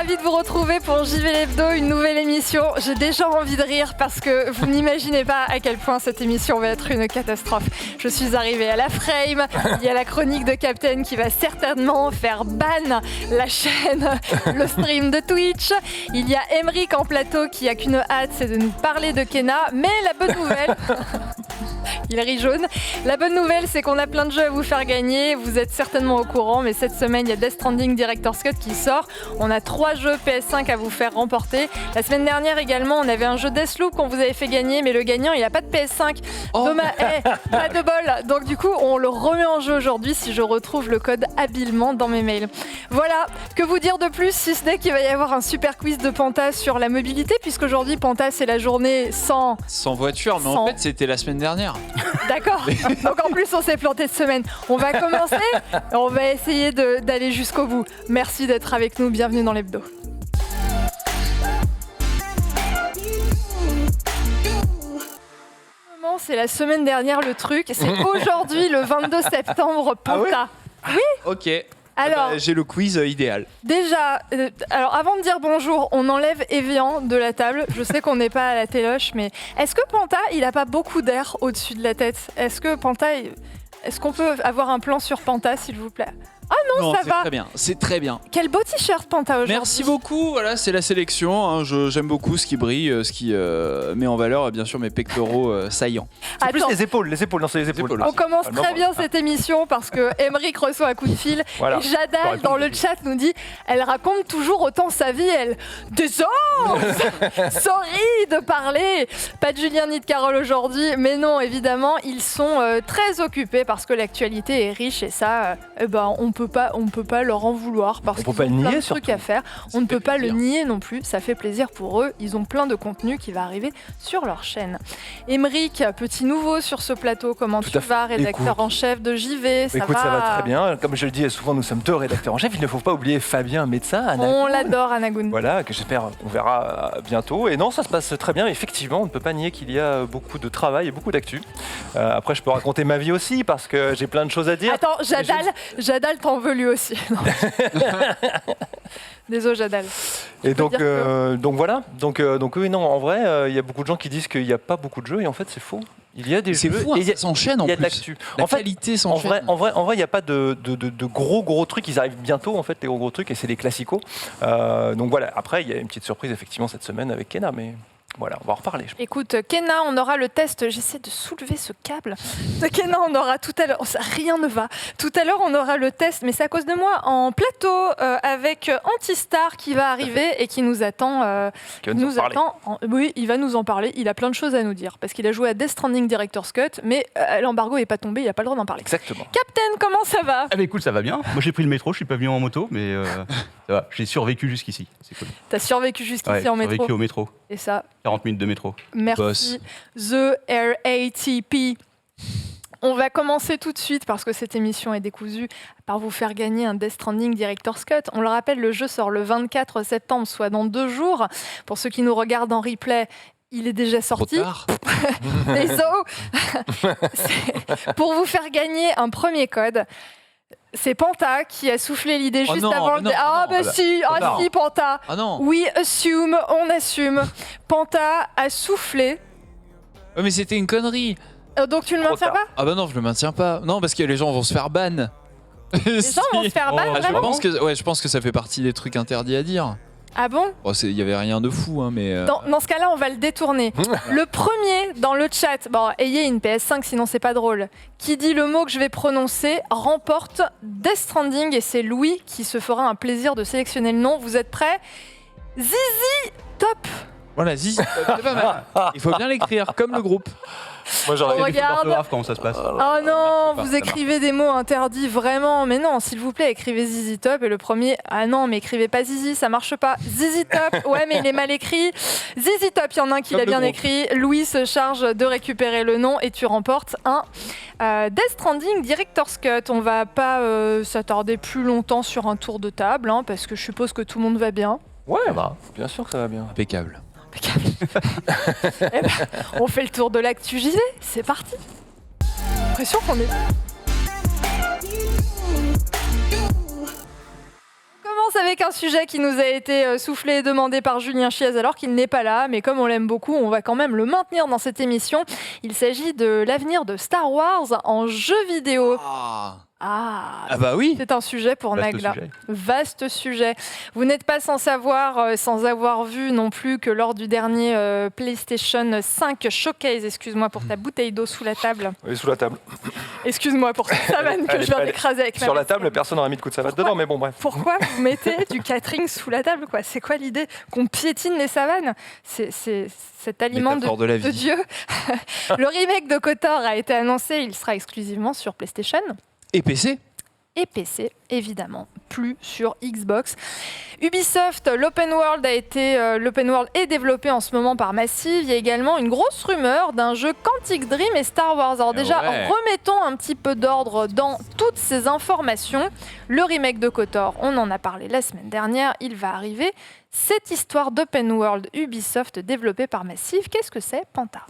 ravie de vous retrouver pour JV l'Hebdo, une nouvelle émission. J'ai déjà envie de rire parce que vous n'imaginez pas à quel point cette émission va être une catastrophe. Je suis arrivée à la frame, il y a la chronique de Captain qui va certainement faire ban la chaîne, le stream de Twitch. Il y a Emeric en plateau qui a qu'une hâte, c'est de nous parler de Kena. Mais la bonne nouvelle... Il rit jaune. La bonne nouvelle, c'est qu'on a plein de jeux à vous faire gagner. Vous êtes certainement au courant, mais cette semaine, il y a Death Stranding Director's Cut qui sort. On a 3 jeux PS5 à vous faire remporter. La semaine dernière également, on avait un jeu Deathloop qu'on vous avait fait gagner, mais le gagnant, il n'a pas de PS5. Dommage, pas de bol. Donc du coup, on le remet en jeu aujourd'hui si je retrouve le code habilement dans mes mails. Voilà, que vous dire de plus, si ce n'est qu'il va y avoir un super quiz de Panta sur la mobilité, puisqu'aujourd'hui, Panta, c'est la journée sans voiture, mais en fait, c'était la semaine dernière. D'accord. Donc en plus, on s'est planté de semaine. On va commencer. On va essayer d'aller jusqu'au bout. Merci d'être avec nous. Bienvenue dans l'Hebdo. C'est la semaine dernière le truc. C'est aujourd'hui le 22 septembre. Panta. Ah ouais. Oui. Ok. Alors, j'ai le quiz idéal. Déjà, alors avant de dire bonjour, on enlève Evian de la table. Je sais qu'on n'est pas à la téloche, mais est-ce que Panta, il a pas beaucoup d'air au-dessus de la tête ? Est-ce qu'on peut avoir un plan sur Panta, s'il vous plaît ? Ah non, ça va. Très bien. C'est très bien. Quel beau t-shirt Panta aujourd'hui. Merci beaucoup. Voilà, c'est la sélection. Hein. J'aime beaucoup ce qui brille, ce qui met en valeur, bien sûr, mes pectoraux saillants. C'est plus les épaules, non, c'est les épaules. On commence très bien cette émission parce que Emeric reçoit un coup de fil. Voilà. Et Jadal, dans le chat, nous dit elle raconte toujours autant sa vie, elle. Désolé. Sorry de parler. Pas de Julien ni de Carole aujourd'hui, mais non, évidemment, ils sont très occupés parce que l'actualité est riche et ça, on peut pas leur en vouloir parce qu'ils ont plein de trucs à faire. On ne peut pas le nier non plus, ça fait plaisir pour eux. Ils ont plein de contenu qui va arriver sur leur chaîne. Emeric, petit nouveau sur ce plateau, comment tu vas, rédacteur en chef de JV, ça va très bien. Comme je le dis souvent, nous sommes 2 rédacteurs en chef. Il ne faut pas oublier Fabien, médecin, Anagoun. On l'adore, Anagoun. Voilà, que j'espère qu'on verra bientôt. Et non, ça se passe très bien. Effectivement, on ne peut pas nier qu'il y a beaucoup de travail et beaucoup d'actu. Après, je peux raconter ma vie aussi parce que j'ai plein de choses à dire. Attends, Jadal t'en veut lui aussi. Désolé Jadal. Et donc voilà. Donc oui, non, en vrai, il y a beaucoup de gens qui disent qu'il n'y a pas beaucoup de jeux et en fait c'est faux. Il y a des jeux. C'est fou, ça s'enchaîne en plus. Il y a de l'actu. La qualité s'enchaîne. En vrai, il n'y a pas de gros trucs. Ils arrivent bientôt en fait, les gros trucs, et c'est les classicos. Donc voilà. Après, il y a une petite surprise effectivement cette semaine avec Kena, mais. Voilà, on va en reparler. Écoute, Kena, on aura le test. J'essaie de soulever ce câble. De Kena, on aura tout à l'heure. Rien ne va. Tout à l'heure, on aura le test, mais c'est à cause de moi en plateau avec Antistar qui va arriver et qui nous attend. Oui, il va nous en parler. Il a plein de choses à nous dire parce qu'il a joué à Death Stranding Director's Cut, mais l'embargo n'est pas tombé. Il n'a pas le droit d'en parler. Exactement. Captain, comment ça va ? Ah, mais écoute, ça va bien. Moi, j'ai pris le métro. Je suis pas venu en moto, mais ça va. J'ai survécu jusqu'ici. C'est cool. T'as survécu jusqu'ici en métro. Survécu au métro. Et ça. 40 minutes de métro. Merci. The RATP. On va commencer tout de suite parce que cette émission est décousue par vous faire gagner un Death Stranding Director's Cut. On le rappelle, le jeu sort le 24 septembre, soit dans 2 jours. Pour ceux qui nous regardent en replay, il est déjà sorti. Trop tard. Désolé. Pour vous faire gagner un premier code. C'est Panta qui a soufflé l'idée juste avant. Si, Panta. Ah non. Oui, on assume. Panta a soufflé. Ouais, mais c'était une connerie. Donc tu ne le maintiens pas ? Ah bah non, je le maintiens pas. Non, parce que les gens vont se faire ban. Les gens vont se faire ban, vraiment ? Je pense que ça fait partie des trucs interdits à dire. Ah bon ? Il y avait rien de fou, hein, mais... Dans ce cas-là, on va le détourner. Le premier dans le chat, ayez une PS5, sinon c'est pas drôle, qui dit le mot que je vais prononcer, remporte Death Stranding, et c'est Louis qui se fera un plaisir de sélectionner le nom. Vous êtes prêts ? Zizi Top. Voilà, Zizi Top, c'est pas mal. Il faut bien l'écrire, comme le groupe. Moi j'aurais regarde. Comment ça se passe. Oh non, vous écrivez des mots interdits, vraiment. Mais non, s'il vous plaît, écrivez Zizi Top. Et le premier, ah non, mais écrivez pas Zizi, ça marche pas. Zizi Top, ouais, mais il est mal écrit. Zizi Top, il y en a un qui l'a bien écrit. Louis se charge de récupérer le nom et tu remportes un Death Stranding Director's Cut. On va pas s'attarder plus longtemps sur un tour de table, hein, parce que je suppose que tout le monde va bien. Ouais, bien sûr que ça va bien. Impeccable. On fait le tour de l'actu JV, c'est parti. L'impression qu'on est... commence avec un sujet qui nous a été soufflé et demandé par Julien Chiez alors qu'il n'est pas là, mais comme on l'aime beaucoup, on va quand même le maintenir dans cette émission. Il s'agit de l'avenir de Star Wars en jeu vidéo. Ah bah oui. C'est un sujet pour Vaste Nagla. sujet. Vaste sujet. Vous n'êtes pas sans savoir, sans avoir vu non plus que lors du dernier PlayStation 5 Showcase, excuse-moi pour ta bouteille d'eau sous la table. Oui, sous la table. Excuse-moi pour cette savane que je viens d'écraser avec ma Sur la main. table, personne n'aurait mis de coup de savate dedans, mais bon, bref. Pourquoi vous mettez du catering sous la table, quoi? C'est quoi l'idée? Qu'on piétine les savanes? C'est cet aliment Métaphore de la vie. Dieu. Le remake de KOTOR a été annoncé, il sera exclusivement sur PlayStation. Et PC. Et PC, évidemment, plus sur Xbox. Ubisoft, l'open world est développé en ce moment par Massive. Il y a également une grosse rumeur d'un jeu Quantic Dream et Star Wars. Alors déjà, remettons un petit peu d'ordre dans toutes ces informations. Le remake de KOTOR, on en a parlé la semaine dernière, il va arriver. Cette histoire d'open world Ubisoft développée par Massive, qu'est-ce que c'est, Panta?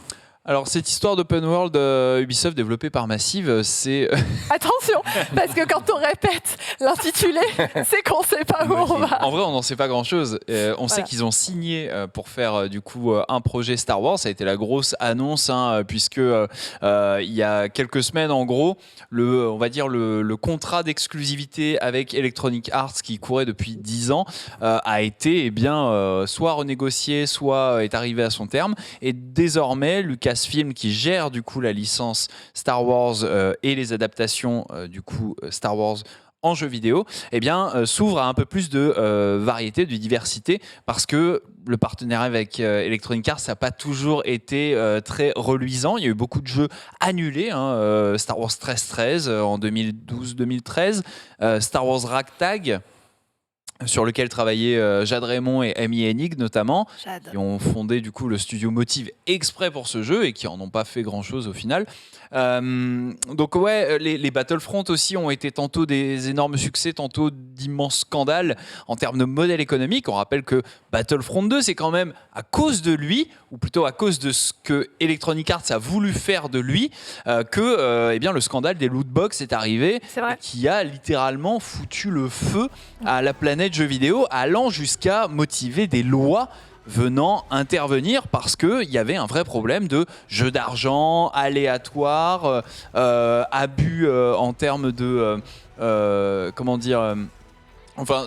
Alors cette histoire d'open world Ubisoft développée par Massive, c'est... Attention, parce que quand on répète l'intitulé, c'est qu'on ne sait pas où on va. En vrai, on n'en sait pas grand-chose. On sait qu'ils ont signé pour faire du coup un projet Star Wars. Ça a été la grosse annonce, puisque il y a quelques semaines, en gros, on va dire le contrat d'exclusivité avec Electronic Arts qui courait depuis 10 ans a été soit renégocié, soit est arrivé à son terme. Et désormais, Lucasfilm, qui gère du coup la licence Star Wars et les adaptations du coup Star Wars en jeu vidéo, s'ouvre à un peu plus de variété, de diversité, parce que le partenariat avec Electronic Arts n'a pas toujours été très reluisant. Il y a eu beaucoup de jeux annulés, Star Wars 1313 en 2012-2013, Star Wars Ragtag, sur lequel travaillaient Jade Raymond et Amy Hennig notamment, qui ont fondé du coup le studio Motive exprès pour ce jeu et qui en ont pas fait grand chose au final. Donc ouais, les Battlefront aussi ont été tantôt des énormes succès, tantôt d'immenses scandales en termes de modèle économique. On rappelle que Battlefront 2, c'est quand même à cause de lui, ou plutôt à cause de ce que Electronic Arts a voulu faire de lui, que le scandale des lootbox est arrivé, et qui a littéralement foutu le feu à la planète jeux vidéo, allant jusqu'à motiver des lois venant intervenir parce qu'il y avait un vrai problème de jeu d'argent, aléatoire, abus en termes de...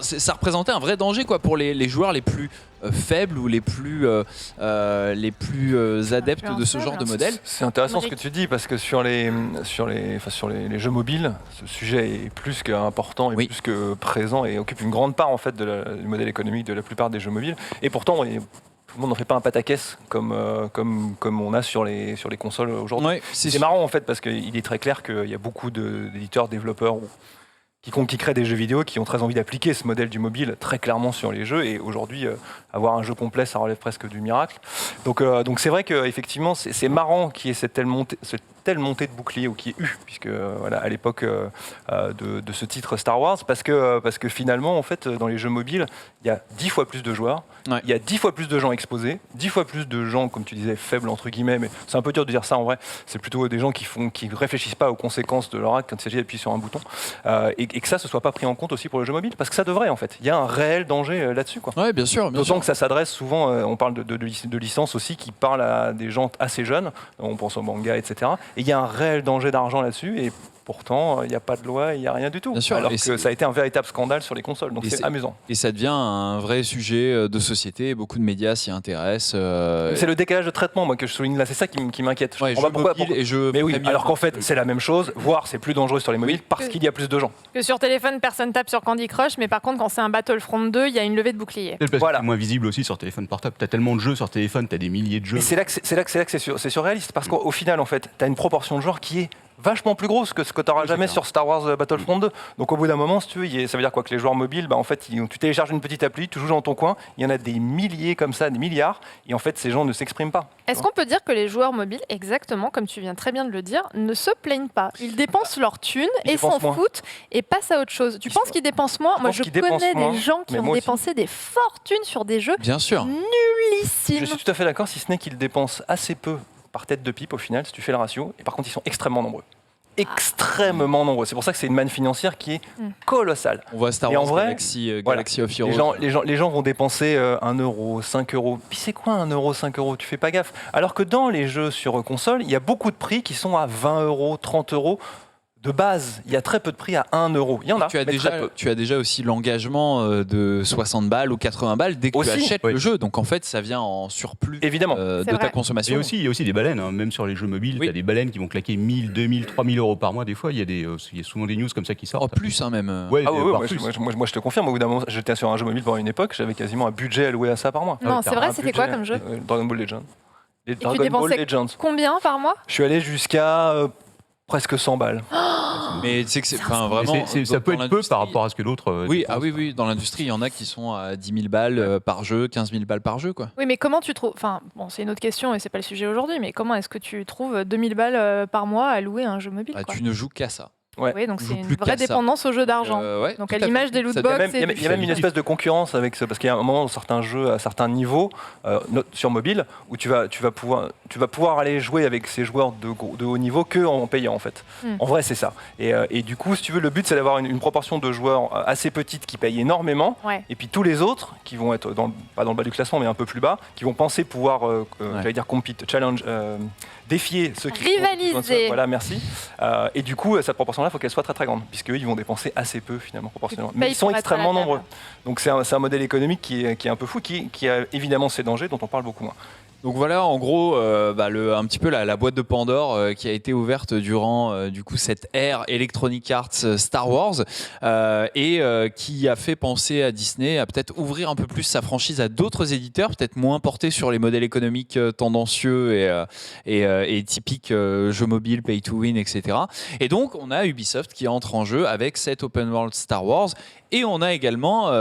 ça représentait un vrai danger quoi, pour les joueurs les plus faibles ou les plus adeptes de ce genre de modèle. C'est intéressant ce que tu dis parce que sur les jeux mobiles, ce sujet est plus qu'important et plus que présent et occupe une grande part en fait du modèle économique de la plupart des jeux mobiles. Et pourtant, tout le monde n'en fait pas un pataquès comme on a sur les consoles aujourd'hui. Ouais, c'est marrant en fait parce qu'il est très clair qu'il y a beaucoup d'éditeurs, développeurs ou quiconque qui crée des jeux vidéo qui ont très envie d'appliquer ce modèle du mobile très clairement sur les jeux et aujourd'hui avoir un jeu complet ça relève presque du miracle. Donc c'est vrai qu'effectivement c'est marrant qu'il y ait cette telle montée de bouclier ou qui est eu puisque à l'époque de ce titre Star Wars parce que finalement en fait dans les jeux mobiles il y a 10 fois plus de joueurs, il y a 10 fois plus de gens exposés, 10 fois plus de gens comme tu disais faibles entre guillemets, mais c'est un peu dur de dire ça en vrai, c'est plutôt des gens qui réfléchissent pas aux conséquences de leur acte quand il s'agit d'appuyer sur un bouton et que ça ne soit pas pris en compte aussi pour le jeu mobile parce que ça devrait en fait, il y a un réel danger là-dessus quoi. Ouais, bien sûr. D'autant que ça s'adresse souvent, on parle de licences aussi qui parlent à des gens assez jeunes, on pense au manga etc. Et il y a un réel danger d'argent là-dessus et pourtant il n'y a pas de loi, il n'y a rien du tout. Bien sûr, alors que ça a été un véritable scandale sur les consoles, donc c'est amusant. Et ça devient un vrai sujet de société, beaucoup de médias s'y intéressent. C'est le décalage de traitement moi, que je souligne là, c'est ça qui m'inquiète. Ouais, mais oui, alors qu'en fait c'est la même chose, voire c'est plus dangereux sur les mobiles parce qu'il y a plus de gens. Que sur téléphone, personne tape sur Candy Crush, mais par contre quand c'est un Battlefront 2, il y a une levée de bouclier. Parce que c'est moins visible aussi sur téléphone portable. T'as tellement de jeux sur téléphone, t'as des milliers de jeux. Et c'est là que c'est surréaliste parce qu'au final en fait t'as une proportion de joueurs qui est vachement plus grosse que ce que tu n'auras jamais sur Star Wars Battlefront 2. Donc au bout d'un moment, si tu veux, ça veut dire quoi que les joueurs mobiles, en fait, tu télécharges une petite appli, tu joues dans ton coin, il y en a des milliers comme ça, des milliards, et en fait, ces gens ne s'expriment pas. Est-ce qu'on peut dire que les joueurs mobiles, exactement comme tu viens très bien de le dire, ne se plaignent pas? Ils dépensent leur thune et s'en foutent et passent à autre chose. Tu penses qu'ils dépensent moins? Moi, je connais des gens qui ont dépensé des fortunes sur des jeux nullissimes. Je suis tout à fait d'accord, si ce n'est qu'ils dépensent assez peu par tête de pipe au final, si tu fais le ratio, et par contre ils sont extrêmement nombreux. extrêmement nombreux. C'est pour ça que c'est une manne financière qui est colossale. On voit Star Et en Wars vrai, Galaxy of Heroes. Les gens vont dépenser 1 euro, 5 euros. Puis c'est quoi 1 euro, 5 euros? Tu fais pas gaffe. Alors que dans les jeux sur console, il y a beaucoup de prix qui sont à 20 euros, 30 euros. De base, il y a très peu de prix à 1 euro. Il y en a, mais très peu. Tu as déjà aussi l'engagement de 60 balles ou 80 balles dès que tu achètes le jeu. Donc en fait, ça vient en surplus Évidemment. de ta consommation. Et aussi, il y a aussi des baleines, hein. Même sur les jeux mobiles, tu as des baleines qui vont claquer 1000, 2000, 3000 euros par mois. Des fois, il y a souvent des news comme ça qui sortent. Oh, plus même. Ouais, moi, je te confirme, au bout d'un moment, j'étais sur un jeu mobile pendant une époque, j'avais quasiment un budget alloué à ça par mois. Non, c'est vrai, c'était quoi comme jeu? Dragon Ball Legends. Combien par mois? Je suis allé jusqu'à presque 100 balles. Mais tu sais que c'est vraiment. Ça peut être peu par rapport à ce que d'autres. Oui, dans l'industrie, il y en a qui sont à 10 000 balles par jeu, 15 000 balles par jeu, quoi. Oui, mais comment tu trouves. Enfin, bon, c'est une autre question et c'est pas le sujet aujourd'hui, mais comment est-ce que tu trouves 2000 balles par mois à louer un jeu mobile, quoi? Tu ne joues qu'à ça. Ouais. Oui, donc c'est une vraie dépendance au jeu d'argent. Donc à l'image des loot box. Il y a même une espèce de concurrence avec ça, parce qu'il y a un moment dans certains jeux à certains niveaux sur mobile où tu vas pouvoir aller jouer avec ces joueurs de haut niveau que en payant en fait. En vrai, c'est ça. Et du coup, si tu veux, le but c'est d'avoir une proportion de joueurs assez petite qui payent énormément, et puis tous les autres qui vont être pas dans le bas du classement mais un peu plus bas, qui vont penser pouvoir, j'allais dire compete, challenge. Défier ceux qui rivaliser. Voilà, merci. Et du coup, cette proportion-là, il faut qu'elle soit très très grande, puisqu'eux, ils vont dépenser assez peu finalement proportionnellement. Mais ils sont extrêmement nombreux. Donc c'est un modèle économique qui est un peu fou, qui a évidemment ses dangers dont on parle beaucoup moins. Donc voilà, en gros, un petit peu la boîte de Pandore qui a été ouverte durant du coup cette ère Electronic Arts Star Wars et qui a fait penser à Disney à peut-être ouvrir un peu plus sa franchise à d'autres éditeurs, peut-être moins portés sur les modèles économiques tendancieux et typiques jeux mobiles, pay to win, etc. Et donc on a Ubisoft qui entre en jeu avec cet open world Star Wars. Et on a également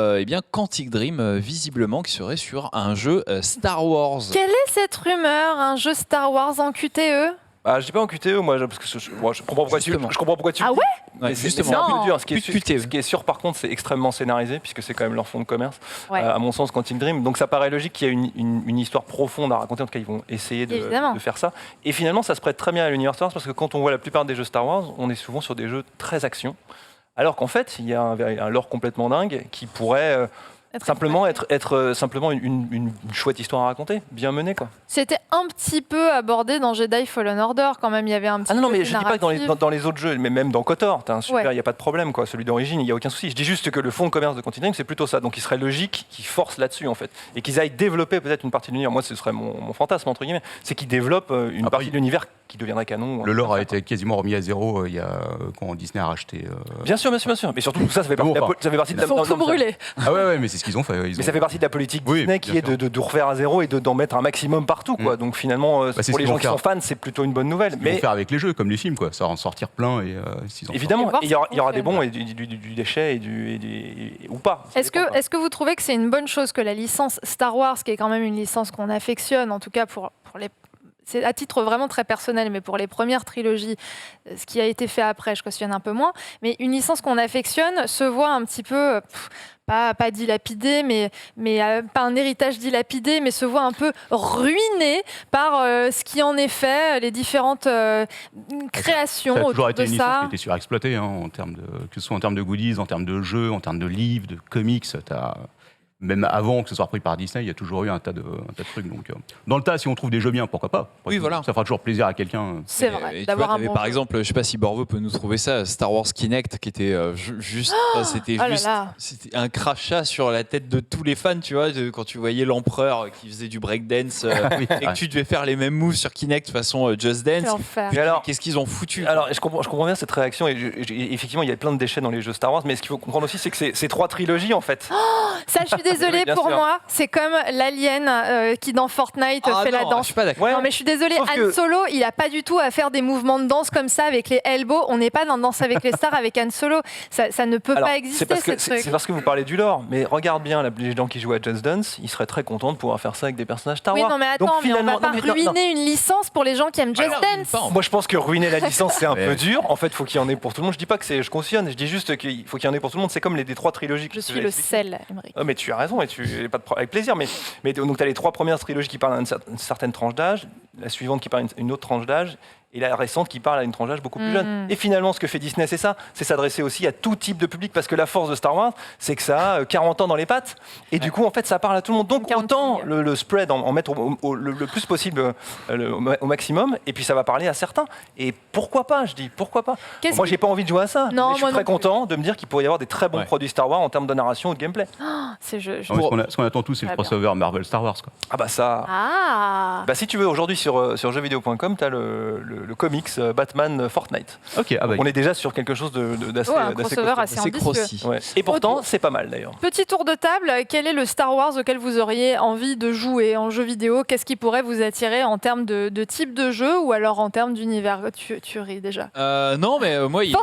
Quantic Dream, visiblement, qui serait sur un jeu Star Wars. Quelle est cette rumeur? Un jeu Star Wars en QTE? Je dis pas en QTE, moi, parce que je comprends pourquoi tu. Ah ouais? Mais justement. c'est un peu dur. Ce qui est sûr, par contre, c'est extrêmement scénarisé, puisque c'est quand même leur fonds de commerce, à mon sens, Quantic Dream. Donc ça paraît logique qu'il y ait une histoire profonde à raconter. En tout cas, ils vont essayer de faire ça. Et finalement, ça se prête très bien à l'univers Star Wars, parce que quand on voit la plupart des jeux Star Wars, on est souvent sur des jeux très action. Alors qu'en fait, il y a un lore complètement dingue qui pourrait simplement être simplement une chouette histoire à raconter, bien menée, quoi. C'était un petit peu abordé dans Jedi Fallen Order quand même, il y avait un petit peu. Non, mais je dis pas que dans les autres jeux, mais même dans KOTOR, il n'y a pas de problème, quoi. Celui d'origine, il n'y a aucun souci. Je dis juste que le fonds de commerce de Quantic Dream, c'est plutôt ça. Donc il serait logique qu'ils forcent là-dessus, en fait. Et qu'ils aillent développer peut-être une partie de l'univers. Moi, ce serait mon fantasme, entre guillemets. C'est qu'ils développent une partie de l'univers qui deviendrait canon. Le lore a été quasiment remis à zéro quand Disney a racheté. Bien sûr. Mais surtout, tout ça, ça fait partie de la. Ils sont tout brûlés. Ah ouais, mais c'est ce qu'ils ont fait. Mais ça fait partie de la politique Disney qui est de refaire à zéro et d'en mettre un maximum partout, quoi. Donc finalement, pour les gens qui sont fans, c'est plutôt une bonne nouvelle. Mais faire avec les jeux, comme les films, quoi. Ça va en sortir plein et évidemment, il y aura des bons et du déchet ou pas. Est-ce que vous trouvez que c'est une bonne chose que la licence Star Wars, qui est quand même une licence qu'on affectionne, en tout cas pour les... C'est à titre vraiment très personnel, mais pour les premières trilogies, ce qui a été fait après, je cautionne un peu moins, mais une licence qu'on affectionne se voit un petit peu... Pas dilapidé, mais pas un héritage dilapidé, mais se voit un peu ruiné par ce qui en est fait, les différentes créations autour de ça. Ça a toujours été une licence qui a été surexploitée, que ce soit en termes de goodies, en termes de jeux, en termes de livres, de comics. Même avant que ce soit repris par Disney, il y a toujours eu un tas de trucs. Donc, dans le tas, si on trouve des jeux bien, pourquoi pas? Oui, voilà. Ça fera toujours plaisir à quelqu'un. C'est vrai, d'avoir un bon par exemple, je sais pas si Borvo peut nous trouver ça, Star Wars Kinect, qui était juste, c'était un crachat sur la tête de tous les fans, tu vois, quand tu voyais l'empereur qui faisait du breakdance et que tu devais faire les mêmes moves sur Kinect façon Just Dance. Puis alors, qu'est-ce qu'ils ont foutu? Alors, je comprends bien cette réaction. Et effectivement, il y a plein de déchets dans les jeux Star Wars, mais ce qu'il faut comprendre aussi, c'est que c'est 3 trilogies en fait. Ça, je suis désolée, pour moi, c'est comme l'alien qui dans Fortnite fait la danse. Je suis pas d'accord. Non, mais je suis désolée, Han Solo, il a pas du tout à faire des mouvements de danse comme ça avec les elbows. On n'est pas dans Danse avec les stars avec Han Solo. Ça ne peut pas exister. C'est parce que vous parlez du lore, mais regarde bien les gens qui jouent à Just Dance, ils seraient très contents de pouvoir faire ça avec des personnages Star Wars. Oui, non, mais attends, mais on va pas ruiner une licence pour les gens qui aiment Just Dance. Moi, je pense que ruiner la licence, c'est un peu dur. En fait, il faut qu'il y en ait pour tout le monde. Je dis pas que je cautionne, je dis juste qu'il faut qu'il y en ait pour tout le monde. C'est comme les 3 trilogies. Je suis le sel, Aymeric. Mais tu as raison, avec plaisir. Mais donc, tu as les 3 premières trilogies qui parlent d'une certaine tranche d'âge, la suivante qui parle d'une autre tranche d'âge, et la récente qui parle à une tranche d'âge beaucoup plus jeune. Et finalement, ce que fait Disney, c'est ça, c'est s'adresser aussi à tout type de public, parce que la force de Star Wars, c'est que ça a 40 ans dans les pattes, et du coup, en fait, ça parle à tout le monde. Donc, autant le spread, en mettre le plus possible au maximum, et puis ça va parler à certains. Et pourquoi pas, je dis, pourquoi pas. Moi, j'ai pas envie de jouer à ça, non, mais je suis très content de me dire qu'il pourrait y avoir des très bons produits Star Wars en termes de narration ou de gameplay. Ce qu'on attend tous, c'est le crossover Marvel Star Wars, quoi. Ah bah ça. Bah si tu veux, aujourd'hui sur jeuxvideo.com, tu as le comics Batman Fortnite. Ok, on est déjà sur quelque chose d'assez assez crossi. Ouais. Et pourtant, c'est pas mal d'ailleurs. Petit tour de table, quel est le Star Wars auquel vous auriez envie de jouer en jeu vidéo? Qu'est-ce qui pourrait vous attirer en termes de type de jeu ou alors en termes d'univers? Tu ris déjà. Non, mais moi, il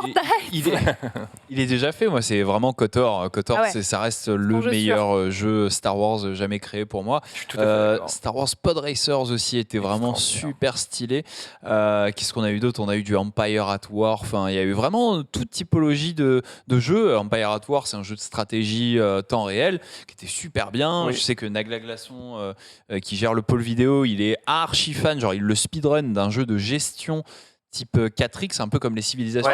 est déjà fait. Moi, c'est vraiment KOTOR. KOTOR, ça reste le meilleur jeu Star Wars jamais créé pour moi. Je suis tout à fait Star Wars Pod Racers aussi était vraiment super stylé. Qu'est-ce qu'on a eu d'autre? On a eu du Empire at War. Enfin, il y a eu vraiment toute typologie de jeux. Empire at War, c'est un jeu de stratégie temps réel qui était super bien. Je sais que Nagla Glaçon, qui gère le pôle vidéo, il est archi fan. Genre, il le speedrun d'un jeu de gestion type 4X, un peu comme les civilisations,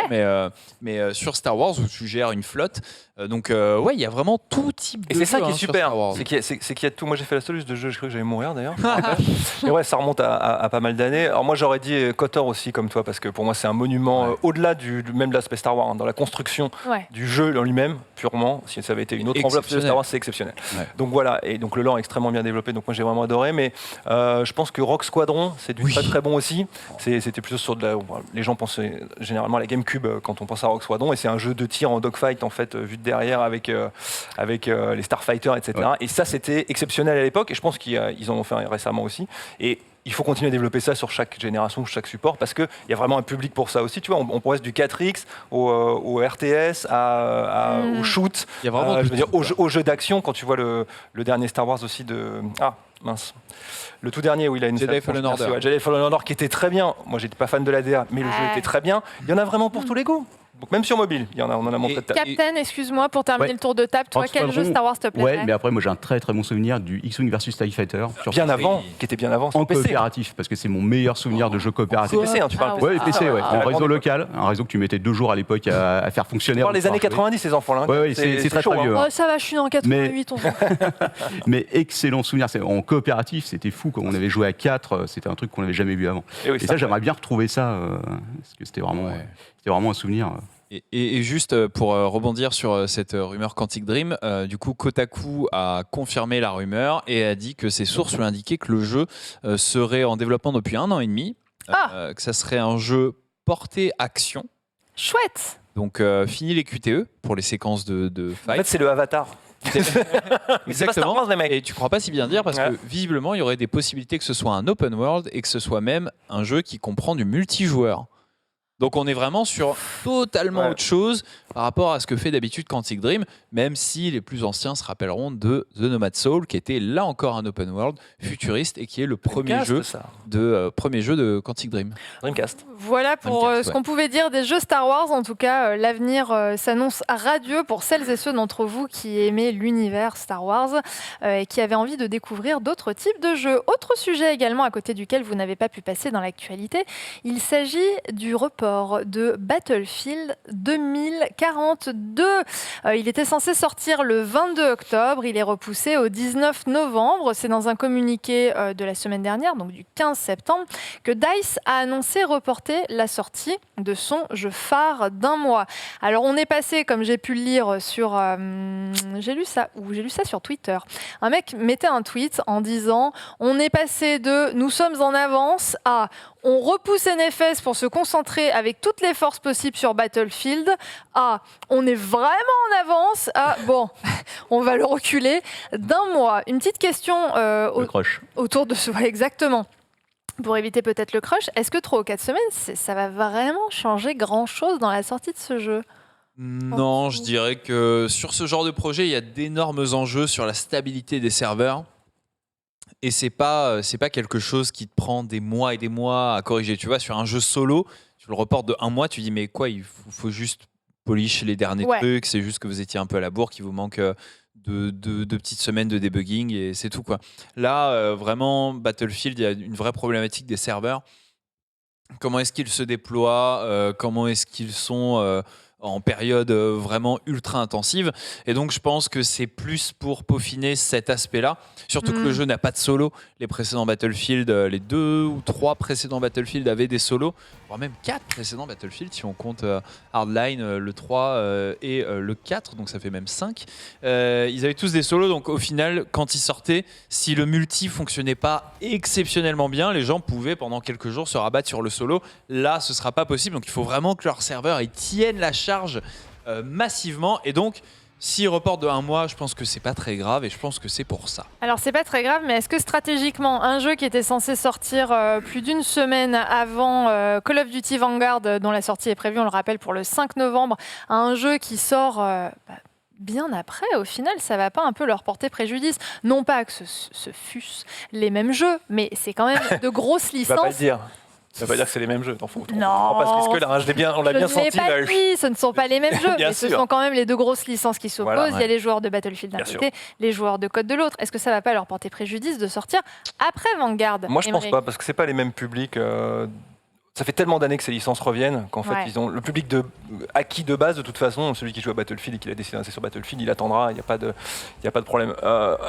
mais sur Star Wars où tu gères une flotte. Donc il y a vraiment tout type de jeu. Et c'est ça qui est super, c'est qu'il y a tout. Moi j'ai fait la seule liste de jeux, je crois que j'allais mourir d'ailleurs. Et ouais, ça remonte à pas mal d'années. Alors moi j'aurais dit KOTOR aussi comme toi, parce que pour moi c'est un monument au-delà même de l'aspect Star Wars, dans la construction du jeu en lui-même, purement. Si ça avait été une autre enveloppe de Star Wars, c'est exceptionnel. Donc voilà, et donc le lore est extrêmement bien développé, donc moi j'ai vraiment adoré. Mais je pense que Rogue Squadron, c'est du très très bon aussi. C'était plutôt sur de la... Les gens pensent généralement à la GameCube quand on pense à Rogue Squadron, et c'est un jeu de tir en dogfight en fait, vu de derrière avec les Starfighters, etc. Et ça c'était exceptionnel à l'époque, et je pense qu'ils en ont fait récemment aussi. Et il faut continuer à développer ça sur chaque génération, chaque support, parce qu'il y a vraiment un public pour ça aussi. Tu vois, on pourrait du 4X au RTS, au shoot, il y a vraiment au jeu d'action. Quand tu vois le dernier Star Wars aussi de... Ah, mince. Le tout dernier où il a une Jedi Fallen Order. Jedi Fallen Order qui était très bien. Moi, j'étais pas fan de la DA, mais le jeu était très bien. Il y en a vraiment pour tous les goûts. Donc même sur mobile, on en a montré. Captain, excuse-moi, pour terminer le tour de table, toi, quel jeu Star Wars te plaît? Ouais, mais après, moi j'ai un très très bon souvenir du X-Wing versus TIE Fighter. Bien avant, qui était bien avant. En coopératif, parce que c'est mon meilleur souvenir de jeu coopératif. PC, tu parles. Ouais, PC, en réseau local, un réseau que tu mettais 2 jours à l'époque à faire fonctionner. Tu parles des années 90, ces enfants-là. Ouais, c'est très très vieux. Oh, ça va, je suis en 88. Mais excellent souvenir. En coopératif, c'était fou. Quand on avait joué à 4, c'était un truc qu'on n'avait jamais vu avant. Et ça, j'aimerais bien retrouver ça, parce que c'était vraiment un souvenir. Et juste pour rebondir sur cette rumeur Quantic Dream, du coup Kotaku a confirmé la rumeur et a dit que ses sources lui indiquaient que le jeu serait en développement depuis 1 an et demi, que ça serait un jeu porté action. Chouette. Donc fini les QTE pour les séquences de fight. En fait, c'est le Avatar. Exactement. Et tu crois pas si bien dire, parce que visiblement il y aurait des possibilités que ce soit un open world et que ce soit même un jeu qui comprend du multijoueur. Donc on est vraiment sur totalement autre chose par rapport à ce que fait d'habitude Quantic Dream, même si les plus anciens se rappelleront de The Nomad Soul, qui était là encore un open world futuriste et qui est le premier jeu de Quantic Dream. Dreamcast. Voilà pour ce qu'on pouvait dire des jeux Star Wars. En tout cas, l'avenir s'annonce radieux pour celles et ceux d'entre vous qui aimaient l'univers Star Wars et qui avaient envie de découvrir d'autres types de jeux. Autre sujet également à côté duquel vous n'avez pas pu passer dans l'actualité, il s'agit du report de Battlefield 2042. Il était censé sortir le 22 octobre, il est repoussé au 19 novembre. C'est dans un communiqué de la semaine dernière, donc du 15 septembre, que DICE a annoncé reporter la sortie de son jeu phare d'1 mois. Alors on est passé, comme j'ai pu le lire sur... j'ai lu ça sur Twitter. Un mec mettait un tweet en disant « On est passé de « Nous sommes en avance » à « On repousse NFS pour se concentrer avec toutes les forces possibles sur Battlefield » à « On est vraiment en avance » à « Bon, on va le reculer d'1 mois ». Une petite question autour de ce... Exactement. Pour éviter peut-être le crush, est-ce que 3 ou 4 semaines, ça va vraiment changer grand-chose dans la sortie de ce jeu ? Non, je dirais que sur ce genre de projet, il y a d'énormes enjeux sur la stabilité des serveurs. Et c'est pas quelque chose qui te prend des mois et des mois à corriger. Tu vois, sur un jeu solo, tu le reportes de 1 mois, tu dis mais quoi, il faut juste polish les derniers trucs, c'est juste que vous étiez un peu à la bourre, qu'il vous manque de petites semaines de debugging et c'est tout quoi. Là, vraiment, Battlefield, il y a une vraie problématique des serveurs. comment est-ce qu'ils se déploient, comment est-ce qu'ils sont en période vraiment ultra intensive. Et donc, je pense que c'est plus pour peaufiner cet aspect-là. Surtout que le jeu n'a pas de solo. Les précédents Battlefield, les 2 ou 3 précédents Battlefield avaient des solos, voire même 4 précédents Battlefield, si on compte Hardline, le 3 et le 4, donc ça fait même 5. Ils avaient tous des solos, donc au final, quand ils sortaient, si le multi fonctionnait pas exceptionnellement bien, les gens pouvaient pendant quelques jours se rabattre sur le solo. Là, ce sera pas possible, donc il faut vraiment que leur serveur ils tiennent la charge massivement. Et donc, s'ils reportent de 1 mois, je pense que c'est pas très grave et je pense que c'est pour ça. Alors c'est pas très grave, mais est-ce que stratégiquement, un jeu qui était censé sortir plus d'une semaine avant Call of Duty Vanguard, dont la sortie est prévue, on le rappelle, pour le 5 novembre, un jeu qui sort bien après, au final, ça va pas un peu leur porter préjudice? Non pas que ce fussent les mêmes jeux, mais c'est quand même de grosses Tu vas pas le licences. dire. Ça veut pas dire que c'est les mêmes jeux. Non. Pas ce risque-là, hein, on l'a bien Je ne l'ai senti. pas Là. dit, ce ne sont pas les mêmes jeux, Bien mais ce sûr. sont quand même les deux grosses licences qui s'opposent. Voilà, Il y a les joueurs de Battlefield d'un Bien côté, les joueurs de Code de l'autre. Est-ce que ça va pas leur porter préjudice de sortir après Vanguard? Moi, je pense Aymeric? pas, parce que c'est pas les mêmes publics. Ça fait tellement d'années que ces licences reviennent qu'en fait, Ouais. ils ont le public acquis de base, de toute façon, celui qui joue à Battlefield et qui a décidé d'insister sur Battlefield, il attendra, il n'y a pas de problème.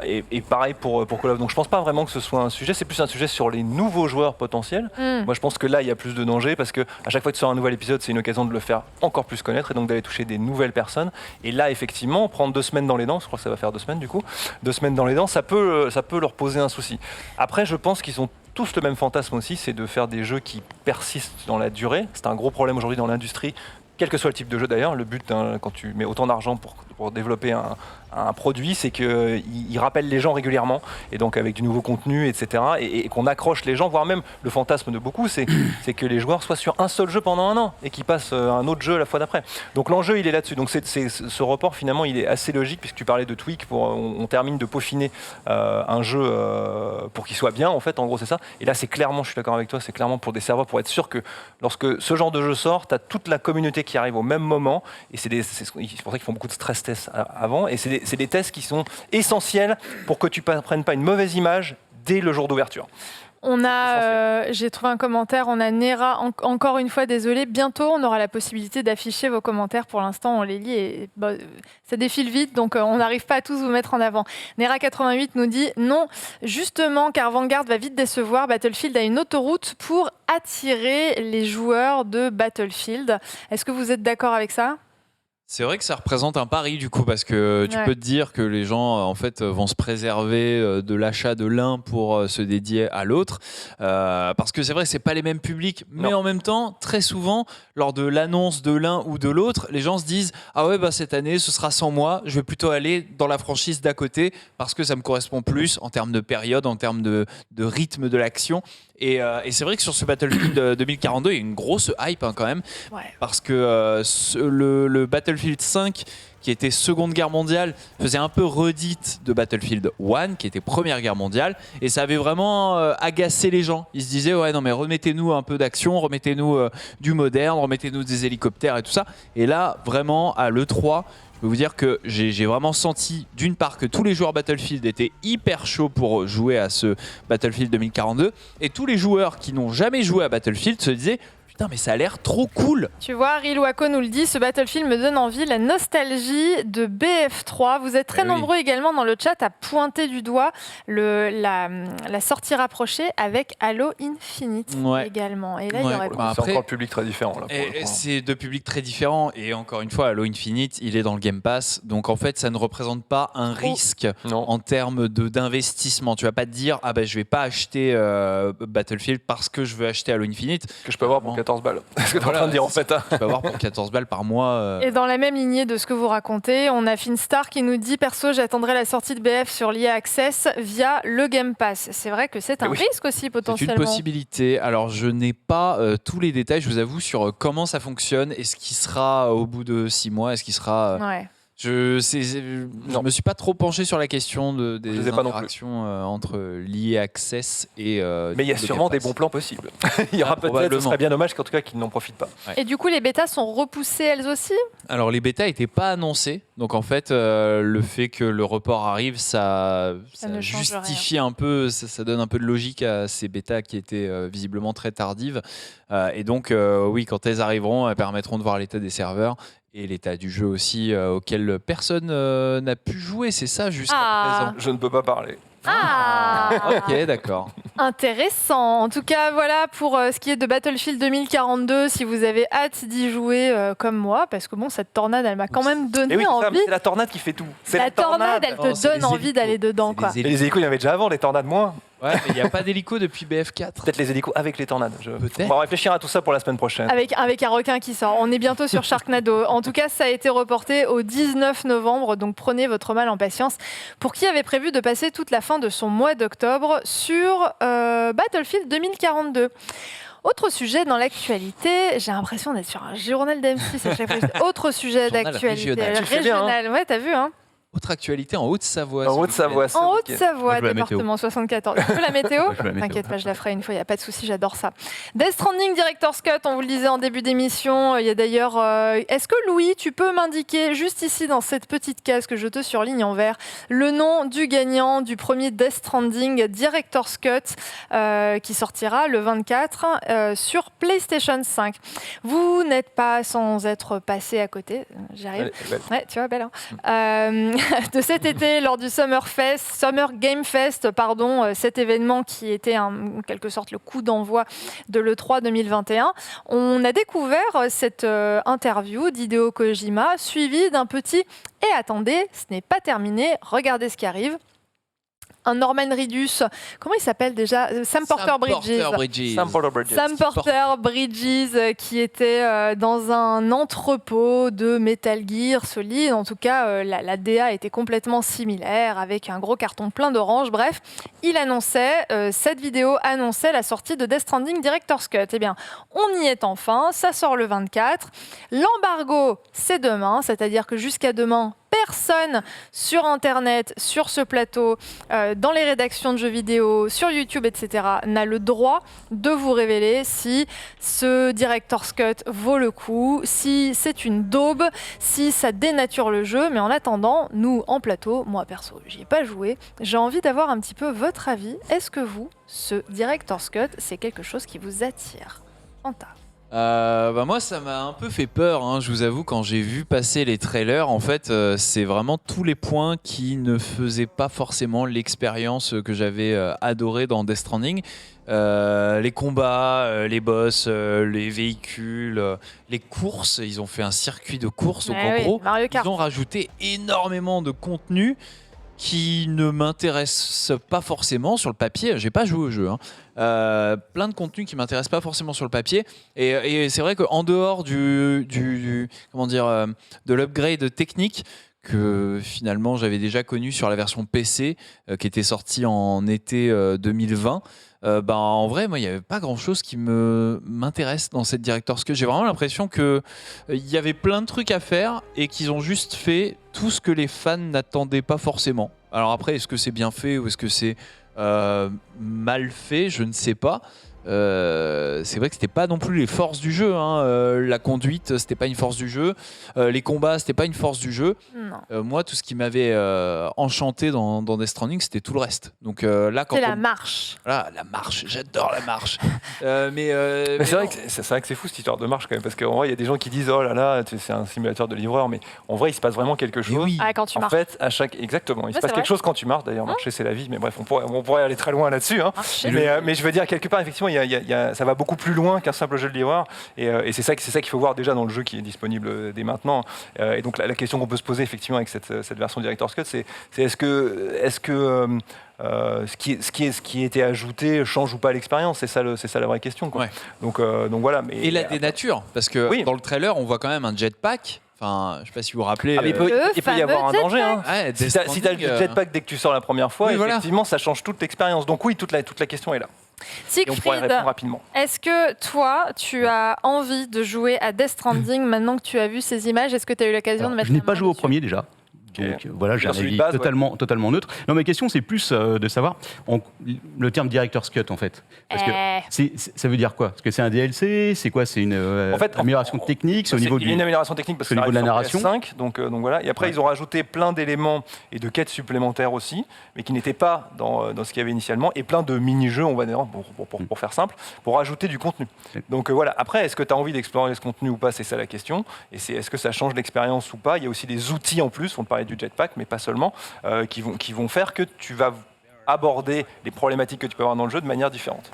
Et pareil pour Call of. Donc je pense pas vraiment que ce soit un sujet, c'est plus un sujet sur les nouveaux joueurs potentiels. Moi, je pense que là, il y a plus de danger parce que à chaque fois que tu sors un nouvel épisode, c'est une occasion de le faire encore plus connaître et donc d'aller toucher des nouvelles personnes. Et là, effectivement, prendre 2 semaines dans les dents, je crois que ça va faire 2 semaines du coup, 2 semaines dans les dents, ça peut leur poser un souci. Après, je pense qu'ils ont tous le même fantasme aussi, c'est de faire des jeux qui persistent dans la durée. C'est un gros problème aujourd'hui dans l'industrie, quel que soit le type de jeu d'ailleurs. Le but, quand tu mets autant d'argent pour développer un produit, c'est qu'il rappelle les gens régulièrement, et donc avec du nouveau contenu, etc. Et qu'on accroche les gens, voire même le fantasme de beaucoup, c'est que les joueurs soient sur un seul jeu pendant 1 an, et qu'ils passent à un autre jeu la fois d'après. Donc l'enjeu, il est là-dessus. Donc ce report, finalement, il est assez logique, puisque tu parlais de tweak, on termine de peaufiner un jeu pour qu'il soit bien, en fait, en gros c'est ça. Et là, c'est clairement, je suis d'accord avec toi, c'est clairement pour des serveurs, pour être sûr que lorsque ce genre de jeu sort, tu as toute la communauté qui arrive au même moment, et c'est pour ça qu'ils font beaucoup de stress tests avant, et c'est des tests qui sont essentiels pour que tu ne prennes pas une mauvaise image dès le jour d'ouverture. On a, j'ai trouvé un commentaire, on a Nera, encore une fois, désolé, bientôt on aura la possibilité d'afficher vos commentaires. Pour l'instant, on les lit et ça défile vite, donc on n'arrive pas à tous vous mettre en avant. Nera88 nous dit non, justement, car Vanguard va vite décevoir. Battlefield a une autoroute pour attirer les joueurs de Battlefield. Est-ce que vous êtes d'accord avec ça ? C'est vrai que ça représente un pari du coup, parce que tu peux te dire que les gens en fait vont se préserver de l'achat de l'un pour se dédier à l'autre, parce que c'est vrai que c'est pas les mêmes publics, mais en même temps très souvent lors de l'annonce de l'un ou de l'autre, les gens se disent ah ouais cette année ce sera sans moi, je vais plutôt aller dans la franchise d'à côté parce que ça me correspond plus en termes de période, en termes de rythme de l'action. Et c'est vrai que sur ce Battlefield 2042, il y a une grosse hype quand même, parce que le Battlefield 5, qui était Seconde Guerre mondiale, faisait un peu redite de Battlefield 1, qui était Première Guerre mondiale, et ça avait vraiment agacé les gens. Ils se disaient ouais non mais remettez-nous un peu d'action, remettez-nous du moderne, remettez-nous des hélicoptères et tout ça. Et là vraiment à l'E3, je peux vous dire que j'ai vraiment senti d'une part que tous les joueurs Battlefield étaient hyper chauds pour jouer à ce Battlefield 2042, et tous les joueurs qui n'ont jamais joué à Battlefield se disaient putain mais ça a l'air trop cool. Tu vois, Rilwako nous le dit, ce Battlefield me donne envie, la nostalgie de BF3. Vous êtes très nombreux également dans le chat à pointer du doigt la sortie rapprochée avec Halo Infinite également. Et là, il y aurait c'est encore un public très différent. Là, c'est 2 publics très différents, et encore une fois, Halo Infinite, il est dans le Game Pass, donc en fait, ça ne représente pas un risque en termes d'investissement. Tu vas pas te dire ah je vais pas acheter Battlefield parce que je veux acheter Halo Infinite. Que je peux avoir pour 14 balles. C'est ce que tu es en train de dire en fait. Tu peux avoir pour 14 balles par mois. Et dans la même lignée de ce que vous racontez, on a Finstar qui nous dit perso, j'attendrai la sortie de BF sur l'EA Access via le Game Pass. C'est vrai que c'est un risque aussi potentiellement. C'est une possibilité. Alors je n'ai pas tous les détails, je vous avoue, sur comment ça fonctionne et ce qui sera au bout de 6 mois, est-ce qu'il sera Je me suis pas trop penché sur la question des interactions entre l'EA Access et. Mais il y a sûrement des bons plans possibles. Il y aura peut-être. Ce serait bien dommage qu'en tout cas qu'ils n'en profitent pas. Ouais. Et du coup, les bêtas sont repoussées elles aussi ? Alors les bêtas n'étaient pas annoncées, donc en fait le fait que le report arrive, ça ne change justifie un peu, ça donne un peu de logique à ces bêtas qui étaient visiblement très tardives. Et donc oui, quand elles arriveront, elles permettront de voir l'état des serveurs. Et l'état du jeu aussi, auquel personne n'a pu jouer, c'est ça jusqu'à présent. Je ne peux pas parler. Ok, d'accord. Intéressant. En tout cas, voilà pour ce qui est de Battlefield 2042. Si vous avez hâte d'y jouer comme moi, parce que bon, cette tornade, elle m'a quand même donné envie. C'est la tornade qui fait tout. La tornade, elle te donne envie d'aller dedans, quoi. Les hélicos, il y en avait déjà avant, les tornades moins. Ouais, mais il n'y a pas d'hélico depuis BF4. Peut-être les hélicos avec les tornades. Peut-être. On va réfléchir à tout ça pour la semaine prochaine. Avec un requin qui sort. On est bientôt sur Sharknado. En tout cas, ça a été reporté au 19 novembre, donc prenez votre mal en patience. Pour qui avait prévu de passer toute la fin de son mois d'octobre sur Battlefield 2042. Autre sujet dans l'actualité, j'ai l'impression d'être sur un journal d'M6 à chaque fois. Autre sujet Journal d'actualité régional. Ouais, t'as vu, hein. Autre actualité en Haute-Savoie. En Haute-Savoie. En Haute-Savoie, la département 74. Tu veux la météo Je veux la météo. T'inquiète pas, je la ferai une fois, il n'y a pas de souci, j'adore ça. Death Stranding Director's Cut, on vous le disait en début d'émission. Il y a d'ailleurs. Est-ce que Louis, tu peux m'indiquer, juste ici dans cette petite case que je te surligne en vert, le nom du gagnant du premier Death Stranding Director's Cut qui sortira le 24 sur PlayStation 5. Vous n'êtes pas sans être passé à côté. J'arrive. Ouais, tu vois, belle. Hein de cet été lors du Summer Game Fest, cet événement qui était en quelque sorte le coup d'envoi de l'E3 2021. On a découvert cette interview d'Hideo Kojima suivie d'un petit « Et attendez, ce n'est pas terminé, regardez ce qui arrive ». Un Norman Reedus, comment il s'appelle déjà ? Sam Porter Bridges. Sam Porter Bridges qui était dans un entrepôt de Metal Gear Solid. En tout cas, la DA était complètement similaire avec un gros carton plein d'orange. Bref, il annonçait, cette vidéo annonçait la sortie de Death Stranding Director's Cut. Eh bien, on y est enfin, ça sort le 24. L'embargo, c'est demain, c'est-à-dire que jusqu'à demain, personne sur Internet, sur ce plateau, dans les rédactions de jeux vidéo, sur YouTube, etc., n'a le droit de vous révéler si ce Director's Cut vaut le coup, si c'est une daube, si ça dénature le jeu. Mais en attendant, nous, en plateau, moi perso, j'y ai pas joué, j'ai envie d'avoir un petit peu votre avis. Est-ce que vous, ce Director's Cut, c'est quelque chose qui vous attire ? Fanta. Moi ça m'a un peu fait peur, hein, je vous avoue, quand j'ai vu passer les trailers. En fait c'est vraiment tous les points qui ne faisaient pas forcément l'expérience que j'avais adorée dans Death Stranding. Les combats, les boss, les véhicules, les courses. Ils ont fait un circuit de courses, donc en gros ils ont rajouté énormément de contenu qui ne m'intéresse pas forcément sur le papier. J'ai pas joué au jeu, hein. Plein de contenus qui m'intéressent pas forcément sur le papier. Et c'est vrai qu'en dehors de l'upgrade technique que finalement j'avais déjà connu sur la version PC qui était sortie en été 2020. En vrai, moi, il n'y avait pas grand-chose qui m'intéresse dans cette Director's Cut. J'ai vraiment l'impression qu'il y avait plein de trucs à faire et qu'ils ont juste fait tout ce que les fans n'attendaient pas forcément. Alors après, est-ce que c'est bien fait ou est-ce que c'est mal fait ? Je ne sais pas. C'est vrai que c'était pas non plus les forces du jeu, hein. La conduite, c'était pas une force du jeu. Les combats, c'était pas une force du jeu. Moi, tout ce qui m'avait enchanté dans Death Stranding, c'était tout le reste. Donc là, quand la marche. Voilà, la marche. J'adore la marche. Mais c'est vrai que c'est fou cette histoire de marche quand même, parce qu'en vrai, il y a des gens qui disent oh là là, c'est un simulateur de livreur, mais en vrai, il se passe vraiment quelque chose. Oui. Quand tu marches. En fait, exactement, il se passe quelque chose quand tu marches. D'ailleurs, marcher, c'est la vie. Mais bref, on pourrait aller très loin là-dessus. Hein. Mais je veux dire, quelque part, effectivement, ça va beaucoup plus loin qu'un simple jeu de livreur, et c'est ça qu'il faut voir déjà dans le jeu qui est disponible dès maintenant. Et donc la question qu'on peut se poser effectivement avec cette version Director's Cut, c'est est-ce que ce qui a été ajouté change ou pas l'expérience, c'est ça la vraie question, quoi. Ouais. Donc voilà. Et la dénature, parce que dans le trailer, on voit quand même un jetpack. Enfin, je ne sais pas si vous vous rappelez. Il peut y avoir un danger. Hein. Ouais, si tu as le jetpack dès que tu sors la première fois, effectivement, ça change toute l'expérience. Donc oui, toute la question est là. Et on pourrait Siegfried, répondre rapidement. est-ce que toi, tu as envie de jouer à Death Stranding maintenant que tu as vu ces images? Est-ce que tu as eu l'occasion de mettre Je n'ai la pas main joué au dessus? premier déjà. Donc voilà, j'ai un Celui de avis base, totalement neutre. Non, ma question, c'est plus de savoir le terme Director's Cut, en fait. Parce que ça veut dire quoi? Parce que c'est un DLC? C'est quoi? C'est une amélioration technique? C'est au niveau une amélioration technique parce que au niveau de la ça arrive narration. sur PS5, donc voilà. Et après, ils ont rajouté plein d'éléments et de quêtes supplémentaires aussi, mais qui n'étaient pas dans ce qu'il y avait initialement, et plein de mini-jeux, on va dire, pour faire simple, pour rajouter du contenu. Donc voilà. Après, est-ce que tu as envie d'explorer ce contenu ou pas? C'est ça la question. Et est-ce que ça change l'expérience ou pas? Il y a aussi des outils en plus, on parlait du jetpack, mais pas seulement, qui vont faire que tu vas aborder les problématiques que tu peux avoir dans le jeu de manière différente.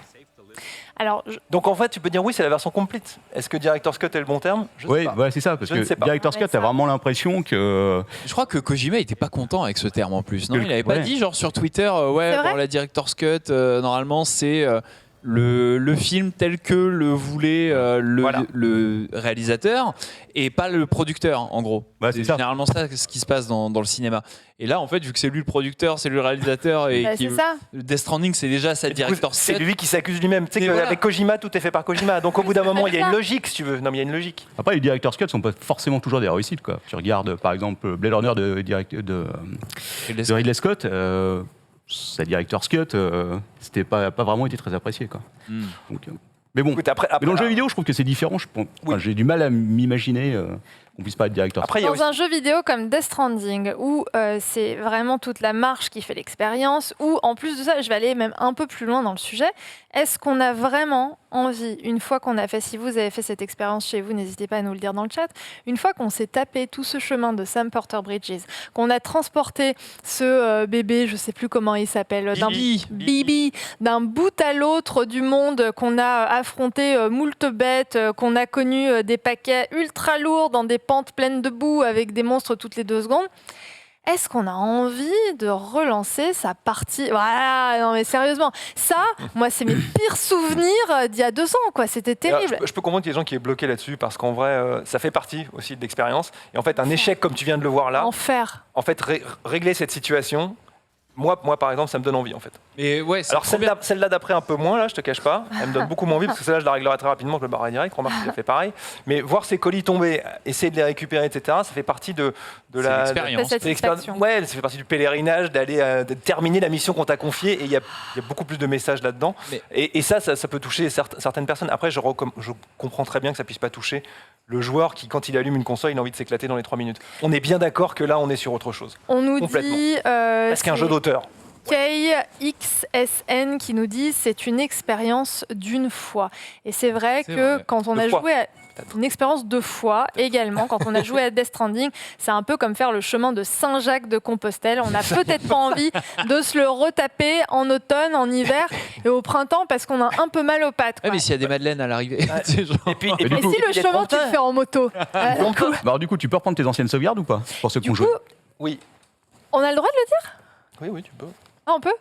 Alors, Donc en fait, tu peux dire oui, c'est la version complète. Est-ce que Director's Cut est le bon terme? Je sais Oui, pas. voilà, c'est ça, parce Je ne que sais pas. Director's Cut, t'as vraiment l'impression que. Je crois que Kojima était pas content avec ce terme en plus. Non, il avait pas Ouais. dit genre sur Twitter, C'est vrai la Director's Cut, normalement c'est le film tel que le voulait le réalisateur et pas le producteur en gros. Bah, c'est c'est ça. généralement ça ce qui se passe dans le cinéma. Et là en fait vu que c'est lui le producteur, c'est lui le réalisateur et c'est ça. Death Stranding c'est déjà sa Et du coup, Director's c'est Cut. lui qui s'accuse lui-même. Tu sais Mais qu'avec voilà. Kojima, tout est fait par Kojima. Donc au bout d'un moment, il y a ça. une logique, si tu veux. Non, mais il y a une logique. Après, les Director's Cut sont pas forcément toujours des réussites, quoi. Tu regardes, par exemple, Blade Runner de Ridley Scott, sa Director's Cut, c'était pas vraiment été très apprécié, quoi. Donc, mais bon, Écoute, après, mais dans le jeu vidéo, je trouve que c'est différent. J'ai du mal à m'imaginer qu'on puisse pas être Director's Cut. après, il y a Dans aussi... un jeu vidéo comme Death Stranding, où c'est vraiment toute la marche qui fait l'expérience, où en plus de ça, je vais aller même un peu plus loin dans le sujet, est-ce qu'on a vraiment envie, une fois qu'on a fait, si vous avez fait cette expérience chez vous, n'hésitez pas à nous le dire dans le chat, une fois qu'on s'est tapé tout ce chemin de Sam Porter Bridges, qu'on a transporté ce bébé, je sais plus comment il s'appelle, Bibi, d'un bout à l'autre du monde, qu'on a affronté moult bêtes, qu'on a connu des paquets ultra lourds dans des pentes pleines de boue avec des monstres toutes les 2 secondes. Est-ce qu'on a envie de relancer sa partie? Voilà, non mais sérieusement, ça, moi, c'est mes pires souvenirs d'il y a 2 ans, quoi. C'était terrible. Je peux comprendre qu'il y ait des gens qui est bloqué là-dessus parce qu'en vrai, ça fait partie aussi de l'expérience. Et en fait, un échec comme tu viens de le voir là, Enfer. en fait, régler cette situation, moi, par exemple, ça me donne envie, en fait. Mais ouais, c'est Alors trop bien. celle-là d'après un peu moins, là, je te cache pas. Elle me donne beaucoup moins envie parce que celle-là, je la réglerai très rapidement, je le barrerai direct. Remarque, il a fait pareil. Mais voir ces colis tomber, essayer de les récupérer, etc., ça fait partie de la l'expérience. La satisfaction. Ouais, ça fait partie du pèlerinage, d'aller de terminer la mission qu'on t'a confiée. Et il y a beaucoup plus de messages là-dedans. Mais- Et ça peut toucher certaines personnes. Après, je comprends très bien que ça puisse pas toucher le joueur qui, quand il allume une console, il a envie de s'éclater dans les 3 minutes. On est bien d'accord que là, on est sur autre chose. On nous Complètement. dit... Est-ce qu'un jeu d'auteur? KXSN qui nous dit c'est une expérience d'une fois. Et c'est vrai C'est que vrai. quand on Deux a fois. joué à une expérience 2 fois également, quand on a joué à Death Stranding, c'est un peu comme faire le chemin de Saint-Jacques de Compostelle. On n'a peut-être pas envie de se le retaper en automne, en hiver et au printemps parce qu'on a un peu mal aux pattes. Ouais, quoi. mais s'il y a des madeleines à l'arrivée, c'est genre- Et puis, Et si le chemin tu le fais en moto Bah, alors, du coup, tu peux reprendre tes anciennes sauvegardes ou pas? Pour ceux qui ont Du joué. coup, Oui. on a le droit de le dire? Oui, tu peux. Ah, on peut?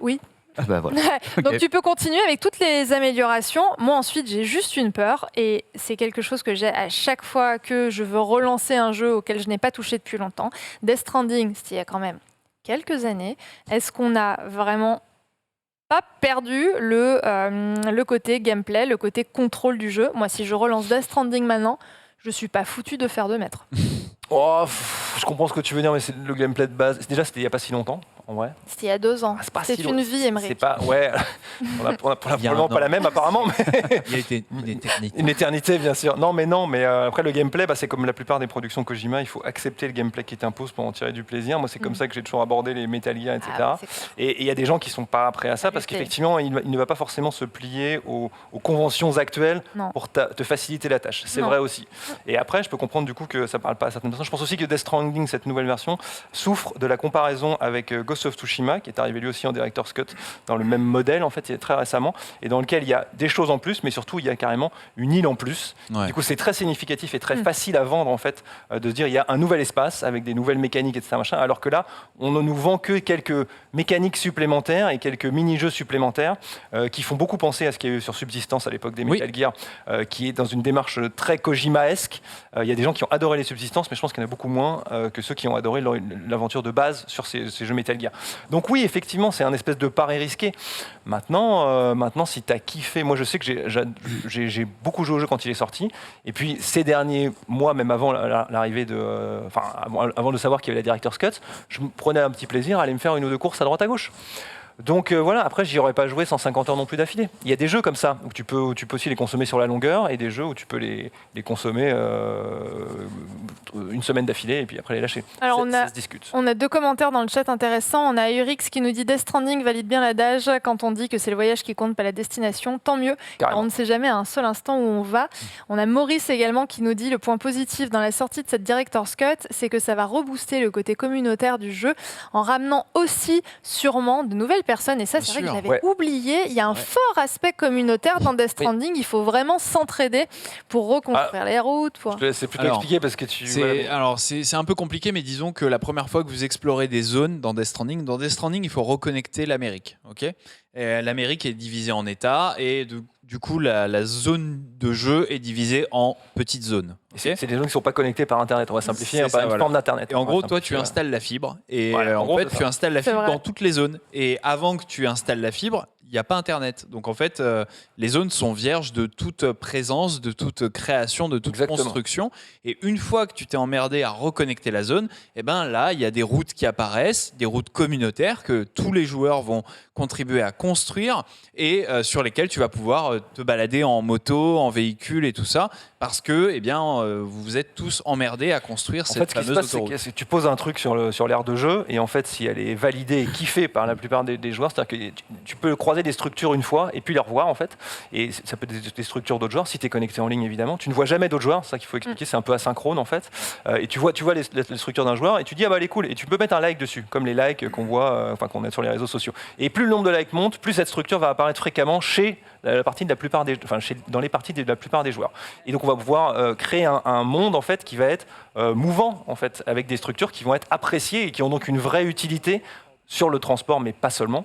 Oui. Ah bah voilà. Donc Ok. tu peux continuer avec toutes les améliorations. Moi ensuite j'ai juste une peur et c'est quelque chose que j'ai à chaque fois que je veux relancer un jeu auquel je n'ai pas touché depuis longtemps. Death Stranding, c'était il y a quand même quelques années. Est-ce qu'on a vraiment pas perdu le côté gameplay, le côté contrôle du jeu? Moi si je relance Death Stranding maintenant, je suis pas foutu de faire 2 mètres. Oh, je comprends ce que tu veux dire, mais c'est le gameplay de base. Déjà, c'était il n'y a pas si longtemps, en vrai. C'était il y a 2 ans. Ah, c'est pas C'est si une long- vie, Emery. C'est pas. Ouais, on a Il y a un probablement an. pas la même, apparemment, mais. il y a été une éternité. Une éternité, bien sûr. Non, mais après, le gameplay, c'est comme la plupart des productions Kojima, il faut accepter le gameplay qui t'impose pour en tirer du plaisir. Moi, c'est comme ça que j'ai toujours abordé les Metal Gear, etc. Ah, c'est clair. Et il y a des gens qui sont pas prêts à ça parce Arrêtez. qu'effectivement, il ne va pas forcément se plier aux conventions actuelles Non. pour te faciliter la tâche. C'est Non. vrai aussi. Et après, je peux comprendre du coup que ça parle pas à certaines personnes. Je pense aussi que Death Stranding, cette nouvelle version, souffre de la comparaison avec Ghost of Tsushima, qui est arrivé lui aussi en Director's Cut, dans le même modèle, en fait, il y a très récemment, et dans lequel il y a des choses en plus, mais surtout, il y a carrément une île en plus. Ouais. Du coup, c'est très significatif et très facile à vendre, en fait, de se dire, il y a un nouvel espace avec des nouvelles mécaniques, etc. Machin, alors que là, on ne nous vend que quelques mécaniques supplémentaires et quelques mini-jeux supplémentaires qui font beaucoup penser à ce qu'il y a eu sur Subsistance à l'époque des Oui. Metal Gear, qui est dans une démarche très Kojima-esque. Il y a des gens qui ont adoré les Subsistances, mais je pense qu'il y en a beaucoup moins que ceux qui ont adoré l'aventure de base sur ces jeux Metal Gear. dire. Donc oui, effectivement, c'est un espèce de pari risqué. Maintenant, si tu as kiffé, moi je sais que j'ai beaucoup joué au jeu quand il est sorti, et puis ces derniers mois, même avant l'arrivée avant de savoir qu'il y avait la Director's Cut, je me prenais un petit plaisir à aller me faire une ou deux courses à droite à gauche. Donc voilà, après j'y aurais pas joué 150 heures non plus d'affilée. Il y a des jeux comme ça où tu peux aussi les consommer sur la longueur, et des jeux où tu peux les consommer une semaine d'affilée et puis après les lâcher. Alors ça se discute. On a 2 commentaires dans le chat intéressants. On a Urix qui nous dit Death Stranding valide bien l'adage quand on dit que c'est le voyage qui compte, pas la destination. Tant mieux, car on ne sait jamais à un seul instant où on va. On a Maurice également qui nous dit le point positif dans la sortie de cette Director's Cut, c'est que ça va rebooster le côté communautaire du jeu en ramenant aussi sûrement de nouvelles personnes. Et ça, c'est vrai que j'avais oublié. Il y a un fort aspect communautaire dans Death Stranding. Il faut vraiment s'entraider pour reconstruire les routes. Je te laisse plutôt expliquer parce que c'est un peu compliqué, mais disons que la première fois que vous explorez des zones dans Death Stranding, il faut reconnecter l'Amérique. L'Amérique est divisée en États et du coup, la zone de jeu est divisée en petites zones. C'est des zones qui ne sont pas connectées par Internet. On va simplifier, par une forme d'Internet. Et en gros, toi, tu installes la fibre. Et en fait, tu installes la fibre dans toutes les zones. Et avant que tu installes la fibre, il n'y a pas Internet. Donc en fait, les zones sont vierges de toute présence, de toute création, de toute construction. Et une fois que tu t'es emmerdé à reconnecter la zone, là, il y a des routes qui apparaissent, des routes communautaires que tous les joueurs vont contribuer à construire et sur lesquelles tu vas pouvoir te balader en moto, en véhicule et tout ça, parce que vous vous êtes tous emmerdés à construire cette fameuse autoroute. C'est que tu poses un truc sur l'aire de jeu, et en fait, si elle est validée et kiffée par la plupart des joueurs, c'est-à-dire que tu peux croiser des structures une fois et puis les revoir en fait, et ça peut être des structures d'autres joueurs si tu es connecté en ligne évidemment. Tu ne vois jamais d'autres joueurs, c'est ça qu'il faut expliquer, c'est un peu asynchrone en fait, et tu vois les structures d'un joueur et tu dis elle est cool, et tu peux mettre un like dessus, comme les likes qu'on voit, qu'on a sur les réseaux sociaux. Et plus le nombre de likes monte, plus cette structure va apparaître fréquemment dans les parties de la plupart des joueurs. Et donc on va pouvoir créer un monde en fait qui va être mouvant en fait, avec des structures qui vont être appréciées et qui ont donc une vraie utilité sur le transport, mais pas seulement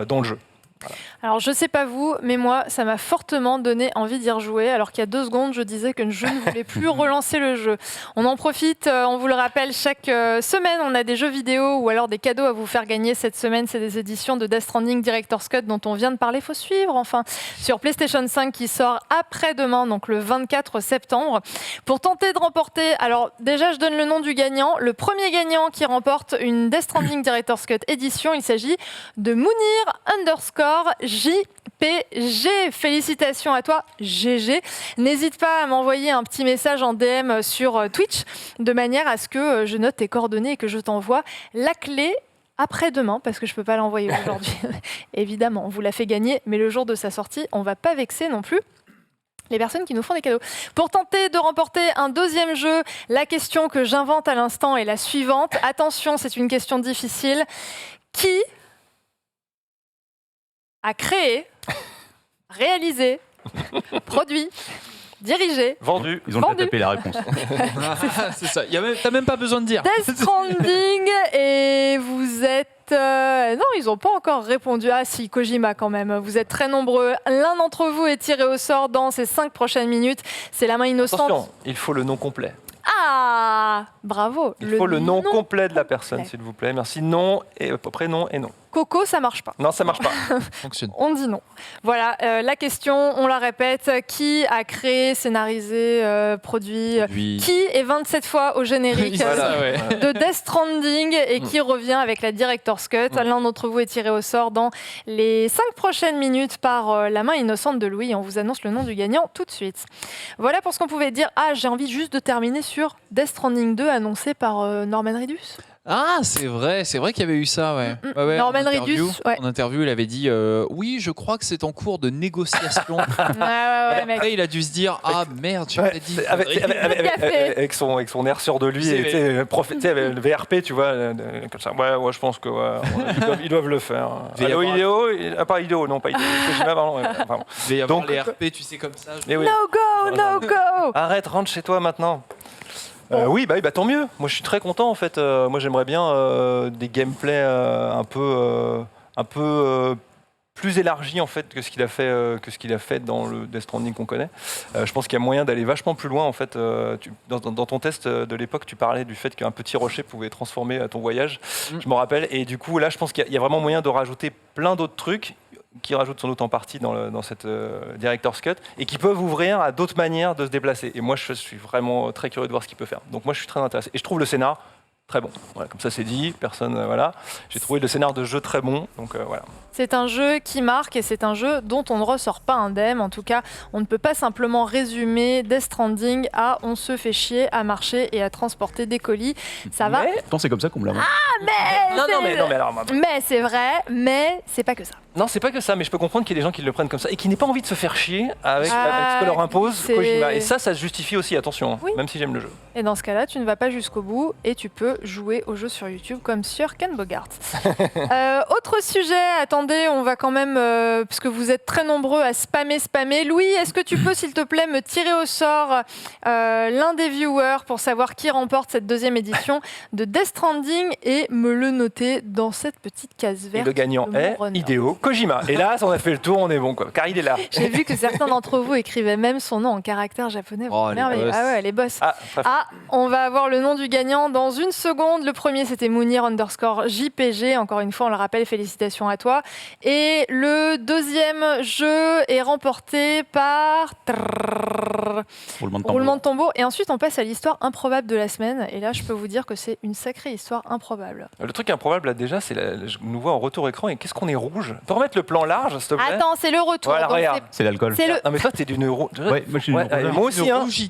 dans le jeu. Voilà. Alors je sais pas vous, mais moi ça m'a fortement donné envie d'y rejouer, alors qu'il y a 2 secondes je disais que je ne voulais plus relancer le jeu. On en profite, on vous le rappelle, chaque semaine on a des jeux vidéo ou alors des cadeaux à vous faire gagner. Cette semaine c'est des éditions de Death Stranding Director's Cut dont on vient de parler, faut suivre enfin, sur PlayStation 5 qui sort après-demain, donc le 24 septembre. Pour tenter de remporter, alors déjà je donne le nom du gagnant, le premier gagnant qui remporte une Death Stranding Director's Cut édition, il s'agit de Mounir_JPG. Félicitations à toi, GG. N'hésite pas à m'envoyer un petit message en DM sur Twitch, de manière à ce que je note tes coordonnées et que je t'envoie la clé après-demain, parce que je ne peux pas l'envoyer aujourd'hui. Évidemment, on vous l'a fait gagner, mais le jour de sa sortie, on ne va pas vexer non plus les personnes qui nous font des cadeaux. Pour tenter de remporter un 2e jeu, la question que j'invente à l'instant est la suivante. Attention, c'est une question difficile. Qui a créé, réalisé, produit, dirigé, vendu. Ils ont déjà tapé la réponse. C'est ça. T'as même pas besoin de dire. Death Stranding, et vous êtes... non, ils n'ont pas encore répondu. Ah si, Kojima quand même. Vous êtes très nombreux. L'un d'entre vous est tiré au sort dans ces 5 prochaines minutes. C'est la main innocente. Attention, il faut le nom complet. Ah, bravo. Il faut le nom complet de la personne, s'il vous plaît. Merci. Nom, et prénom et nom. Coco, ça marche pas. Non, ça marche pas. Fonctionne. On dit non. Voilà, la question, on la répète. Qui a créé, scénarisé, produit qui est 27 fois au générique de Death Stranding et qui revient avec la Director's Cut. L'un d'entre vous est tiré au sort dans les 5 prochaines minutes par la main innocente de Louis. On vous annonce le nom du gagnant tout de suite. Voilà pour ce qu'on pouvait dire. Ah, j'ai envie juste de terminer sur Death Stranding 2 annoncé par Norman Reedus. Ah, c'est vrai qu'il y avait eu ça, ouais. Norman Reedus, en interview, il avait dit oui, je crois que c'est en en cours de négociation. Après, il a dû se dire ah merde, tu m'as dit. Avec son air sûr de lui, et le VRP, tu vois, comme ça. Ouais, je pense que ils doivent le faire. Allo Ideo, pas Ideo, non pas Ideo. Il va y avoir les RP, tu sais, comme ça. No go, no go. Arrête, rentre chez toi maintenant. Oui, tant mieux. Moi, je suis très content en fait. Moi, j'aimerais bien des gameplays un peu plus élargi en fait que ce qu'il a fait dans le Death Stranding qu'on connaît. Je pense qu'il y a moyen d'aller vachement plus loin en fait. Dans ton test de l'époque, tu parlais du fait qu'un petit rocher pouvait transformer ton voyage. Je me rappelle. Et du coup, là, je pense qu'il y a vraiment moyen de rajouter plein d'autres trucs qui rajoutent sans doute en partie dans cette Director's Cut et qui peuvent ouvrir à d'autres manières de se déplacer. Et moi, je suis vraiment très curieux de voir ce qu'il peut faire. Donc moi, je suis très intéressé. Et je trouve le scénar très bon. Voilà, comme ça, c'est dit. Personne, voilà. J'ai trouvé le scénar de jeu très bon. Donc voilà. C'est un jeu qui marque et c'est un jeu dont on ne ressort pas indemne. En tout cas, on ne peut pas simplement résumer Death Stranding à on se fait chier à marcher et à transporter des colis. Ça va. Pourtant, c'est comme ça qu'on me l'a vendu. Mais c'est vrai, mais c'est pas que ça. Non, c'est pas que ça, mais je peux comprendre qu'il y ait des gens qui le prennent comme ça et qui n'aient pas envie de se faire chier avec ce que leur impose Kojima. Et ça se justifie aussi, attention, oui. Même si j'aime le jeu. Et dans ce cas-là, tu ne vas pas jusqu'au bout et tu peux jouer au jeu sur YouTube comme sur Ken Bogart. Autre sujet, attendez, on va quand même, parce que vous êtes très nombreux à spammer. Louis, est-ce que tu peux, s'il te plaît, me tirer au sort l'un des viewers pour savoir qui remporte cette deuxième édition de Death Stranding et me le noter dans cette petite case verte. Et le gagnant est Hideo Kojima. Et là, on a fait le tour, on est bon, quoi. Car il est là. J'ai vu que certains d'entre vous écrivaient même son nom en caractère japonais. Merveilleux. Ah ouais, les boss. On va avoir le nom du gagnant dans une seconde. Le premier, c'était Mounir_JPG. Encore une fois, on le rappelle, félicitations à toi. Et le deuxième jeu est remporté par... Roulement de tambour. Et ensuite, on passe à l'histoire improbable de la semaine. Et là, je peux vous dire que c'est une sacrée histoire improbable. Le truc improbable, là, déjà, c'est je nous vois en retour écran. Et qu'est-ce qu'on est rouge? Tu peux remettre le plan large, s'il te plaît? Attends, c'est le retour. Voilà, regarde. C'est l'alcool. Non, mais toi, t'es d'une rouge. Ouais, moi, je suis moi aussi, hein. C'est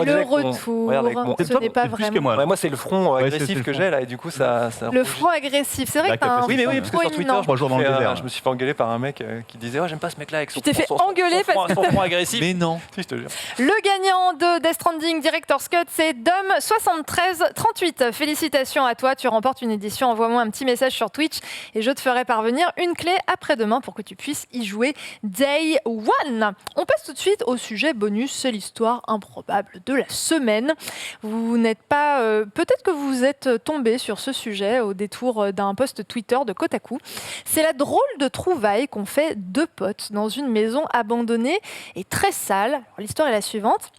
le retour. Ce n'est pas vraiment. Moi, c'est le front agressif que j'ai, là. Et du coup, ça le front agressif. C'est vrai que t'as un oui, parce que sur Twitter, 3 jours dans le désert. je me suis fait engueuler par un mec qui disait j'aime pas ce mec-là avec son front agressif. Mais non. Si, je te jure. Le gagnant de Death Stranding Director's Cut, c'est Dom7338. Félicitations à toi, tu remportes une édition. Envoie-moi un petit message sur Twitch et je te ferai parvenir une clé après-demain pour que tu puisses y jouer Day One. On passe tout de suite au sujet bonus, c'est l'histoire improbable de la semaine. Vous n'êtes pas... peut-être que vous êtes tombé sur ce sujet au détour d'un post Twitter de Kotaku. C'est la drôle de trouvaille qu'ont fait deux potes dans une maison abandonnée et très sale. Alors, l'histoire est la suivante.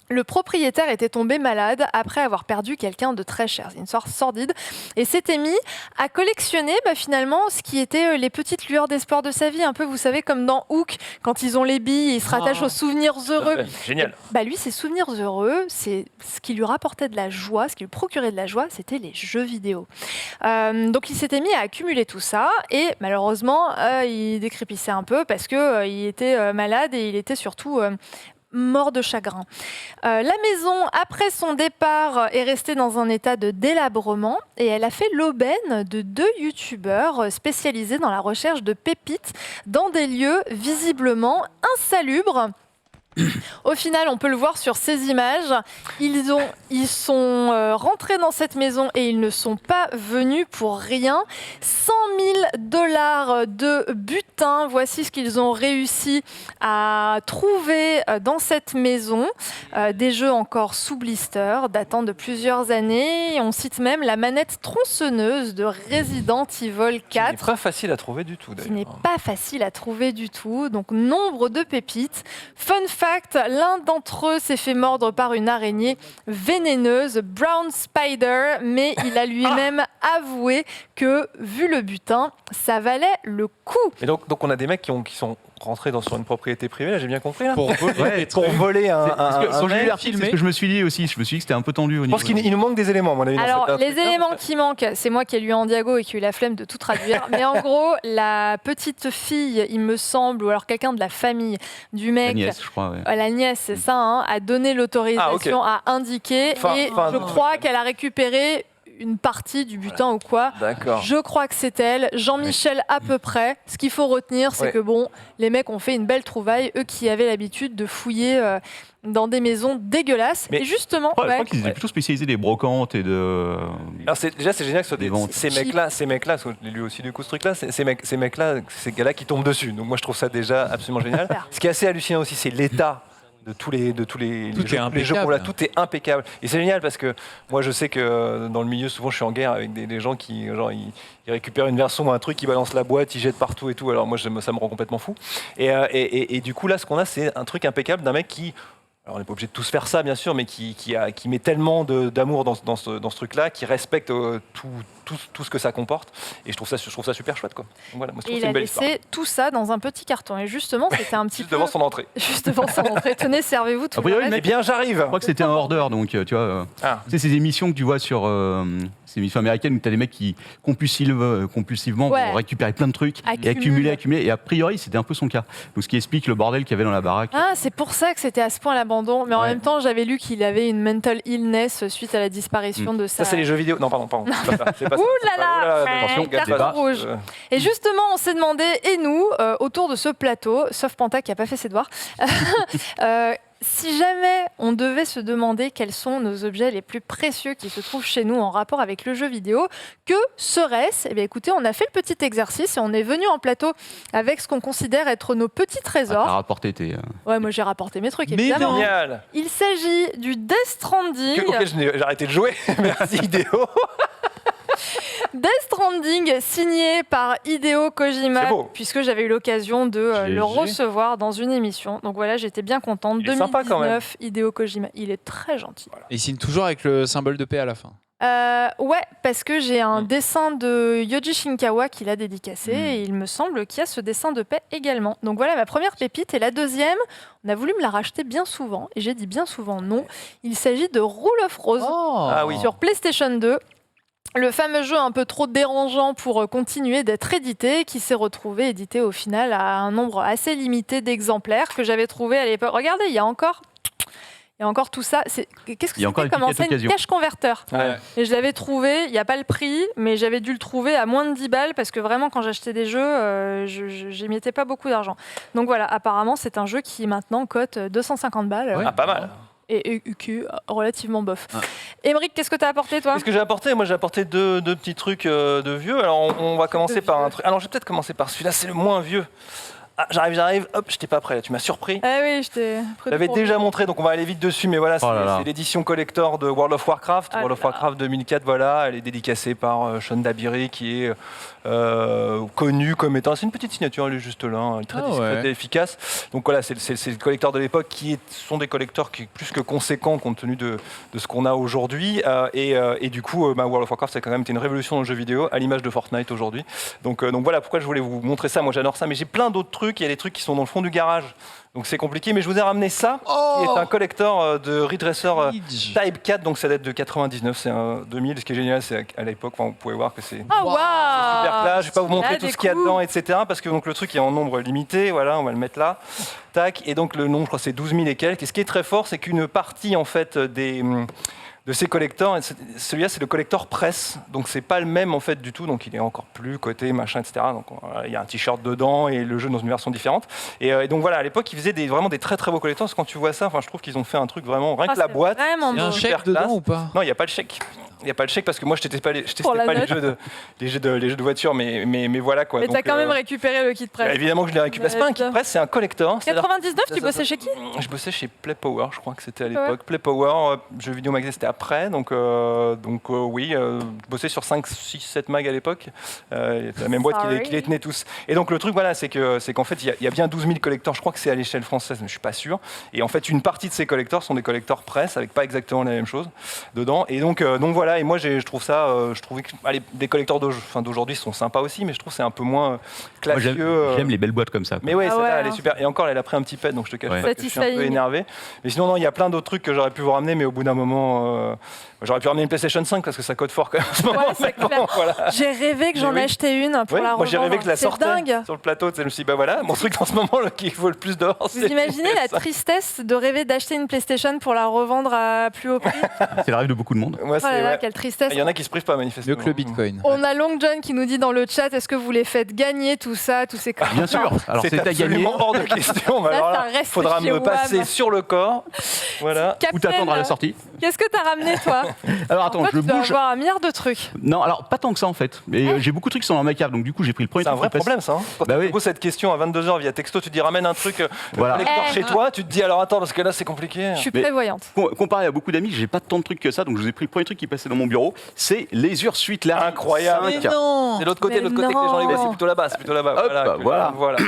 Le propriétaire était tombé malade après avoir perdu quelqu'un de très cher. C'est une histoire sordide. Et s'était mis à collectionner finalement ce qui était les petites lueurs d'espoir de sa vie. Un peu, vous savez, comme dans Hook, quand ils ont les billes, ils se rattachent aux souvenirs heureux. Génial. Lui, ses souvenirs heureux, c'est ce qui lui rapportait de la joie, ce qui lui procurait de la joie, c'était les jeux vidéo. Donc il s'était mis à accumuler tout ça. Et malheureusement, il décrépissait un peu parce qu'il était malade et il était surtout... mort de chagrin. La maison, après son départ, est restée dans un état de délabrement et elle a fait l'aubaine de deux youtubeurs spécialisés dans la recherche de pépites dans des lieux visiblement insalubres. Au final, on peut le voir sur ces images, ils sont rentrés dans cette maison et ils ne sont pas venus pour rien. 100 000 $ de butin, voici ce qu'ils ont réussi à trouver dans cette maison. Des jeux encore sous blister, datant de plusieurs années. On cite même la manette tronçonneuse de Resident Evil 4. Qui n'est pas facile à trouver du tout, d'ailleurs. Qui n'est pas facile à trouver du tout. Donc, nombre de pépites. Fun fact, l'un d'entre eux s'est fait mordre par une araignée vénéneuse, Brown Spider, mais il a lui-même avoué que, vu le butin, ça valait le coup. Et donc on a des mecs qui sont rentrés sur une propriété privée, là, j'ai bien compris, là. Pour voler un quand j'ai vu mec. l'article, c'est ce que je me suis dit aussi. Je me suis dit que c'était un peu tendu au Je niveau. pense qu'il nous manque des éléments, à mon avis. Alors, les éléments qui manquent, c'est moi qui ai lu en diago et qui ai eu la flemme de tout traduire. Mais en gros, la petite fille, il me semble, ou alors quelqu'un de la famille du mec, La nièce, je crois. Ouais. la nièce, c'est ça, a donné l'autorisation à indiquer. Je crois qu'elle a récupéré une partie du butin ou quoi. D'accord. Je crois que c'est elle. Jean-Michel à peu près. Ce qu'il faut retenir, c'est que les mecs ont fait une belle trouvaille, eux qui avaient l'habitude de fouiller dans des maisons dégueulasses. Mais et justement, je crois qu'ils étaient plutôt spécialisés des brocantes et de. Alors c'est génial que ce soit ces mecs-là, parce que j'ai lu aussi du coup ce truc-là, ces mecs-là, ces gars-là qui tombent dessus. Donc moi je trouve ça déjà absolument génial. Ce qui est assez hallucinant aussi, c'est l'état tous les Tout est jeux impeccable. pour là, tout est impeccable. Et c'est génial parce que moi je sais que dans le milieu souvent je suis en guerre avec des gens qui genre ils récupèrent une version ou un truc, ils balancent la boîte, ils jettent partout et tout. Alors moi ça me rend complètement fou. Et du coup là ce qu'on a c'est un truc impeccable d'un mec qui alors on n'est pas obligé de tous faire ça bien sûr, mais qui met tellement d'amour dans ce truc-là, qui respecte tout ce que ça comporte. Et je trouve ça super chouette, quoi. Donc voilà, moi, je trouve que Et il c'est a une belle histoire. laissé tout ça dans un petit carton. Et justement, c'était un petit Juste peu... devant son entrée. Juste devant son entrée. Tenez, servez-vous tout A priori, le le reste. Eh bien, j'arrive. Je crois que c'était un order, donc tu vois. Ah. Tu sais, ces émissions que tu vois sur ces émissions américaines où tu as des mecs qui compulsivement Ouais. vont récupérer plein de trucs et accumuler. Et a priori, c'était un peu son cas. Donc ce qui explique le bordel qu'il y avait dans la baraque. Ah, c'est pour ça que c'était à ce point l'abandon. Mais en Ouais. même temps, j'avais lu qu'il avait une mental illness suite à la disparition de sa... Ça, c'est les jeux vidéo. Non, pardon. C'est pas ça. C'est pas ça. Ouh là C'est pas- là, oh là, attention, carton débat. rouge. Et justement, on s'est demandé, et nous, autour de ce plateau, sauf Panta qui n'a pas fait ses devoirs, si jamais on devait se demander quels sont nos objets les plus précieux qui se trouvent chez nous en rapport avec le jeu vidéo, que serait-ce ? Eh bien écoutez, on a fait le petit exercice et on est venu en plateau avec ce qu'on considère être nos petits T'as trésors. rapporté tes. Ouais, moi j'ai rapporté mes trucs, Mais évidemment. Génial. Il s'agit du Death Stranding. Auquel j'ai arrêté de jouer. Merci, Hideo. Death Stranding signé par Hideo Kojima, C'est beau. puisque j'avais eu l'occasion de GG. le recevoir dans une émission. Donc voilà, j'étais bien contente. Il est sympa quand même. 2019, Hideo Kojima, il est très gentil. Et il signe toujours avec le symbole de paix à la fin. Ouais, parce que j'ai un dessin de Yoji Shinkawa qu'il a dédicacé et il me semble qu'il y a ce dessin de paix également. Donc voilà ma première pépite. Et la deuxième, on a voulu me la racheter bien souvent et j'ai dit bien souvent non. Il s'agit de Rule of Rose Ah oui. sur PlayStation 2. Le fameux jeu un peu trop dérangeant pour continuer d'être édité, qui s'est retrouvé édité au final à un nombre assez limité d'exemplaires que j'avais trouvé à l'époque. Regardez, il y a encore tout ça. Qu'est-ce que Il y a encore c'était comme l'étiquette enseigne occasion. Cache Converter. Ouais. Et je l'avais trouvé, il n'y a pas le prix, mais j'avais dû le trouver à moins de 10 balles parce que vraiment, quand j'achetais des jeux, je n'y mettais pas beaucoup d'argent. Donc voilà, apparemment, c'est un jeu qui maintenant cote 250 balles. Ah, pas mal. Et qui est relativement bof. Émeric, qu'est-ce que tu as apporté, toi ? Qu'est-ce que j'ai apporté ? Moi, j'ai apporté deux petits trucs de vieux. Alors, on va commencer par un truc. Alors, je vais peut-être commencer par celui-là, c'est le moins vieux. Ah, j'arrive. Hop, j'étais pas prêt là, tu m'as surpris. Ah oui, je t'ai Je l'avais déjà montré, donc on va aller vite dessus, mais voilà, Oh là là. c'est l'édition collector de World of Warcraft. Ah World of là là. Warcraft 2004, voilà, elle est dédicacée par Sean Dabiri, qui est connu comme étant... C'est une petite signature, elle est juste là, hein, elle est très Ah discrète ouais. et efficace. Donc voilà, c'est le collector de l'époque, sont des collecteurs qui plus que conséquents compte tenu de ce qu'on a aujourd'hui. Et du coup, World of Warcraft, ça a quand même été une révolution dans le jeu vidéo, à l'image de Fortnite aujourd'hui. Donc voilà pourquoi je voulais vous montrer ça. Moi, j'adore ça, mais j'ai plein d'autres trucs. Il y a des trucs qui sont dans le fond du garage. Donc c'est compliqué, mais je vous ai ramené ça, qui est un collector de Ridge Racer Ridge. Type 4, donc ça date de 99, c'est un 2000. Ce qui est génial, c'est qu'à l'époque, vous pouvez voir que c'est Ah waouh super classe. Je vais pas vous montrer Là, tout des ce qu'il y a coups. dedans, etc. Parce que donc, le truc est en nombre limité, voilà, on va le mettre là. Tac, et donc le nombre, je crois, c'est 12 000 et quelques. Et ce qui est très fort, c'est qu'une partie en fait de ces collectors, celui-là c'est le collector presse, donc c'est pas le même en fait du tout, donc il est encore plus coté, machin, etc. Donc il y a un t-shirt dedans et le jeu dans une version différente. Et donc voilà, à l'époque ils faisaient vraiment des très très beaux collectors, parce que quand tu vois ça, je trouve qu'ils ont fait un truc vraiment, rien que la boîte. Vraiment Il y a un beau. super chèque dedans classe. ou pas? Non, il n'y a pas le chèque. Il n'y a pas le chèque parce que moi je testais pas les note. jeux de voiture, mais voilà quoi. Mais Donc, t'as quand même récupéré le kit presse. évidemment que je l'ai récupéré. C'est pas un kit presse, c'est un collector. C'est-à-dire- 99, tu ça, bossais chez qui ? Je bossais chez Play Power, je crois que c'était à l'époque. Play Power, jeux vidéo magazine, c'était après. Donc oui, je bossais sur 5, 6, 7 mag à l'époque. C'est la même boîte qui les tenait tous. Et donc le truc, voilà, c'est qu'en fait, il y a bien 12 000 collecteurs. Je crois que c'est à l'échelle française, mais je suis pas sûr. Et en fait, une partie de ces collecteurs sont des collecteurs presse, avec pas exactement la même chose dedans. Et donc voilà. Et moi, je trouve ça, je trouvais que des collecteurs d'aujourd'hui sont sympas aussi, mais je trouve que c'est un peu moins Moi, classieux. j'aime les belles boîtes comme ça, quoi. Mais ouais, Ah c'est ouais, ça, elle est hein. super. Et encore, elle a pris un petit pet, donc je te cache Ouais. pas que je suis un peu Satisfying. énervé. Mais sinon, non, il y a plein d'autres trucs que j'aurais pu vous ramener, mais au bout d'un moment, j'aurais pu ramener une PlayStation 5 parce que ça cote fort quand même en ce moment. Ouais, c'est Mais bon, clair. voilà. J'ai rêvé que j'en Mais oui. achetais une pour Ouais, la moi j'ai rêvé que je la C'est sortais dingue. sur le plateau. Je me suis dit, bah voilà, mon truc en ce moment là, qui vaut le plus dehors. Vous imaginez la tristesse de rêver d'acheter une PlayStation pour la revendre à plus haut prix ? Ah, C'est le rêve de beaucoup de monde. Moi, Oh là là, ouais, quelle tristesse. Il y en a qui se privent pas manifestement. Mieux que le Bitcoin. On a Long John qui nous dit dans le chat, est-ce que vous les faites gagner tout ça, tous ces Bien sûr. Alors c'est à gagner. absolument hors de question. Là, Alors ça là, reste faudra chez me passer WAM. sur le corps. Voilà. Ou t'attendre à la sortie. Qu'est-ce que t'as ramené, toi? Alors attends, Toi, je tu dois bouge. avoir un milliard de trucs. Non, alors pas tant que ça en fait. Mais j'ai beaucoup de trucs qui sont dans ma cave, donc du coup j'ai pris le premier C'est un truc vrai qui passe. problème, ça. Hein. Quand Bah tu oui. poses cette question à 22h via texto, tu te dis ramène un truc Voilà. collector chez toi, tu te dis alors attends, parce que là c'est compliqué. Je suis Mais- prévoyante. Comparé à beaucoup d'amis, j'ai pas tant de trucs que ça, donc je vous ai pris le premier truc qui passait dans mon bureau, c'est les Ursuite Larry Incroyable. 5. non. C'est l'autre côté, Mais que les gens les voient, non. c'est plutôt là-bas, c'est plutôt là-bas. Hop, voilà. voilà.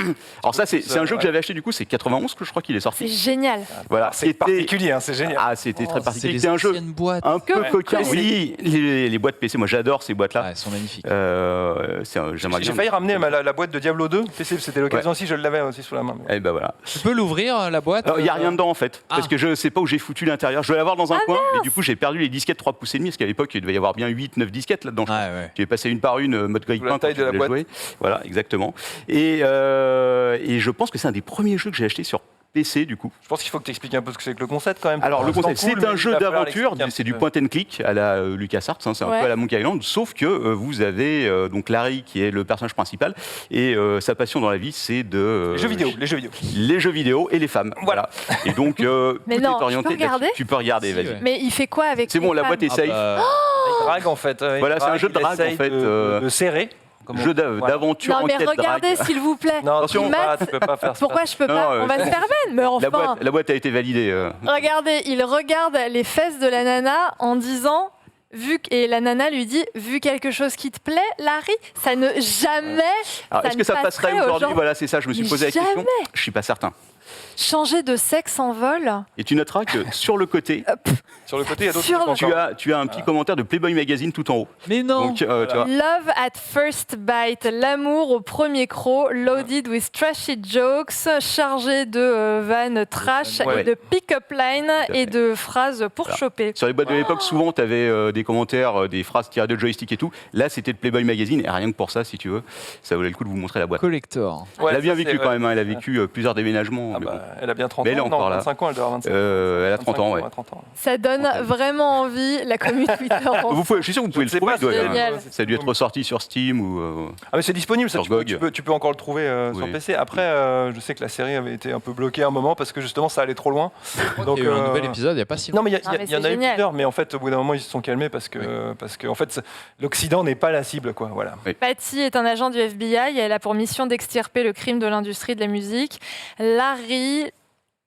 Alors ça, c'est un jeu que ouais. j'avais acheté du coup, c'est 91 que je crois qu'il est C'est sorti. génial. Voilà, C'est particulier, hein, c'est génial. Ah, c'était très particulier. C'est C'était les un jeu anciennes boîtes. un peu Que coquin. vous Oui, les boîtes PC, moi j'adore ces boîtes-là. Ouais, elles sont magnifiques. J'aimerais J'ai bien. failli ramener la boîte de Diablo 2, PC, c'était l'occasion aussi, je l'avais aussi sous la main. Et ben voilà. Tu peux l'ouvrir, la boîte? Alors il y a rien dedans en fait, parce Ah. que je sais pas où j'ai foutu l'intérieur. Je dois l'avoir dans un coin, mais du coup j'ai perdu les disquettes 3 pouces et demi, parce qu'à l'époque il devait y avoir bien 8-9 disquettes là-dedans. Ouais, ouais. J'ai passé une par une mode grille Sous la taille de la boîte. jouer. Voilà, exactement. Et je pense que c'est un des premiers jeux que j'ai acheté sur PC du coup. Je pense qu'il faut que tu expliques un peu ce que c'est que le concept quand même. Alors le C'est concept, cool, c'est mais un il jeu va falloir d'aventure, l'expliquer un c'est petit du peu. point and click à la LucasArts, hein, c'est un Ouais. peu à la Monkey Island, sauf que vous avez donc Larry qui est le personnage principal et sa passion dans la vie c'est de Les jeux vidéo, les jeux vidéo. les jeux vidéo et les femmes. Voilà. Et donc Mais tout non, est orienté. je peux regarder Tu peux regarder, Si, vas-y. ouais. Mais il fait quoi avec C'est bon, les la boîte femmes est safe. Il drague en fait. Il Voilà, c'est un drague, jeu de il drague, en essaye fait, de serrer. comme on Jeu dit. Voilà. d'aventure, Non, mais enquête, regardez, drague. s'il vous plaît. Non, Attention. Matt, tu peux pas faire ça. pourquoi je peux Non, pas On va se faire ben, mais enfin. La boîte a été validée. Regardez, il regarde les fesses de la nana en disant. Et la nana lui dit, vu quelque chose qui te plaît, Larry, ça ne jamais. Alors, est-ce que ça passerait passerait aujourd'hui aux Voilà, c'est ça, je me suis Mais posé la question. jamais. Je suis pas certain. Changer de sexe en vol. Et tu noteras que sur le côté, Sur le côté, il y a d'autres Sur trucs le- encore. tu as un petit commentaire de Playboy Magazine tout en haut. Mais non. Donc, tu vois. Love at first bite, l'amour au premier croc, loaded with trashy jokes, chargé de vannes trash Ouais. et de pick-up line à fait. et de phrases pour Voilà. choper. Sur les boîtes de l'époque, souvent, tu avais des commentaires, des phrases tirées de joystick et tout. Là, c'était de Playboy Magazine, et rien que pour ça, si tu veux, ça valait le coup de vous montrer la boîte. Collector. Ouais, Elle a bien ça, c'est vécu vrai. quand même, hein, elle a vécu plusieurs déménagements. Ah mais bah, bon. elle a bien 30 Mais elle est ans. encore Non, là. 25 ans, elle doit avoir 25 Elle a 30 ans, ouais. 30 ans. Ça donne vraiment envie, la commu Twitter. Je suis sûr que vous pouvez Je le sais trouver. pas, il doit y c'est avoir- génial. Ça a dû être ressorti sur Steam ou. Ah mais c'est disponible, ça, Sur GOG. tu peux encore le trouver sur Oui. PC. Après, je sais que la série avait été un peu bloquée à un moment parce que justement ça allait trop loin. Donc, il y a eu un nouvel épisode il n'y a pas si longtemps. Non mais il y, Ah, mais il y en c'est a eu génial. plusieurs, mais en fait au bout d'un moment ils se sont calmés parce que en fait l'Occident n'est pas la cible quoi. Voilà. Patty est un agent du FBI et elle a pour mission d'extirper le crime de l'industrie de la musique. Larry,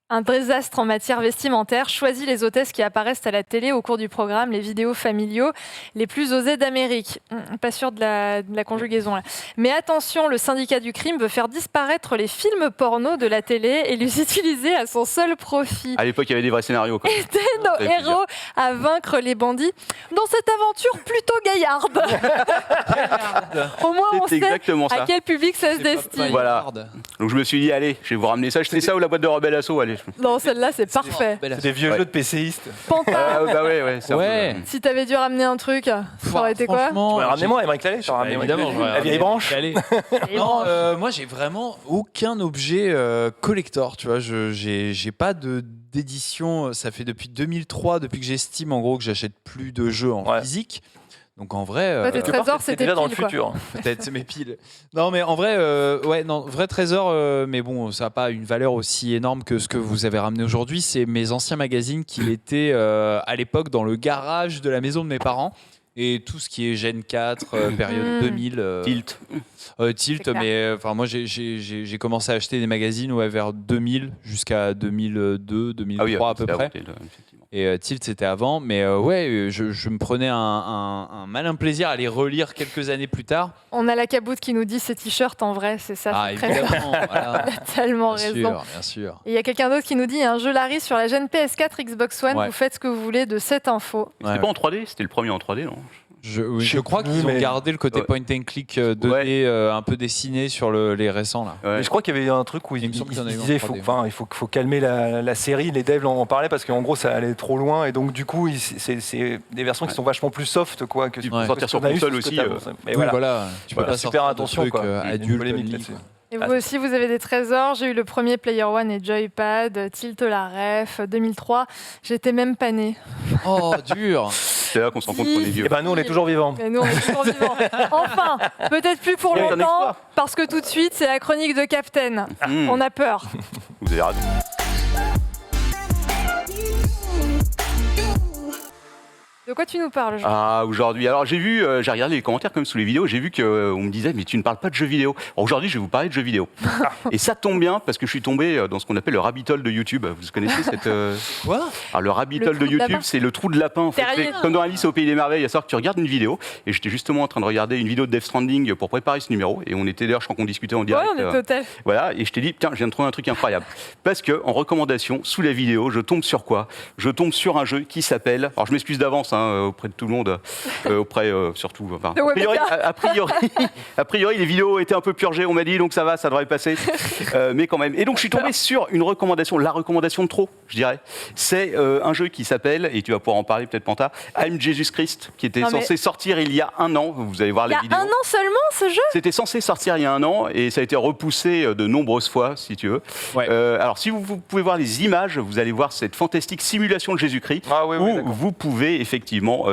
un désastre en matière vestimentaire, choisit les hôtesses qui apparaissent à la télé au cours du programme, les vidéos familiaux les plus osés d'Amérique. Pas sûr de la conjugaison là. Mais attention, le syndicat du crime veut faire disparaître les films porno de la télé et les utiliser à son seul profit. À l'époque, il y avait des vrais scénarios. Quoi. Aider nos Ça fait plaisir. héros à vaincre les bandits dans cette aventure plutôt gaillarde. Au moins, on C'est sait exactement à ça. quel public ça se C'est pas destine. Voilà. Gaillarde. Donc je me suis dit, allez, je vais vous ramener ça. Je fais ça ou la boîte de Rebelle Assaut, allez. Non, celle-là, c'est parfait. Belle C'est des vieux Ouais. jeux de PCistes. Pantin, Ah, bah ouais, c'est un peu, Ouais. si t'avais dû ramener un truc, ça aurait été quoi Franchement, Ramenez-moi Émeric Lallet, je ramené évidemment, la vieille branche. Non, moi j'ai vraiment aucun objet collector, tu vois. J'ai pas d'édition. Ça fait depuis 2003, depuis que j'estime en gros que j'achète plus de jeux en Ouais. physique. Donc en vrai, Ouais, tes Quelque part, trésors, c'est c'était déjà dans le pile, quoi. futur. peut-être c'est mes piles. Non, mais en vrai, ouais, non, vrai trésor. Mais bon, ça n'a pas une valeur aussi énorme que ce que vous avez ramené aujourd'hui. C'est mes anciens magazines qui étaient à l'époque dans le garage de la maison de mes parents. Et tout ce qui est Gen 4, période 2000. Tilt. Tilt, C'est clair. mais enfin moi j'ai commencé à acheter des magazines vers 2000 jusqu'à 2002, 2003 Ah oui, à peu c'est près. effectivement. Et Tilt c'était avant, mais ouais, je me prenais un malin plaisir à les relire quelques années plus tard. On a la caboute qui nous dit ces t-shirts en vrai, c'est ça. Ah c'est très bien. évidemment, voilà. Elle a tellement Bien raison. sûr, bien sûr. Et il y a quelqu'un d'autre qui nous dit il y a un jeu Larry sur la gêne PS4, Xbox One, Ouais. vous faites ce que vous voulez de cette info. C'était Ouais, pas en 3D, c'était le premier en 3D, non je crois qu'ils ont mais- gardé le côté Ouais. point and click 2D un peu dessiné sur les récents là. Ouais. Mais je crois qu'il y avait un truc où Il il me semble qu'il y en a eu en disait 3D. il faut calmer la série, les devs en parlaient parce qu'en gros ça allait trop loin et donc du coup c'est des versions qui sont vachement plus soft que Tu que peux ce sortir qu'on a sur eu console ce que aussi, t'as. Oui, Mais voilà. voilà, tu peux Voilà, pas super sortir de attention, trucs quoi. Il y a une adultes polémique only, là-dessus. quoi. Et vous aussi, vous avez des trésors. J'ai eu le premier Player One et Joypad, Tilt la Ref, 2003. J'étais même pas née. Oh, dur. C'est là qu'on se rend compte qu'on est vieux. Et ben nous, on est toujours vivants. Mais nous, on est toujours vivants. Enfin, peut-être plus pour Il y a eu un longtemps, exploit. parce que tout de suite, c'est la chronique de Captain. On a peur. Vous avez raison. De quoi tu nous parles, Jean ? Ah, aujourd'hui. Alors, j'ai regardé les commentaires comme sous les vidéos, j'ai vu qu'on me disait, mais tu ne parles pas de jeux vidéo. Alors, aujourd'hui, je vais vous parler de jeux vidéo. Et ça tombe bien, parce que je suis tombé dans ce qu'on appelle le rabbit hole de YouTube. Vous connaissez cette... Quoi ? Alors, le rabbit Le hole de trou de lapin. YouTube, c'est le trou de lapin. En fait. Terrier. C'est comme dans Alice au Pays des Merveilles, à savoir que tu regardes une vidéo, et j'étais justement en train de regarder une vidéo de Death Stranding pour préparer ce numéro, et on était d'ailleurs, je crois qu'on discutait en Ouais, direct. on est total. Voilà, et je t'ai dit, tiens, je viens de trouver un truc incroyable. Parce que, en recommandation, sous la vidéo, je tombe sur quoi ? Je tombe sur un jeu qui s'appelle, alors je m'excuse d'avance auprès de tout le monde, surtout, enfin, Le webmaster. a priori, les vidéos étaient un peu purgées, on m'a dit, donc ça va, ça devrait passer. Mais quand même. Et donc, je suis tombé sur une recommandation, la recommandation de trop, je dirais. C'est un jeu qui s'appelle, et tu vas pouvoir en parler peut-être, Panta, I'm Jesus Christ, qui était Non, mais- censé sortir il y a un an. Vous allez voir Il y les a vidéos. un an seulement, ce jeu ? C'était censé sortir il y a un an et ça a été repoussé de nombreuses fois, si tu veux. Ouais. Alors, si vous pouvez voir les images, vous allez voir cette fantastique simulation de Jésus-Christ Ah oui, oui, où d'accord. vous pouvez effectivement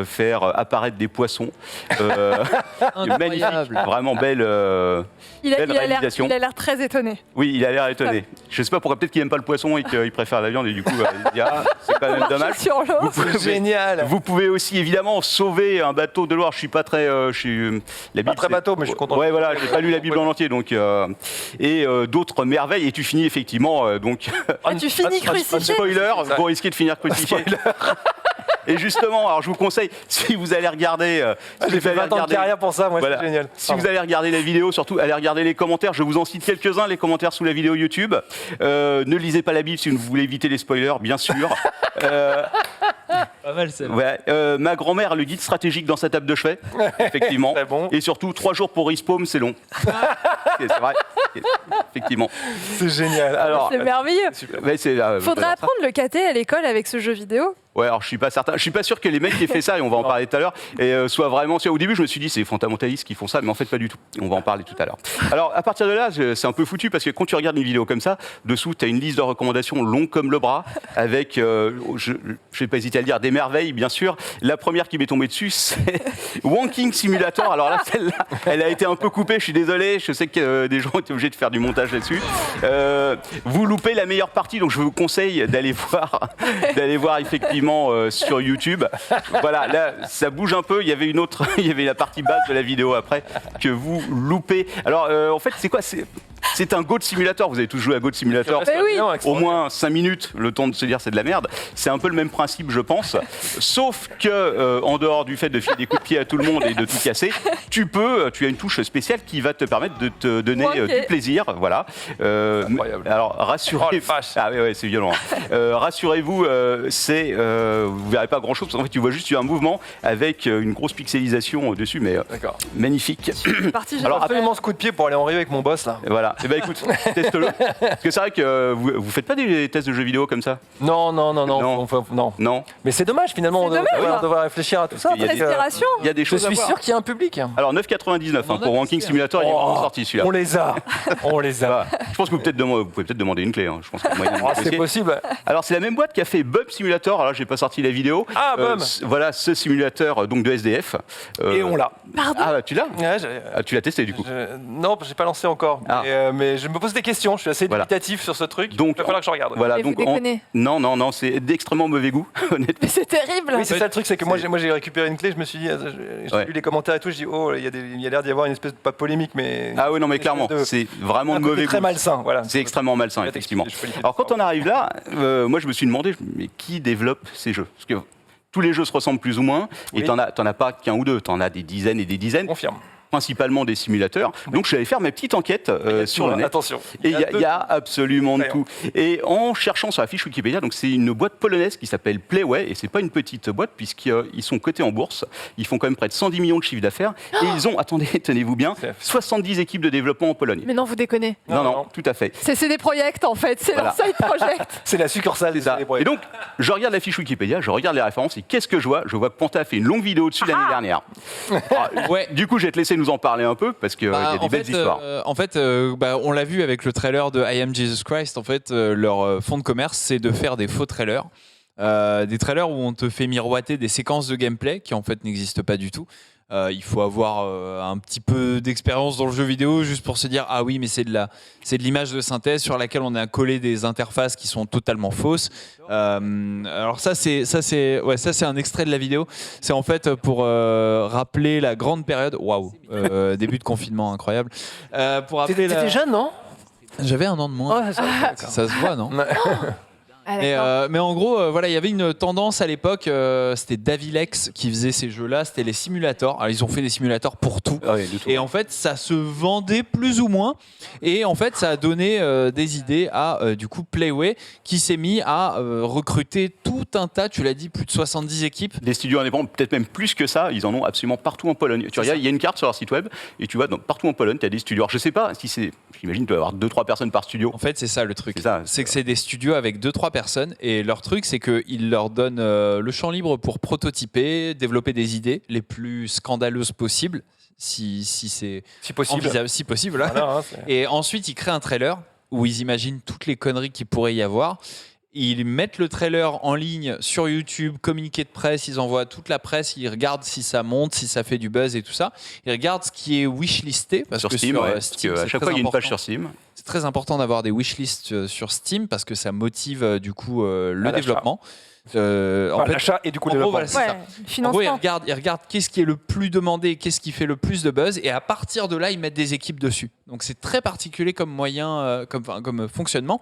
faire apparaître des poissons. Magnifique, Incroyable. vraiment belle. Il a Belle réalisation. l'air très étonné. Oui, il a l'air étonné. Je sais pas pourquoi, peut-être qu'il n'aime pas le poisson et qu'il préfère la viande et du coup, il dit, ah, c'est quand même dommage. Sur l'eau. C'est génial. Vous pouvez aussi évidemment sauver un bateau de Loire. Je suis pas très, la Bible, Pas très c'est- bateau, mais je suis content. Ouais, voilà, j'ai pas lu la Bible en entier, donc et d'autres merveilles. Et tu finis effectivement donc Ah, tu finis crucifié. spoiler, vous risquez de finir crucifié. Et justement, alors je vous conseille, si vous allez regarder, si J'ai vous fait allez 20 ans de regarder- carrière pour ça, moi, Voilà. c'est génial. Si vous allez regarder la vidéo, surtout allez regarder les commentaires. Je vous en cite quelques-uns, les commentaires sous la vidéo YouTube. Ne lisez pas la Bible si vous voulez éviter les spoilers, bien sûr. Pas mal, celle. Ouais, ma grand-mère a le guide stratégique dans sa table de chevet, effectivement. Très bon. Et surtout, 3 jours pour respawn, c'est long. C'est vrai, effectivement. C'est génial. Alors, C'est merveilleux. ouais, c'est, Faudrait voilà. apprendre le KT à l'école avec ce jeu vidéo. Ouais, alors je suis pas certain. Je suis pas sûr que les mecs qui aient fait ça, et on va en parler tout à l'heure, et soient vraiment. Au début, je me suis dit, c'est les fondamentalistes qui font ça, mais en fait, pas du tout. On va en parler tout à l'heure. Alors, à partir de là, c'est un peu foutu parce que quand tu regardes une vidéo comme ça, dessous, tu as une liste de recommandations longue comme le bras, avec, je vais pas hésiter à le dire, des merveilles, bien sûr. La première qui m'est tombée dessus, c'est Wanking Simulator. Alors là, celle-là, elle a été un peu coupée, je suis désolé. Je sais que des gens étaient obligés de faire du montage là-dessus. Vous loupez la meilleure partie, donc je vous conseille d'aller voir effectivement sur YouTube. Voilà, là, ça bouge un peu. Il y avait une autre, il y avait la partie basse de la vidéo après que vous loupez. Alors, en fait, c'est quoi ? C'est un Goat Simulator. Vous avez tous joué à Goat Simulator. Mais oui. Au moins 5 minutes, le temps de se dire c'est de la merde. C'est un peu le même principe, je pense. Sauf que, en dehors du fait de filer des coups de pied à tout le monde et de tout casser, tu as une touche spéciale qui va te permettre de te donner Ok. du plaisir. Voilà. Incroyable. Alors, Oh, rassurez-vous. la vache. Ah ouais, c'est violent. Rassurez-vous, vous verrez pas grand-chose. Parce qu'en fait, tu vois juste un mouvement avec une grosse pixelisation dessus, mais D'accord. magnifique. C'est parti, j'ai Alors, pas fait. Absolument ce coup de pied pour aller en Rio avec mon boss là. Voilà. Eh ben écoute, teste-le. Parce que c'est vrai que vous faites pas des tests de jeux vidéo comme ça ? Non. Non. Non. Non. Mais c'est dommage finalement, C'est dommage. on devrait réfléchir à tout ça. qu'il y a parce des- que Respiration. Il y a des Je choses à suis voir. sûr qu'il y a un public. Alors 9,99 pour Wanking Simulator, il est vraiment sorti celui-là. On les a. On les a. Voilà. Je pense que vous pouvez peut-être demander une clé. Je pense qu'il y a moyen de Oh, c'est négocier. possible. Alors c'est la même boîte qui a fait Bum Simulator. Alors là, j'ai pas sorti la vidéo. Ah, Bum. Voilà ce simulateur donc de SDF. Et on l'a. Ah tu l'as Ouais, tu l'as testé du coup. Non, j'ai pas lancé encore. Ah. Mais je me pose des questions. Je suis assez Voilà. dubitatif sur ce truc. Donc, il va falloir que je regarde. Voilà Mais vous donc déconnez. non, c'est d'extrêmement mauvais goût honnêtement. Mais c'est terrible. Oui, c'est ça le truc, c'est que moi j'ai récupéré une clé, je me suis dit, j'ai Ouais. lu les commentaires et tout, je dis, oh, il y a l'air d'y avoir une espèce de, pas polémique, mais. Ah oui non mais une clairement, espèce de- c'est vraiment un de côté mauvais très goût. malsain, voilà. C'est extrêmement malsain, Je vais effectivement. t'expliquer, je peux Alors quand on arrive là, moi je me suis demandé, mais qui développe ces jeux ? Parce que tous les jeux se ressemblent plus ou moins, et Oui. t'en as pas qu'un ou deux, t'en as des dizaines et des dizaines, Confirme. principalement des simulateurs. Donc je suis allé faire ma petite enquête sur le net. Attention. Et il y a absolument de Voyons. tout. Et en cherchant sur la fiche Wikipédia, donc c'est une boîte polonaise qui s'appelle Playway, et c'est pas une petite boîte puisqu'ils sont cotés en bourse. Ils font quand même près de 110 millions de chiffre d'affaires, et ils ont, attendez, tenez-vous bien, C'est- 70 équipes de développement en Pologne. Mais non, vous déconnez. Non, tout à fait. C'est des projects en fait, c'est Voilà. leur side project. C'est la succursale des Ça. des Et donc, je regarde la fiche Wikipédia, je regarde les références, et qu'est-ce que je vois ? Je vois que Panta a fait une longue vidéo dessus l'année dernière. Ah, Ouais. Du coup, je vais te laisser nous nous en parler un peu parce qu'il y a des belles histoires. On l'a vu avec le trailer de I Am Jesus Christ. En fait, leur fond de commerce, c'est de faire des faux trailers. Des trailers où on te fait miroiter des séquences de gameplay qui en fait n'existent pas du tout. Il faut avoir un petit peu d'expérience dans le jeu vidéo juste pour se dire ah oui mais c'est de l'image de synthèse sur laquelle on a collé des interfaces qui sont totalement fausses. Alors ça c'est un extrait de la vidéo. C'est en fait pour rappeler la grande période. Waouh, début de confinement incroyable. T'étais jeune, non? J'avais 1 an de moins. Ça se voit, non? Mais en gros, il y avait une tendance à l'époque, c'était Davilex qui faisait ces jeux-là, c'était les simulators. Alors, ils ont fait des simulateurs pour tout. Et en fait, ça se vendait plus ou moins. Et en fait, ça a donné des idées à du coup Playway qui s'est mis à recruter tout un tas, tu l'as dit, plus de 70 équipes. Des studios indépendants, peut-être même plus que ça, ils en ont absolument partout en Pologne. Tu regardes, il y a une carte sur leur site web et tu vois partout en Pologne, tu as des studios. Alors, je sais pas si c'est, j'imagine, tu dois avoir 2-3 personnes par studio. En fait, c'est ça le truc. C'est que c'est des studios avec 2-3 personnes et leur truc c'est qu'ils leur donnent le champ libre pour prototyper, développer des idées les plus scandaleuses possibles si possible. Voilà, et ensuite ils créent un trailer où ils imaginent toutes les conneries qu'il pourrait y avoir. Ils mettent le trailer en ligne sur YouTube, communiqué de presse, ils envoient toute la presse, ils regardent si ça monte, si ça fait du buzz et tout ça. Ils regardent ce qui est wishlisté parce sur que Steam, sur Steam, à chaque fois il y a une page sur Steam. C'est très important d'avoir des wishlists sur Steam parce que ça motive du coup le développement. L'achat et du coup le développement. En gros, ils regardent qu'est-ce qui est le plus demandé, qu'est-ce qui fait le plus de buzz, et à partir de là, ils mettent des équipes dessus. Donc c'est très particulier comme moyen, comme fonctionnement,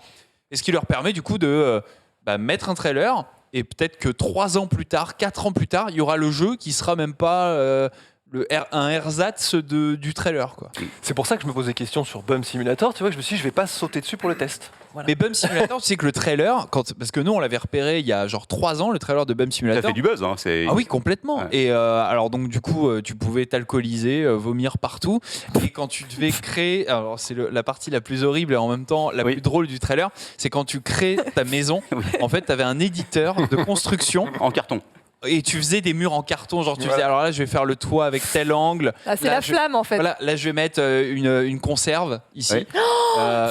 et ce qui leur permet du coup de mettre un trailer, et peut-être que 3 ans plus tard, 4 ans plus tard, il y aura le jeu qui sera même pas un ersatz du trailer, quoi. C'est pour ça que je me pose des questions sur Bum Simulator. Tu vois, je me suis dit, je vais pas sauter dessus pour le test. Voilà. Mais Bum Simulator, tu sais que le trailer, parce que nous on l'avait repéré il y a genre 3 ans, le trailer de Bum Simulator. Ça fait du buzz, hein. Ah oui, complètement. Ouais. Et alors donc du coup, tu pouvais t'alcooliser, vomir partout. Et quand tu devais créer, alors c'est la partie la plus horrible et en même temps la plus drôle du trailer, c'est quand tu crées ta maison. En fait, tu avais un éditeur de construction en carton. Et tu faisais des murs en carton, genre tu faisais alors là je vais faire le toit avec tel angle. Là, c'est la flamme en fait. Voilà, là je vais mettre une conserve ici.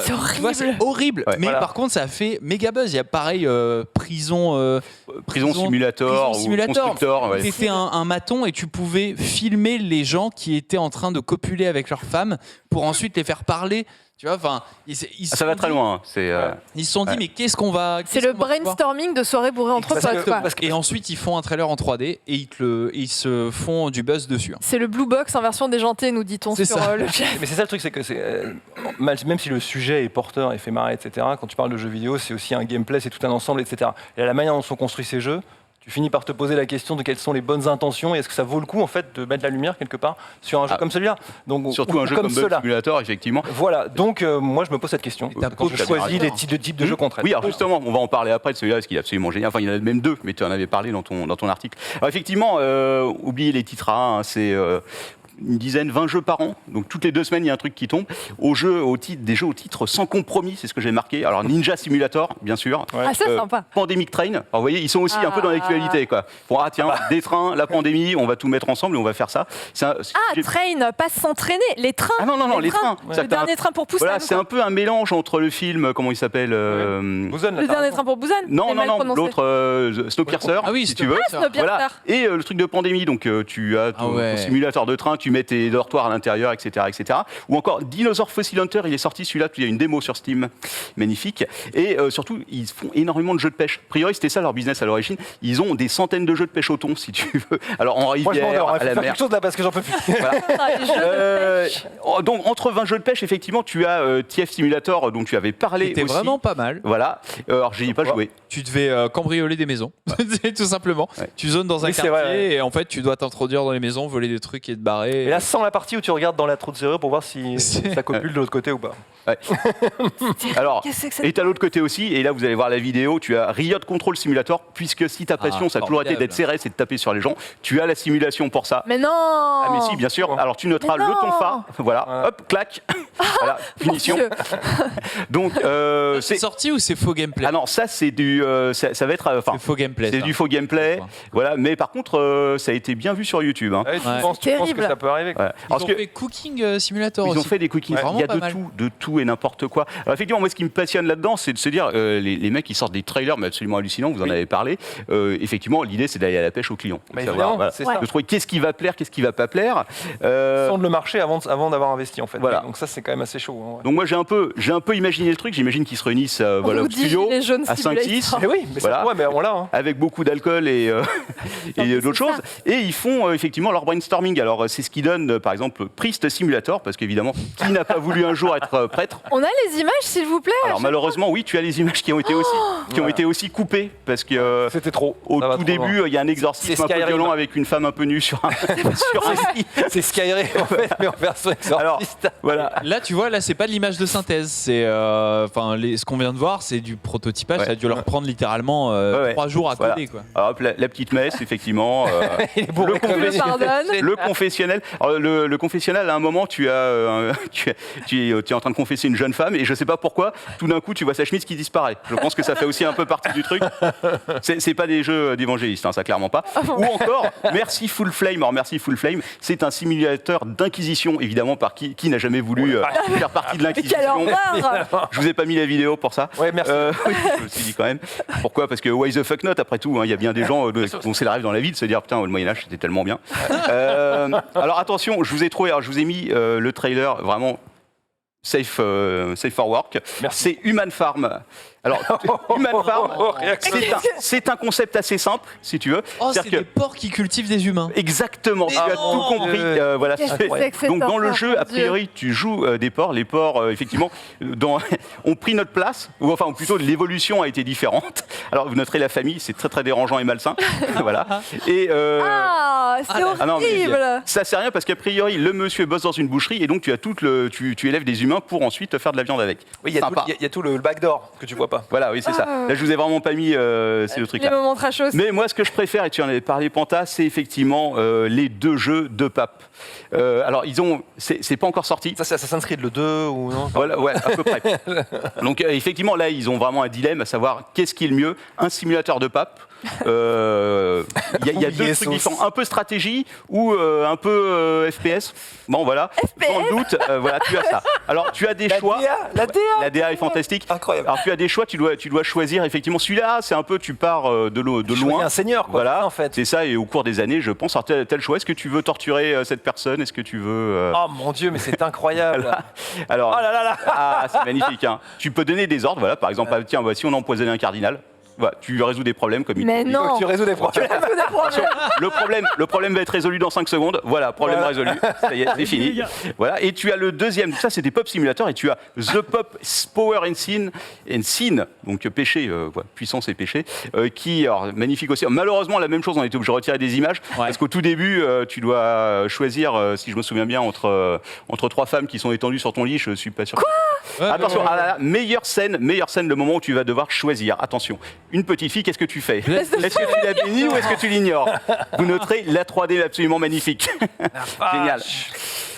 C'est horrible. Tu vois, c'est horrible. Mais par contre ça a fait méga buzz. Il y a pareil prison simulator ou constructeur. Tu fait un maton et tu pouvais filmer les gens qui étaient en train de copuler avec leurs femmes pour ensuite les faire parler. Tu vois, enfin, ça va très loin. Ils se sont dit, mais qu'est-ce qu'on va. C'est le brainstorming de soirée bourrée entre potes. Et ensuite, ils font un trailer en 3D et ils se font du buzz dessus. C'est le Blue Box en version déjantée, nous dit-on sur le chat. Mais c'est ça le truc, c'est que même si le sujet est porteur et fait marrer, etc., quand tu parles de jeux vidéo, c'est aussi un gameplay, c'est tout un ensemble, etc. Et à la manière dont sont construits ces jeux, tu finis par te poser la question de quelles sont les bonnes intentions et est-ce que ça vaut le coup en fait de mettre la lumière quelque part sur un jeu comme celui-là. Donc surtout un jeu comme Bum Simulator, effectivement. Voilà, donc moi je me pose cette question quand je choisis les types de jeux qu'on traite. Oui, alors justement, on va en parler après de celui-là parce qu'il est absolument génial. Enfin, il y en a même 2, mais tu en avais parlé dans ton article. Alors effectivement, oubliez les titres A, hein, c'est une dizaine, 20 jeux par an. Donc toutes les 2 semaines, il y a un truc qui tombe. Des jeux au titre sans compromis, c'est ce que j'ai marqué. Alors Ninja Simulator, bien sûr. Ah, ça, sympa. Pandemic Train. Alors vous voyez, ils sont aussi un peu dans l'actualité, quoi. Bon, des trains, la pandémie, on va tout mettre ensemble et on va faire ça. Train, pas s'entraîner, les trains. Ah non, les trains. Le dernier train pour Busan. Voilà, c'est un peu un mélange entre le film, comment il s'appelle Busan, le dernier train pour Busan. Non, l'autre, Snowpiercer, si tu veux. Voilà. Et le truc de pandémie, donc tu as ton simulateur de train, tu mets tes dortoirs à l'intérieur, etc., etc. Ou encore Dinosaur Fossil Hunter, il est sorti celui-là, il y a une démo sur Steam, magnifique. Et surtout, ils font énormément de jeux de pêche. A priori, c'était ça leur business à l'origine. Ils ont des centaines de jeux de pêche au thon, si tu veux. Alors en rivière, à la mer. Quelque chose là parce que j'en peux plus. Voilà. Donc entre 20 jeux de pêche, effectivement, tu as TF Simulator, dont tu avais parlé. C'était aussi. vraiment pas mal. Voilà. Alors j'y ai pas joué. Tu devais cambrioler des maisons, tout simplement. Ouais. Tu zones dans un quartier et en fait tu dois t'introduire dans les maisons, voler des trucs et te barrer. Et là, sans la partie où tu regardes dans la trou de serrure pour voir si ça copule de l'autre côté ou pas. Ouais. Alors, et à l'autre côté aussi, et là vous allez voir la vidéo, tu as Riot Control Simulator, puisque si ta passion ça a toujours été d'être serré, c'est de taper sur les gens, tu as la simulation pour ça. Mais non. Ah mais si, bien sûr. Alors tu noteras le tonfa, voilà, hop, clac, voilà, punition. Donc c'est sorti ou c'est faux gameplay? Ah non, ça c'est du, ça va être, c'est faux gameplay. C'est du faux gameplay, voilà. Mais par contre, ça a été bien vu sur YouTube. Hein. Tu penses que peut arriver. Voilà. Ils ont fait Cooking Simulator Ils ont aussi. fait des cookies. Ouais. Il y a Vraiment pas mal. de tout et n'importe quoi. Alors effectivement, moi, ce qui me passionne là-dedans, c'est de se dire, les mecs, ils sortent des trailers, mais absolument hallucinants. Vous en avez parlé. Effectivement, l'idée, c'est d'aller à la pêche aux clients. Bah, Savoir, évidemment, voilà, c'est Ouais. ça. de trouver qu'est-ce qui va plaire, qu'est-ce qui va pas plaire. Sondre le marché avant d'avoir investi en fait. Voilà. Donc ça, c'est quand même assez chaud. Hein, ouais. Donc moi, j'ai un peu imaginé le truc. J'imagine qu'ils se réunissent voilà, vous au dit studio les jeunes à 5-6. Mais oui, mais Voilà. ouais, mais on l'a. Hein. Avec beaucoup d'alcool et mais d'autres c'est choses. Et ils font effectivement leur brainstorming. Alors, c'est ce qui donne, par exemple, Priest Simulator, parce qu'évidemment, qui n'a pas voulu un jour être prêtre? On a les images, s'il vous plaît. Alors, malheureusement, oui, tu as les images qui ont été aussi coupées, parce que C'était trop. au Ça va tout trop loin. début, il y a un C'est exorcisme un peu Skyrim. violent avec une femme un peu nue sur un site. C'est Skyrim en fait, mais en version Alors, exorciste. voilà. Là, tu vois, là, c'est pas de l'image de synthèse. C'est, ce qu'on vient de voir, c'est du prototypage. Ouais. Ça a dû leur prendre littéralement Ouais. 3 jours à Voilà. coder, quoi. Alors, hop, la petite messe, effectivement. Il est bourré Le comme Je le une- pardonne. Le confessionnel. Alors, le confessionnel, à un moment, tu es en train de confesser une jeune femme et je sais pas pourquoi, tout d'un coup, tu vois sa chemise qui disparaît. Je pense que ça fait aussi un peu partie du truc. C'est pas des jeux d'évangélistes, hein, ça clairement pas. Ou encore, Merciful Flame. Alors, Merciful Flame, c'est un simulateur d'inquisition, évidemment, par qui n'a jamais voulu faire partie de Mais quelle l'inquisition. horreur. Je vous ai pas mis la vidéo pour ça. Ouais, merci. Oui, je me suis dit quand même. Pourquoi? Parce que why the fuck not, après tout, hein, il y a bien des gens dont c'est le rêve dans la vie de se dire putain, le Moyen-Âge c'était tellement bien. Alors attention, je vous ai mis le trailer vraiment safe for work. Merci. C'est Human Farm. Alors, Human Farm, Réaction. c'est un concept assez simple, si tu veux. Oh, c'est C'est-à-dire des porcs qui cultivent des humains. Exactement, tu as Oh, tout compris. Voilà, Qu'est-ce c'est- que c'est que cette donc dans le horreur, jeu, mon a Dieu. priori, tu joues des porcs. Les porcs, effectivement, ont pris notre place, ou plutôt l'évolution a été différente. Alors vous noterez la famille, c'est très très dérangeant et malsain. Voilà. Et Ah, c'est ah non, mais horrible. ça sert à rien parce qu'a priori, le monsieur bosse dans une boucherie et donc tu as tu élèves des humains pour ensuite faire de la viande avec. Oui, il y a Sympa. tout- il y a tout le backdoor que tu vois pas. Voilà, oui, c'est ça. Là, je vous ai vraiment pas mis ces deux trucs Les là. moments trashos. Mais moi, ce que je préfère, et tu en avais parlé, Panta, c'est effectivement les deux jeux de pape. Alors, c'est pas encore sorti. Ça, c'est Assassin's Creed le 2 ou non? Voilà, ouais, à peu près. Donc, effectivement, là, ils ont vraiment un dilemme, à savoir qu'est-ce qui est le mieux, un simulateur de pape. Il y a deux Yes, trucs sauce. différents, un peu stratégie ou un peu FPS. Bon, voilà. Sans doute, voilà, tu as ça. Alors, tu as des choix. La DA La DA est fantastique. Incroyable. Alors, tu as des choix, tu dois choisir effectivement. Celui-là, c'est un peu, tu pars de Tu loin. choisis un seigneur, quoi, Voilà, en fait. c'est ça. Et au cours des années, je pense, alors, t'as le choix. Est-ce que tu veux torturer cette personne? Est-ce que tu veux. Oh mon Dieu, mais c'est incroyable. Alors, Oh là là là. ah, c'est magnifique. Hein. Tu peux donner des ordres. Voilà, par exemple, tiens, si on empoisonnait un cardinal. Voilà, tu résous des problèmes comme il Mais Il faut non. que tu résous des problèmes. le problème va être résolu dans 5 secondes. Voilà, problème Voilà. résolu. Ça y est, c'est fini. Voilà, et tu as le deuxième. Ça, c'est des pop simulateurs. Et tu as The Pop Power and Sin, donc péché, voilà, puissance et péché, qui, alors, magnifique aussi. Malheureusement, la même chose, on était obligé de retirer des images parce qu'au tout début, tu dois choisir, si je me souviens bien, entre 3 femmes qui sont étendues sur ton lit. Je suis pas sûr. Attention, ah là là, meilleure scène, le moment où tu vas devoir choisir. Attention, une petite fille, qu'est-ce que tu fais? Est-ce que tu la bénis ou est-ce que tu l'ignores? Vous noterez la 3D est absolument magnifique. Génial.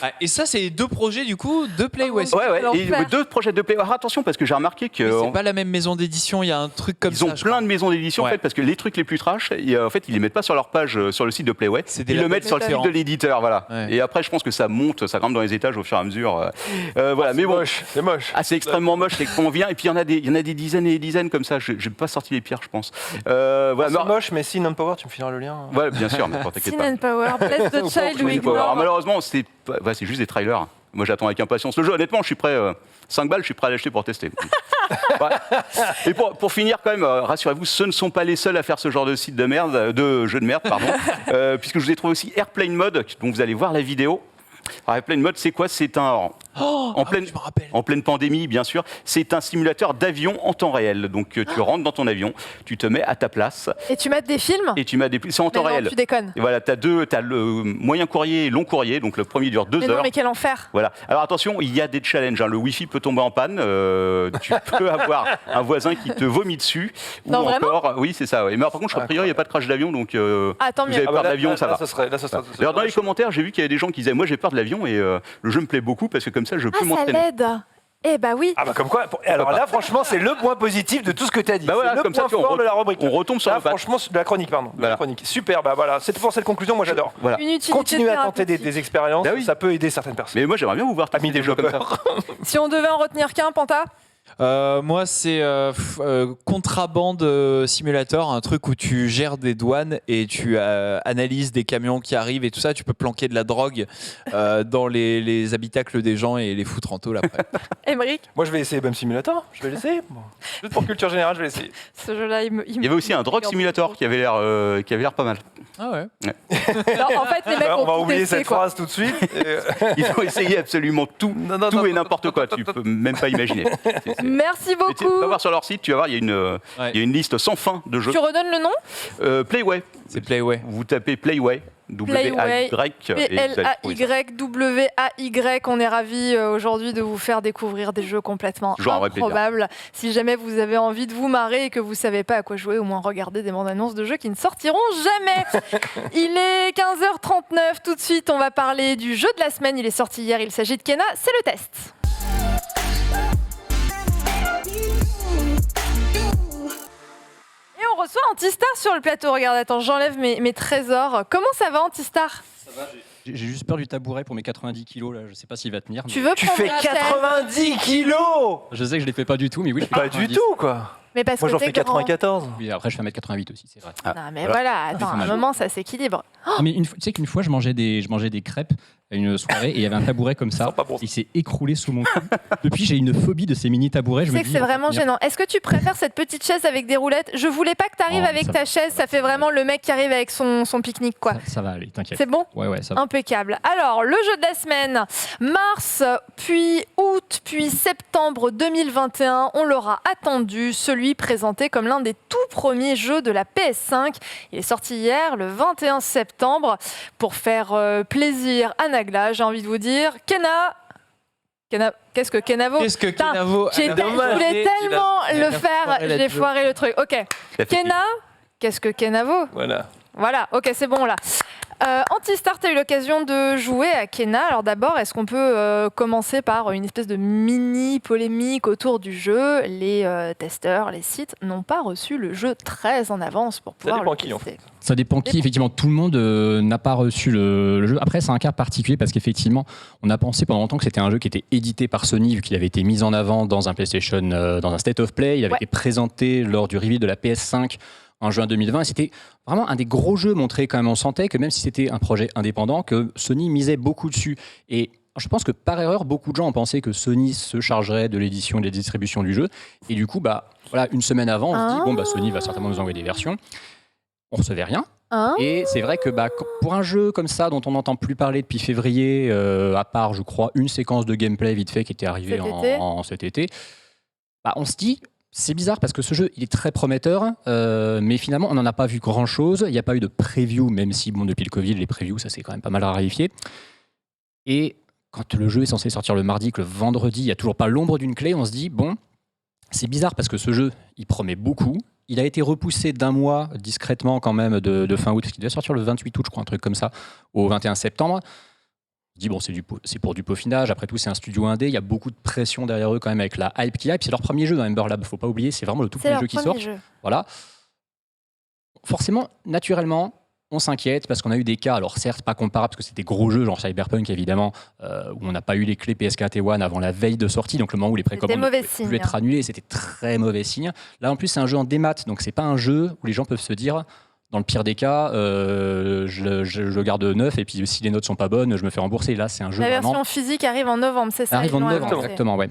Ah, et ça, c'est 2 projets du coup de Playwest. Ouais, L'enfer. et 2 projets de play. Alors, attention, parce que j'ai remarqué que C'est pas la même maison d'édition, il y a un truc comme ils ça. ont plein de maisons d'édition en Ouais. fait, parce que les trucs les plus trash, en fait, ils les mettent pas sur leur page sur le site de Playway. C'est des Ils le labels mettent sur le site différents. de l'éditeur, voilà. Ouais. Et après, je pense que ça monte, ça grimpe dans les étages au fur et à mesure. Voilà, mais bon. C'est moche. Ah, c'est extrêmement moche, c'est extrêmement bien. Et puis il y en a des dizaines et des dizaines comme ça. J'ai pas sorti les pires, je pense. Voilà, C'est moche, mais si Non-Power, tu me fileras le lien. ouais, bien sûr, mais t'inquiète Sin pas. and Power, Bless the Child We Alors, Ignore. malheureusement, c'est juste des trailers. Moi, j'attends avec impatience le jeu. Honnêtement, je suis prêt. 5 balles, je suis prêt à l'acheter pour tester. Ouais. Et pour finir, quand même, rassurez-vous, ce ne sont pas les seuls à faire ce genre de site de merde, de jeu de merde, pardon. Puisque je vous ai trouvé aussi Airplane Mode, dont vous allez voir la vidéo. Alors, Airplane Mode, c'est quoi? C'est un. je me rappelle. En pleine pandémie, bien sûr. C'est un simulateur d'avion en temps réel. Donc, tu rentres dans ton avion, tu te mets à ta place Et tu mates des films? et tu mets des. C'est en Mais temps non, réel. tu déconnes. Et voilà, t'as le moyen courrier et long courrier. Donc, le premier dure 2 Mais heures. non, mais quel enfer. Voilà. Alors attention, il y a des challenges. Hein. Le Wi-Fi peut tomber en panne. Tu peux avoir un voisin qui te vomit dessus. Non, ou vraiment encore, oui, c'est ça. Ouais. Mais par contre, a priori, il n'y a pas de crash d'avion, donc Ah, tant vous mieux. avez peur bah, d'avion, ça va. Ça serait, D'ailleurs, dans les commentaires, j'ai vu qu'il y avait des gens qui disaient, moi, j'ai peur de l'avion et le jeu me plaît beaucoup parce que comme ça, je peux Ah, ça m'entraîner. l'aide. Eh bah oui. Ah bah comme quoi. Alors là, franchement, c'est le point positif de tout ce que tu as dit. Bah voilà, c'est le comme point ça, fort de la rubrique. On retombe sur là, la patte. franchement, de la chronique, pardon. Voilà. La chronique. Super, bah voilà. C'est pour cette conclusion, moi j'adore. Voilà. Une utilité Continuez à tenter thérapeutique. des expériences, Bah oui. ça peut aider certaines personnes. Mais moi, j'aimerais bien vous voir Amis tester des jeux comme ça. développeurs. Si on devait en retenir qu'un, Panta? Moi, c'est Contrabande Simulator, un truc où tu gères des douanes et tu analyses des camions qui arrivent et tout ça. Tu peux planquer de la drogue dans les habitacles des gens et les foutre en tôle après. Émeric, Moi, je vais essayer BAM Simulator. Je vais l'essayer. Bon. Juste pour culture générale, je vais l'essayer. ce jeu-là, Il y avait aussi un Drug Simulator qui avait l'air pas mal. Ah ouais. Non, en fait, les mecs On va ont tout oublier testé, cette quoi. phrase tout de suite. Ils ont essayé absolument tout, Non, tout et n'importe quoi. Tu peux même pas imaginer. Merci Tu beaucoup. vas voir sur leur site, tu vas voir, il y a une liste sans fin de jeux. Tu redonnes le nom? Playway. C'est Playway. Vous tapez Playway. Playway. W-A-Y. P-L-A-Y-W-A-Y. On est ravis aujourd'hui de vous faire découvrir des jeux complètement Genre, ouais, plaisir. improbables. Si jamais vous avez envie de vous marrer et que vous ne savez pas à quoi jouer, au moins regardez des bandes annonces de jeux qui ne sortiront jamais. Il est 15h39. Tout de suite, on va parler du jeu de la semaine. Il est sorti hier. Il s'agit de Kena. C'est le test. Et on reçoit Antistar sur le plateau. Regarde, attends, j'enlève mes trésors. Comment ça va, Antistar? J'ai juste peur du tabouret pour mes 90 kilos là, je sais pas s'il va tenir. Tu veux Tu prendre fais la chaise? 90 kilos. Je sais que je les fais pas du tout, mais oui, je fais Pas du 90. tout, quoi. Mais parce Moi, que j'en t'es fais grand. 94. Oui, après je fais 1m88 aussi, c'est vrai. Non, mais voilà, attends, à un moment, ça s'équilibre. Ah, mais tu sais qu'une fois je mangeais des crêpes à une soirée et il y avait un tabouret comme ça. Pas bon. Il s'est écroulé sous mon cou. Depuis, j'ai une phobie de ces mini tabourets. Tu Je sais me que dis, c'est on va vraiment tenir. gênant. Est-ce que tu préfères cette petite chaise avec des roulettes? Je voulais pas que tu arrives Oh, avec ça ta va. chaise, ça fait vraiment le mec qui arrive avec son pique-nique, quoi. Ça va aller, t'inquiète. C'est bon? Ouais, ça va. Impeccable. Alors, le jeu de la semaine, mars, puis août, puis septembre 2021, on l'aura attendu, celui présenté comme l'un des tout premiers jeux de la PS5. Il est sorti hier, le 21 septembre, pour faire plaisir à Nagla, j'ai envie de vous dire. Kena, qu'est-ce que Kenavo? Qu'est-ce que Putain, Kenavo Je voulais tellement le faire, j'ai foiré le truc. Ok. Kena, qu'est-ce que Kenavo? Voilà, ok, c'est bon là. Antistar, tu as eu l'occasion de jouer à Kena. Alors d'abord, est-ce qu'on peut commencer par une espèce de mini polémique autour du jeu? Les testeurs, les sites n'ont pas reçu le jeu très en avance pour pouvoir dépend le qui, en tester. Ça dépend qui. Effectivement, tout le monde n'a pas reçu le jeu. Après, c'est un cas particulier parce qu'effectivement, on a pensé pendant longtemps que c'était un jeu qui était édité par Sony, vu qu'il avait été mis en avant dans un PlayStation, dans un State of Play. Il avait été présenté lors du reveal de la PS5 en juin 2020. Et c'était vraiment un des gros jeux montrés quand même. On sentait que même si c'était un projet indépendant, que Sony misait beaucoup dessus. Et je pense que par erreur, beaucoup de gens ont pensé que Sony se chargerait de l'édition et de la distribution du jeu. Et du coup, voilà, une semaine avant, on se dit, Sony va certainement nous envoyer des versions. On recevait rien. Et c'est vrai que pour un jeu comme ça, dont on n'entend plus parler depuis février, à part, je crois, une séquence de gameplay vite fait qui était arrivée cet été, on se dit, c'est bizarre parce que ce jeu, il est très prometteur, mais finalement, on n'en a pas vu grand-chose. Il n'y a pas eu de preview, même si, depuis le Covid, les previews, ça s'est quand même pas mal raréfié. Et quand le jeu est censé sortir le mardi, que le vendredi, il n'y a toujours pas l'ombre d'une clé, on se dit, c'est bizarre parce que ce jeu, il promet beaucoup. Il a été repoussé d'un mois discrètement quand même de fin août, parce qu'il devait sortir le 28 août, je crois, un truc comme ça, au 21 septembre. Je dis, c'est pour du peaufinage. Après tout, c'est un studio indé. Il y a beaucoup de pression derrière eux quand même avec la hype qu'il y a. Et puis c'est leur premier jeu dans Ember Lab, faut pas oublier. C'est vraiment le tout premier jeu qui sort. Voilà. Forcément, naturellement, on s'inquiète parce qu'on a eu des cas, alors certes pas comparables parce que c'était des gros jeux, genre Cyberpunk évidemment, où on n'a pas eu les clés PS4 et One avant la veille de sortie, donc le moment où les précommandes pouvaient être annulées, c'était très mauvais signe. Là en plus c'est un jeu en démat, donc c'est pas un jeu où les gens peuvent se dire, dans le pire des cas, je le garde neuf et puis si les notes sont pas bonnes, je me fais rembourser. Là c'est un jeu La vraiment... version physique arrive en novembre, c'est ça? Arrive en novembre, exactement, ouais.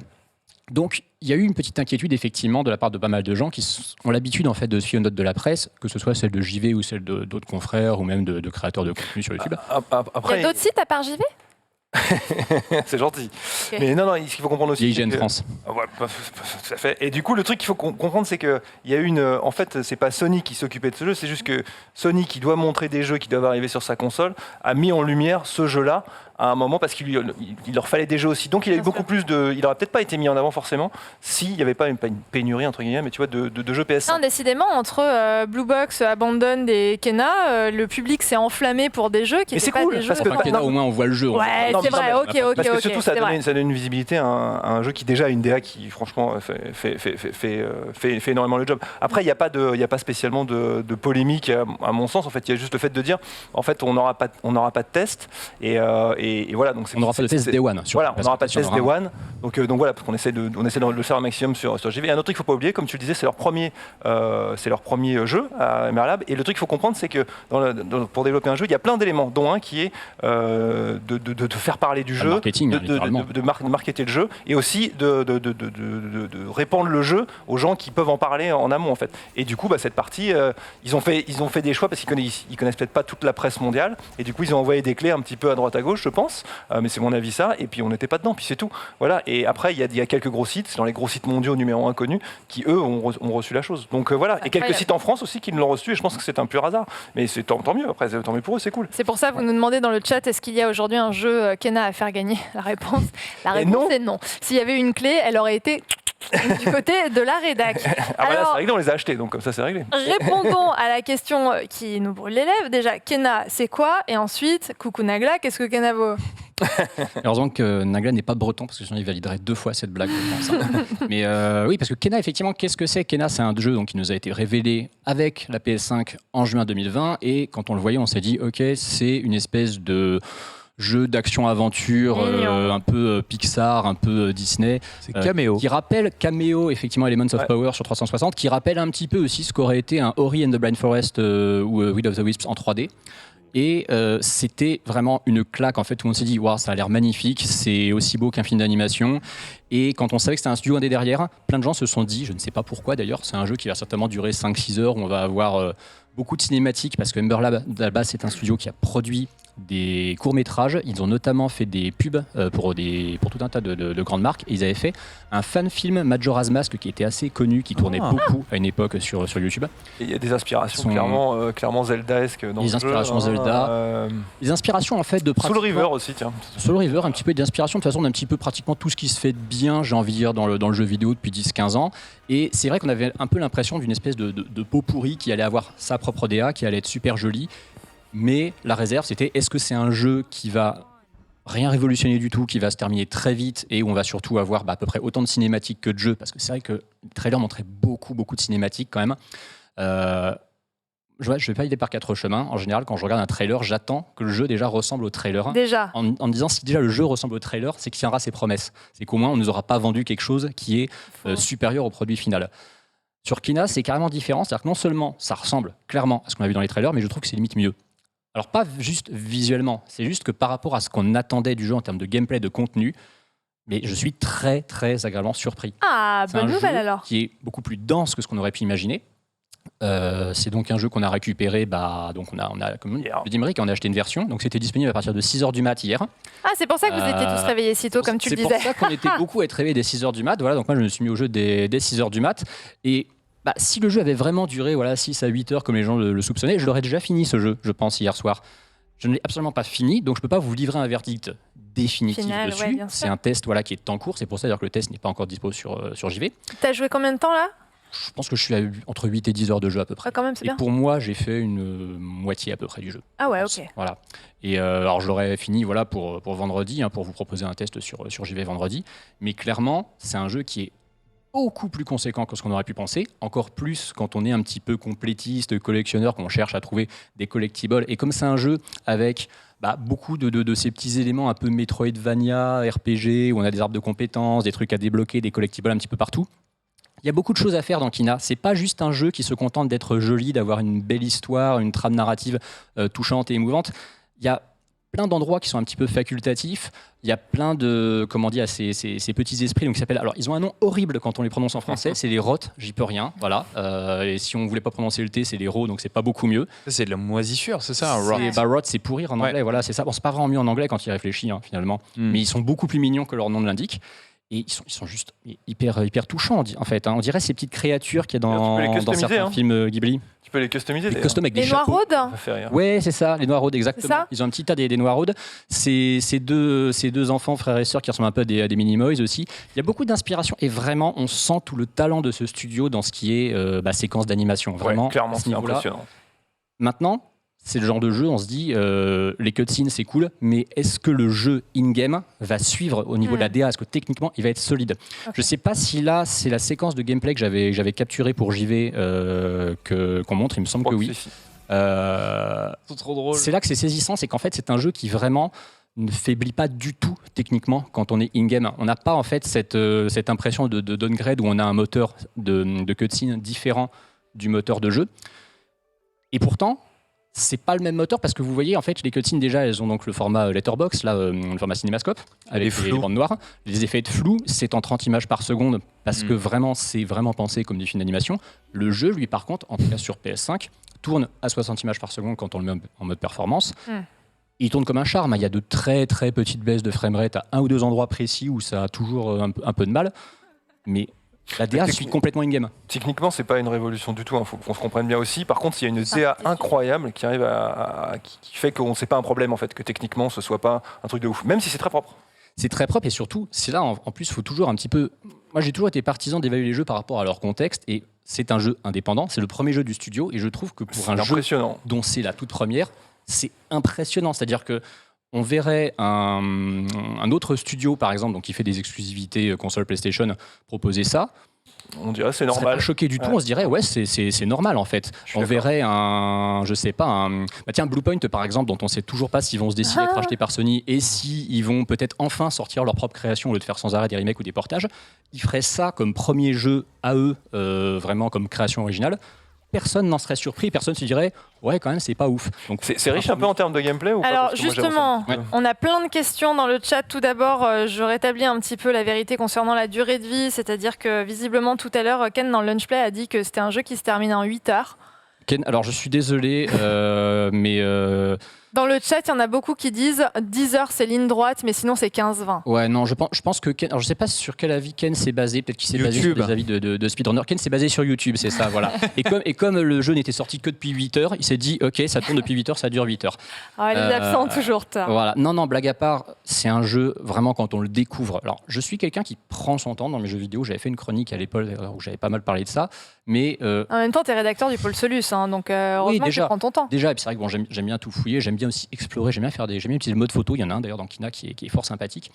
Donc, il y a eu une petite inquiétude, effectivement, de la part de pas mal de gens qui ont l'habitude, en fait, de se fier aux notes de la presse, que ce soit celle de JV ou celle d'autres confrères ou même de créateurs de contenu sur YouTube. Après, il y a d'autres sites à part JV? C'est gentil. Okay. Mais non, ce qu'il faut comprendre aussi. IGN France. Ouais, tout à fait. Et du coup, le truc qu'il faut comprendre, c'est qu'il y a en fait, c'est pas Sony qui s'occupait de ce jeu, c'est juste que Sony, qui doit montrer des jeux qui doivent arriver sur sa console, a mis en lumière ce jeu-là à un moment parce qu'il leur fallait des jeux aussi. Donc il a eu beaucoup plus de. Il aurait peut-être pas été mis en avant forcément s'il n'y avait pas une pénurie entre guillemets, mais tu vois, de jeux PS5. Non, décidément, entre Blue Box, Abandoned et Kena, le public s'est enflammé pour des jeux qui n'étaient pas des jeux. Kena, au moins on voit le jeu. Ouais, non, C'est vrai, ok. Parce que surtout, ça c'est vrai. donne une visibilité à un jeu qui déjà a une DA qui, franchement, fait énormément le job. Après, il n'y a pas spécialement de polémique, à mon sens. En fait, il y a juste le fait de dire, en fait, on n'aura pas de test. Et voilà. Donc On n'aura pas de test Day One. Voilà, on n'aura pas de test Day One. Donc voilà, parce qu'on essaie de le faire un maximum sur JV. Et un autre truc qu'il ne faut pas oublier, comme tu le disais, c'est leur premier jeu à Emerlab. Et le truc qu'il faut comprendre, c'est que pour développer un jeu, il y a plein d'éléments, dont un qui est de faire parler du jeu, marketing, de marketer le jeu, et aussi de répandre le jeu aux gens qui peuvent en parler en amont, en fait. Et du coup, cette partie, ils ont fait des choix parce qu'ils connaissent peut-être pas toute la presse mondiale, et du coup, ils ont envoyé des clés un petit peu à droite à gauche, je pense, mais c'est mon avis ça, et puis on n'était pas dedans, puis c'est tout. Voilà. Et après, il y a quelques gros sites, dans les gros sites mondiaux numéro 1 connus, qui eux ont reçu la chose. Donc voilà, et quelques sites en France aussi qui l'ont reçu, et je pense que c'est un pur hasard. Mais c'est tant mieux, après, tant mieux pour eux, c'est cool. C'est pour ça que vous nous demandez dans le chat, est-ce qu'il y a aujourd'hui un jeu Kena à faire gagner? La réponse est non. S'il y avait une clé, elle aurait été du côté de la rédac. Là, c'est réglé, on les a achetés, donc comme ça, c'est réglé. Répondons à la question qui nous brûle les lèvres. Déjà, Kena, c'est quoi? Et ensuite, coucou Nagla, qu'est-ce que Kena vaut? Heureusement que Nagla n'est pas breton, parce que sinon il validerait 2 fois cette blague, je pense. Mais oui, parce que Kena, effectivement, qu'est-ce que c'est? Kena, c'est un jeu qui nous a été révélé avec la PS5 en juin 2020, et quand on le voyait, on s'est dit, ok, c'est une espèce de jeu d'action-aventure, un peu Pixar, un peu Disney. C'est Cameo. Qui rappelle Cameo, effectivement, Elements of Power sur 360, qui rappelle un petit peu aussi ce qu'aurait été un Ori and the Blind Forest ou Will of the Wisps en 3D. Et c'était vraiment une claque. En fait, tout le monde s'est dit, wow, ça a l'air magnifique, c'est aussi beau qu'un film d'animation. Et quand on savait que c'était un studio indé derrière, plein de gens se sont dit, je ne sais pas pourquoi d'ailleurs, c'est un jeu qui va certainement durer 5-6 heures, où on va avoir beaucoup de cinématiques, parce que Ember Lab, à la base, c'est un studio qui a produit des courts-métrages. Ils ont notamment fait des pubs pour tout un tas de grandes marques. Et ils avaient fait un fan-film Majora's Mask qui était assez connu, qui tournait beaucoup à une époque sur YouTube. Et il y a des inspirations clairement Zelda-esque dans les le inspirations jeu. Zelda. Les inspirations en fait de Soul River aussi, tiens. Soul River, un petit peu d'inspiration de toute façon d'un petit peu pratiquement tout ce qui se fait de bien, j'ai envie de dire, dans le jeu vidéo depuis 10-15 ans. Et c'est vrai qu'on avait un peu l'impression d'une espèce de pot pourri qui allait avoir sa propre DA, qui allait être super jolie. Mais la réserve, c'était est-ce que c'est un jeu qui va rien révolutionner du tout, qui va se terminer très vite et où on va surtout avoir à peu près autant de cinématiques que de jeux, parce que c'est vrai que le trailer montrait beaucoup de cinématiques quand même. Je ne vais pas y aller par 4 chemins. En général, quand je regarde un trailer, j'attends que le jeu déjà ressemble au trailer. Déjà. En me disant si déjà le jeu ressemble au trailer, c'est qu'il tiendra ses promesses. C'est qu'au moins on ne nous aura pas vendu quelque chose qui est supérieur au produit final. Sur Kena, c'est carrément différent. C'est-à-dire que non seulement ça ressemble clairement à ce qu'on a vu dans les trailers, mais je trouve que c'est limite mieux. Alors pas juste visuellement, c'est juste que par rapport à ce qu'on attendait du jeu en termes de gameplay, de contenu, mais je suis très agréablement surpris. Ah, c'est bonne un nouvelle jeu alors. qui est beaucoup plus dense que ce qu'on aurait pu imaginer. C'est donc un jeu qu'on a récupéré, donc on a comme le Dimeric, on a acheté une version, donc c'était disponible à partir de 6h du mat hier. Ah, c'est pour ça que vous étiez tous réveillés si tôt, comme tu le disais. C'est pour ça qu'on était beaucoup à être réveillés dès 6h du mat. Voilà, donc moi je me suis mis au jeu dès 6h du mat. Et si le jeu avait vraiment duré 6 à 8 heures comme les gens le soupçonnaient, je l'aurais déjà fini ce jeu, je pense, hier soir. Je ne l'ai absolument pas fini, donc je ne peux pas vous livrer un verdict définitif dessus. C'est un test qui est en cours, c'est pour ça d'ailleurs que le test n'est pas encore dispo sur JV. T'as joué combien de temps là? Je pense que je suis à entre 8 et 10 heures de jeu à peu près. Quand même, c'est bien. Et pour moi, j'ai fait une moitié à peu près du jeu. Ah ouais, ok. Voilà. Et alors je l'aurais fini pour vendredi, pour vous proposer un test sur JV vendredi. Mais clairement, c'est un jeu qui est beaucoup plus conséquent que ce qu'on aurait pu penser, encore plus quand on est un petit peu complétiste, collectionneur, qu'on cherche à trouver des collectibles. Et comme c'est un jeu avec beaucoup de ces petits éléments un peu Metroidvania, RPG, où on a des arbres de compétences, des trucs à débloquer, des collectibles un petit peu partout, il y a beaucoup de choses à faire dans Kena. C'est pas juste un jeu qui se contente d'être joli, d'avoir une belle histoire, une trame narrative touchante et émouvante. Il y a plein d'endroits qui sont un petit peu facultatifs. Il y a plein de, ces petits esprits qui s'appellent. Alors, ils ont un nom horrible quand on les prononce en français. C'est les rots. J'y peux rien. Voilà. Et si on voulait pas prononcer le T, c'est les rots. Donc c'est pas beaucoup mieux. C'est de la moisissure, c'est ça. Rot, c'est pourrir en anglais. Voilà, c'est ça. Bon, c'est pas vraiment mieux en anglais quand il réfléchit finalement. Mais ils sont beaucoup plus mignons que leur nom l'indique. Et ils sont juste hyper touchants, en fait. On dirait ces petites créatures qu'il y a dans certains films Ghibli. Tu peux les customiser. Les Noirodes. Ouais, c'est ça, les Noirodes, exactement. Ils ont un petit tas des Noirodes. Ces deux enfants, frères et sœurs, qui ressemblent un peu à des Minimoys aussi. Il y a beaucoup d'inspiration et vraiment, on sent tout le talent de ce studio dans ce qui est séquence d'animation. Vraiment, clairement, c'est impressionnant. Maintenant, c'est le genre de jeu, on se dit, les cutscenes c'est cool, mais est-ce que le jeu in-game va suivre au niveau de la DA? Est-ce que techniquement il va être solide? Je sais pas si là c'est la séquence de gameplay que j'avais capturée pour JV qu'on montre, il me semble que oui. C'est trop drôle. C'est là que c'est saisissant, c'est qu'en fait c'est un jeu qui vraiment ne faiblit pas du tout techniquement quand on est in-game. On n'a pas en fait cette impression de downgrade où on a un moteur de cutscene différent du moteur de jeu. Et pourtant, c'est pas le même moteur parce que vous voyez, en fait, les cutscenes déjà, elles ont donc le format letterbox, là, le format cinémascope, avec les bandes noires. Les effets de flou, c'est en 30 images par seconde parce que vraiment, c'est vraiment pensé comme des films d'animation. Le jeu, lui, par contre, en tout cas sur PS5, tourne à 60 images par seconde quand on le met en mode performance. Il tourne comme un charme. Il y a de très très petites baisses de framerate à un ou deux endroits précis où ça a toujours un peu de mal. Mais la DA suit complètement in-game. Techniquement, c'est pas une révolution du tout, il faut qu'on se comprenne bien aussi. Par contre, il y a une DA incroyable qui arrive qui fait qu'on sait pas un problème en fait, que techniquement ce soit pas un truc de ouf, même si c'est très propre. C'est très propre et surtout, c'est là en plus, il faut toujours un petit peu. Moi, j'ai toujours été partisan d'évaluer les jeux par rapport à leur contexte et c'est un jeu indépendant, c'est le premier jeu du studio et je trouve que pour un jeu dont c'est la toute première, c'est impressionnant. C'est-à-dire que on verrait un autre studio, par exemple, donc qui fait des exclusivités console PlayStation, proposer ça. On dirait c'est normal. On serait pas choqué du tout, on se dirait ouais c'est normal en fait. On verrait tiens Bluepoint par exemple, dont on sait toujours pas s'ils vont se décider à être rachetés par Sony et s'ils vont peut-être enfin sortir leur propre création au lieu de faire sans arrêt des remakes ou des portages. Ils feraient ça comme premier jeu à eux, vraiment comme création originale. Personne n'en serait surpris, personne se dirait ouais quand même c'est pas ouf. Donc c'est riche un peu en termes de gameplay ou pas? Alors justement, on a plein de questions dans le chat. Tout d'abord, je rétablis un petit peu la vérité concernant la durée de vie, c'est-à-dire que visiblement tout à l'heure, Ken dans le Lunchplay a dit que c'était un jeu qui se termine en 8 heures. Ken, alors je suis désolé, mais... Dans le chat, il y en a beaucoup qui disent 10 heures c'est ligne droite, mais sinon c'est 15-20. Ouais, non, je pense que Ken... Alors je sais pas sur quel avis Ken s'est basé, peut-être qu'il s'est basé sur des avis de speedrunner. Ken s'est basé sur YouTube, c'est ça, voilà. Et comme le jeu n'était sorti que depuis 8 heures, il s'est dit, ok, ça tourne depuis 8 heures, ça dure 8 heures. Ah, les absents toujours tard. Voilà, non, blague à part, c'est un jeu, vraiment, quand on le découvre. Alors, je suis quelqu'un qui prend son temps dans mes jeux vidéo, j'avais fait une chronique à l'époque où j'avais pas mal parlé de ça, mais... En même temps, tu es rédacteur du Pôle Solus, hein, donc heureusement oui, déjà, que tu prends ton temps. Déjà, et puis c'est vrai que bon, j'aime bien tout fouiller, j'aime bien aussi explorer, j'aime bien utiliser le mode photo, il y en a un d'ailleurs dans Kina qui est fort sympathique.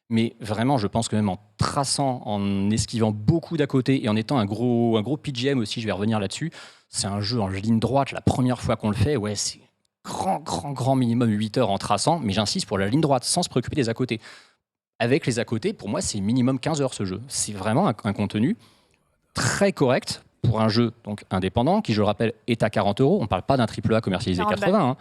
Mais vraiment, je pense que même en traçant, en esquivant beaucoup d'à côté et en étant un gros PGM aussi, je vais revenir là-dessus, c'est un jeu en ligne droite, la première fois qu'on le fait, ouais, c'est grand minimum 8 heures en traçant, mais j'insiste pour la ligne droite, sans se préoccuper des à côté. Avec les à côté, pour moi, c'est minimum 15 heures ce jeu. C'est vraiment un contenu très correct pour un jeu donc indépendant qui, je le rappelle, est à 40 €. On ne parle pas d'un AAA commercialisé 80, hein.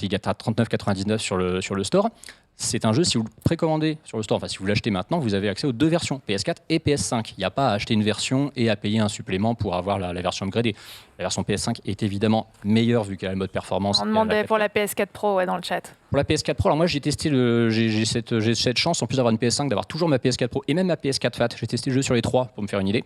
Il y a 39,99 sur le store. C'est un jeu, si vous le précommandez sur le store, enfin si vous l'achetez maintenant, vous avez accès aux deux versions, PS4 et PS5. Il n'y a pas à acheter une version et à payer un supplément pour avoir la version upgradée. La version PS5 est évidemment meilleure vu qu'elle a le mode performance. On demandait pour la PS4 Pro dans le chat. Pour la PS4 Pro, alors moi j'ai testé j'ai cette chance, en plus d'avoir une PS5, d'avoir toujours ma PS4 Pro et même ma PS4 Fat. J'ai testé le jeu sur les trois pour me faire une idée.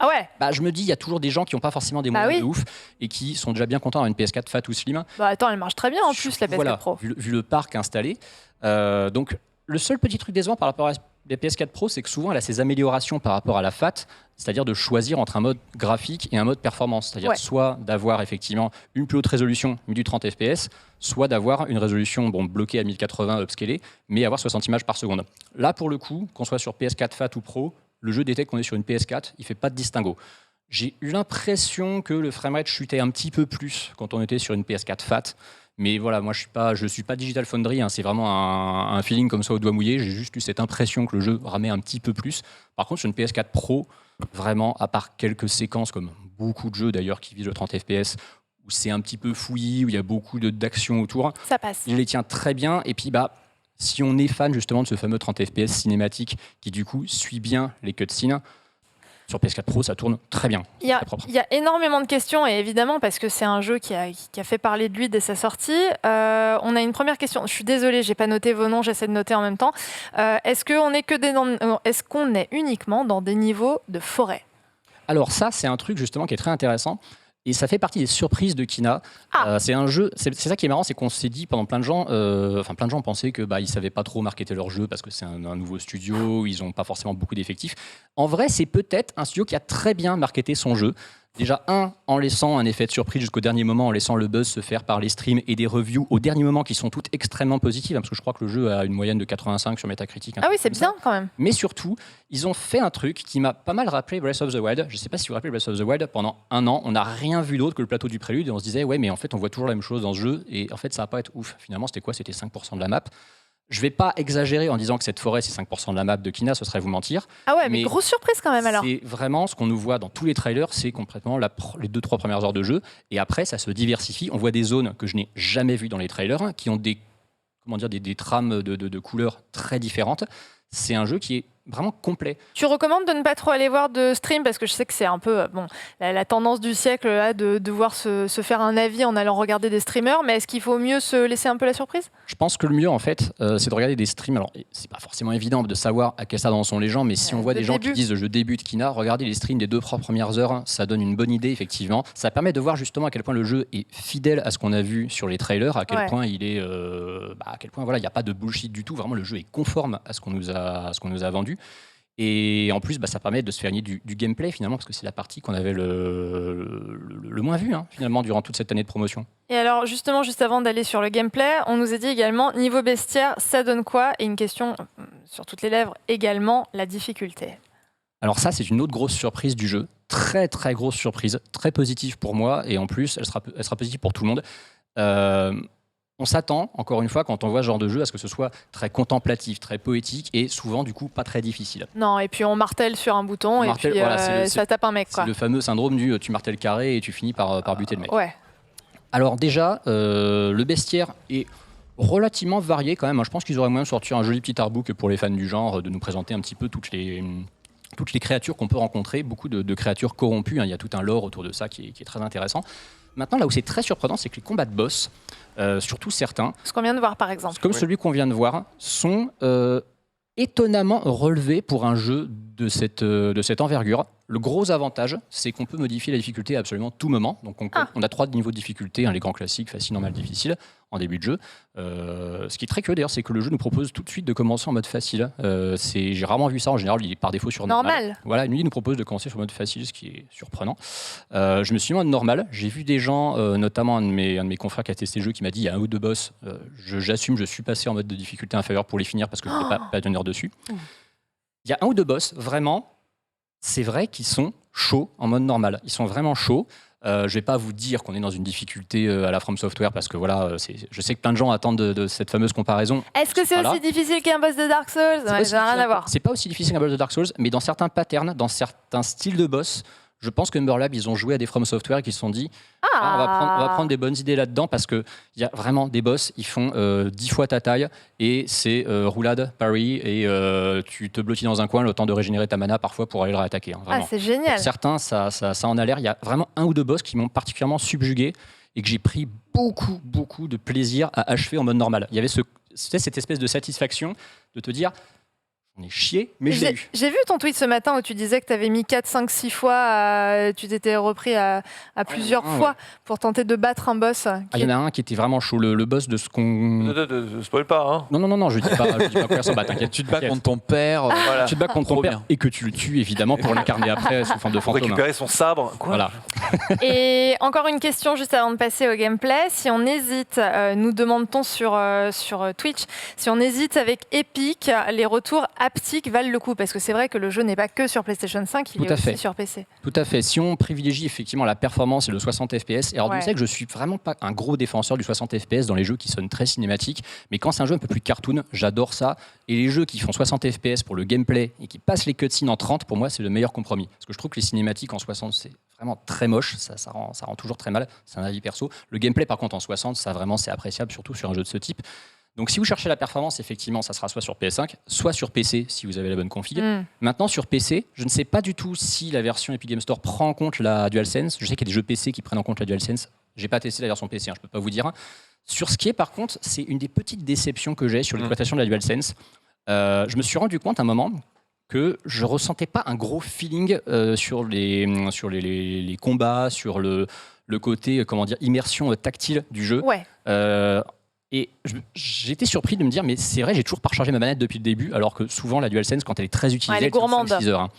Ah ouais. Bah, je me dis, il y a toujours des gens qui n'ont pas forcément des moyens de ouf et qui sont déjà bien contents d'avoir une PS4 Fat ou Slim. Bah attends, elle marche très bien en plus, la PS4 Pro. Vu le parc installé. Donc, le seul petit truc décevant par rapport à la PS4 Pro, c'est que souvent, elle a ses améliorations par rapport à la Fat, c'est-à-dire de choisir entre un mode graphique et un mode performance. C'est-à-dire soit d'avoir effectivement une plus haute résolution, mais du 30 fps, soit d'avoir une résolution bloquée à 1080 upscalée, mais avoir 60 images par seconde. Là, pour le coup, qu'on soit sur PS4 Fat ou Pro, le jeu détecte qu'on est sur une PS4, il ne fait pas de distinguo. J'ai eu l'impression que le framerate chutait un petit peu plus quand on était sur une PS4 Fat. Mais voilà, moi je suis pas Digital Foundry, hein, c'est vraiment un feeling comme ça au doigt mouillé. J'ai juste eu cette impression que le jeu ramait un petit peu plus. Par contre, sur une PS4 Pro, vraiment, à part quelques séquences, comme beaucoup de jeux d'ailleurs qui visent le 30 fps, où c'est un petit peu fouillis, où il y a beaucoup d'action autour, ça passe. Il les tient très bien. Et puis, si on est fan justement de ce fameux 30 fps cinématique qui du coup suit bien les cutscenes, sur PS4 Pro, ça tourne très bien. Il y a énormément de questions et évidemment parce que c'est un jeu qui a fait parler de lui dès sa sortie. On a une première question. Je suis désolée, j'ai pas noté vos noms, j'essaie de noter en même temps. Est-ce qu'on est uniquement dans des niveaux de forêt? Alors ça, c'est un truc justement qui est très intéressant. Et ça fait partie des surprises de Kina. C'est un jeu. C'est ça qui est marrant, c'est qu'on s'est dit pendant plein de gens pensaient que ils savaient pas trop marketer leur jeu parce que c'est un nouveau studio, ils ont pas forcément beaucoup d'effectifs. En vrai, c'est peut-être un studio qui a très bien marketé son jeu. Déjà, en laissant un effet de surprise jusqu'au dernier moment, en laissant le buzz se faire par les streams et des reviews au dernier moment qui sont toutes extrêmement positives, parce que je crois que le jeu a une moyenne de 85 sur Metacritic. Ah oui, c'est bien quand même. Mais surtout, ils ont fait un truc qui m'a pas mal rappelé Breath of the Wild. Je ne sais pas si vous vous rappelez Breath of the Wild, pendant un an, on n'a rien vu d'autre que le plateau du prélude et on se disait, ouais, mais en fait, on voit toujours la même chose dans ce jeu et en fait, ça va pas être ouf. Finalement, c'était quoi? C'était 5% de la map. Je vais pas exagérer en disant que cette forêt, c'est 5% de la map de Kina, ce serait vous mentir. Ah ouais, mais grosse surprise quand même alors. C'est vraiment ce qu'on nous voit dans tous les trailers, c'est complètement les 2-3 premières heures de jeu. Et après, ça se diversifie. On voit des zones que je n'ai jamais vues dans les trailers, qui ont des trames de couleurs très différentes. C'est un jeu qui est vraiment complet. Tu recommandes de ne pas trop aller voir de stream parce que je sais que c'est un peu la tendance du siècle là, de devoir se faire un avis en allant regarder des streamers, mais est-ce qu'il faut mieux se laisser un peu la surprise? Je pense que le mieux en fait, c'est de regarder des streams. Alors c'est pas forcément évident de savoir à quel stade en sont les gens, mais si on voit des gens qui disent je débute Kina, regardez les streams des 2-3 premières heures, ça donne une bonne idée effectivement. Ça permet de voir justement à quel point le jeu est fidèle à ce qu'on a vu sur les trailers, à quel point il est, à quel point voilà, il n'y a pas de bullshit du tout. Vraiment le jeu est conforme à ce qu'on nous a vendu. Et en plus, ça permet de se faire du gameplay finalement, parce que c'est la partie qu'on avait le moins vue finalement durant toute cette année de promotion. Et alors justement, juste avant d'aller sur le gameplay, on nous a dit également, niveau bestiaire, ça donne quoi? Et une question sur toutes les lèvres également, la difficulté. Alors ça, c'est une autre grosse surprise du jeu. Très très grosse surprise, très positive pour moi, et en plus, elle sera positive pour tout le monde. On s'attend, encore une fois, quand on voit ce genre de jeu, à ce que ce soit très contemplatif, très poétique et souvent, du coup, pas très difficile. Non, et puis on martèle sur un bouton et puis ça tape un mec. C'est le fameux syndrome du tu martèles carré et tu finis par buter le mec. Ouais. Alors déjà, le bestiaire est relativement varié quand même. Je pense qu'ils auraient moyen de sortir un joli petit artbook pour les fans du genre, de nous présenter un petit peu toutes les créatures qu'on peut rencontrer, beaucoup de créatures corrompues. Il y a tout un lore autour de ça qui est très intéressant. Maintenant, là où c'est très surprenant, c'est que les combats de boss, surtout certains, ce qu'on vient de voir par exemple, comme celui qu'on vient de voir, sont étonnamment relevés pour un jeu de cette envergure. Le gros avantage, c'est qu'on peut modifier la difficulté à absolument tout moment. Donc on a 3 niveaux de difficulté, les grands classiques, facile, normal, difficile, en début de jeu. Ce qui est très curieux d'ailleurs, c'est que le jeu nous propose tout de suite de commencer en mode facile. J'ai rarement vu ça, en général il est par défaut sur normal. Voilà, il nous propose de commencer sur mode facile, ce qui est surprenant. Je me suis mis en mode normal. J'ai vu des gens, notamment un de mes confrères qui a testé le jeu, qui m'a dit il y a 1 ou 2 boss, j'assume, je suis passé en mode de difficulté inférieure pour les finir parce que je ne voulais pas tenir dessus. Il y a 1 ou 2 boss, vraiment, c'est vrai qu'ils sont chauds en mode normal. Ils sont vraiment chauds. Je ne vais pas vous dire qu'on est dans une difficulté à la From Software parce que voilà, je sais que plein de gens attendent de cette fameuse comparaison. Est-ce que c'est aussi difficile qu'un boss de Dark Souls? Ça n'a rien à voir. C'est pas aussi difficile qu'un boss de Dark Souls, mais dans certains patterns, dans certains styles de boss, je pense que Ember Lab, ils ont joué à des From Software qui se sont dit on va prendre des bonnes idées là-dedans parce qu'il y a vraiment des boss, ils font 10 fois ta taille et c'est roulade, parry et tu te blottis dans un coin le temps de régénérer ta mana parfois pour aller le réattaquer. C'est génial. Pour certains, ça en a l'air. Il y a vraiment 1 ou 2 boss qui m'ont particulièrement subjugué et que j'ai pris beaucoup de plaisir à achever en mode normal. Il y avait cette espèce de satisfaction de te dire on est chié, mais je l'ai eu. J'ai vu ton tweet ce matin où tu disais que tu avais mis 4, 5, 6 fois, tu t'étais repris à plusieurs fois pour tenter de battre un boss. Il y en a un qui était vraiment chaud, le boss de ce qu'on... Ne spoil pas, hein. Non, je dis pas quoi s'en bat, t'inquiète. Tu te bats contre ton père. Voilà. Tu te bats contre ton père et que tu le tues évidemment pour l'incarner après sous forme de Pour fantôme. récupérer son sabre. Quoi. Voilà. Et encore une question juste avant de passer au gameplay. Si on hésite, nous demande-t-on sur Twitch, si on hésite avec Epic, les retours haptiques valent le coup? Parce que c'est vrai que le jeu n'est pas que sur PlayStation 5, il est aussi sur PC. Tout à fait. Si on privilégie effectivement la performance et le 60 FPS, et alors vous savez que je suis vraiment pas un gros défenseur du 60 FPS dans les jeux qui sonnent très cinématiques, mais quand c'est un jeu un peu plus cartoon, j'adore ça. Et les jeux qui font 60 FPS pour le gameplay et qui passent les cutscenes en 30, pour moi c'est le meilleur compromis. Parce que je trouve que les cinématiques en 60 c'est vraiment très moche, ça rend toujours très mal, c'est un avis perso. Le gameplay par contre en 60, ça vraiment c'est appréciable, surtout sur un jeu de ce type. Donc si vous cherchez la performance, effectivement, ça sera soit sur PS5, soit sur PC si vous avez la bonne config. Maintenant, sur PC, je ne sais pas du tout si la version Epic Games Store prend en compte la DualSense. Je sais qu'il y a des jeux PC qui prennent en compte la DualSense. Je n'ai pas testé la version PC, je ne peux pas vous dire. Sur ce qui est, par contre, c'est une des petites déceptions que j'ai sur l'exploitation de la DualSense. Je me suis rendu compte à un moment que je ne ressentais pas un gros feeling sur les combats, sur le côté, immersion tactile du jeu. Ouais. Et j'étais surpris de me dire, mais c'est vrai, j'ai toujours pas rechargé ma manette depuis le début, alors que souvent la DualSense, quand elle est très utilisée, elle est gourmande. 5-6 heures.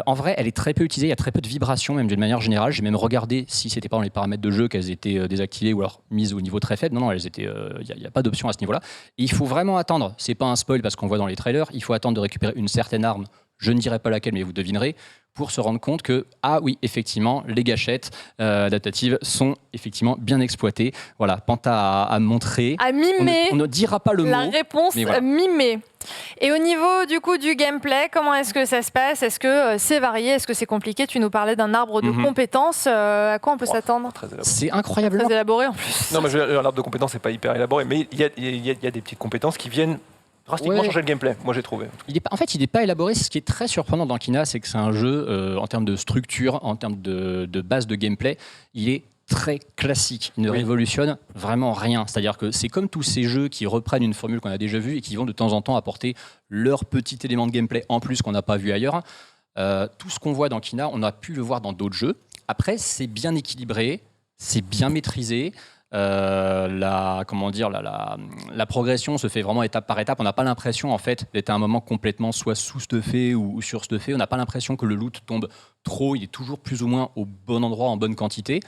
En vrai, elle est très peu utilisée, il y a très peu de vibrations, même d'une manière générale. J'ai même regardé si c'était pas dans les paramètres de jeu qu'elles étaient désactivées ou alors mises au niveau très faible. Non, elles étaient. Il n'y a pas d'option à ce niveau-là. Et il faut vraiment attendre. C'est pas un spoil parce qu'on voit dans les trailers. Il faut attendre de récupérer une certaine arme. Je ne dirai pas laquelle, mais vous devinerez, pour se rendre compte que, ah oui, effectivement, les gâchettes adaptatives sont effectivement bien exploitées. Voilà, Panta a montré. À mimer. On ne dira pas le La mot. réponse voilà. mimée. Et au niveau du coup du gameplay, comment est-ce que ça se passe? Est-ce que c'est varié? Est-ce que c'est compliqué? Tu nous parlais d'un arbre de compétences. À quoi on peut s'attendre? Très élaboré. C'est incroyablement. Très élaboré en plus. Non, mais l'arbre de compétences, c'est pas hyper élaboré, mais il y a des petites compétences qui viennent drastiquement changer le gameplay, moi j'ai trouvé. En fait, il n'est pas élaboré. Ce qui est très surprenant dans Kina, c'est que c'est un jeu, en termes de structure, en termes de base de gameplay, il est très classique. Il ne révolutionne vraiment rien. C'est-à-dire que c'est comme tous ces jeux qui reprennent une formule qu'on a déjà vue et qui vont de temps en temps apporter leur petit élément de gameplay en plus qu'on n'a pas vu ailleurs. Tout ce qu'on voit dans Kina, on a pu le voir dans d'autres jeux. Après, c'est bien équilibré, c'est bien maîtrisé. La progression se fait vraiment étape par étape. On n'a pas l'impression en fait d'être à un moment complètement soit sous-stuffé ou sur-stuffé. On n'a pas l'impression que le loot tombe trop. Il est toujours plus ou moins au bon endroit, en bonne quantité.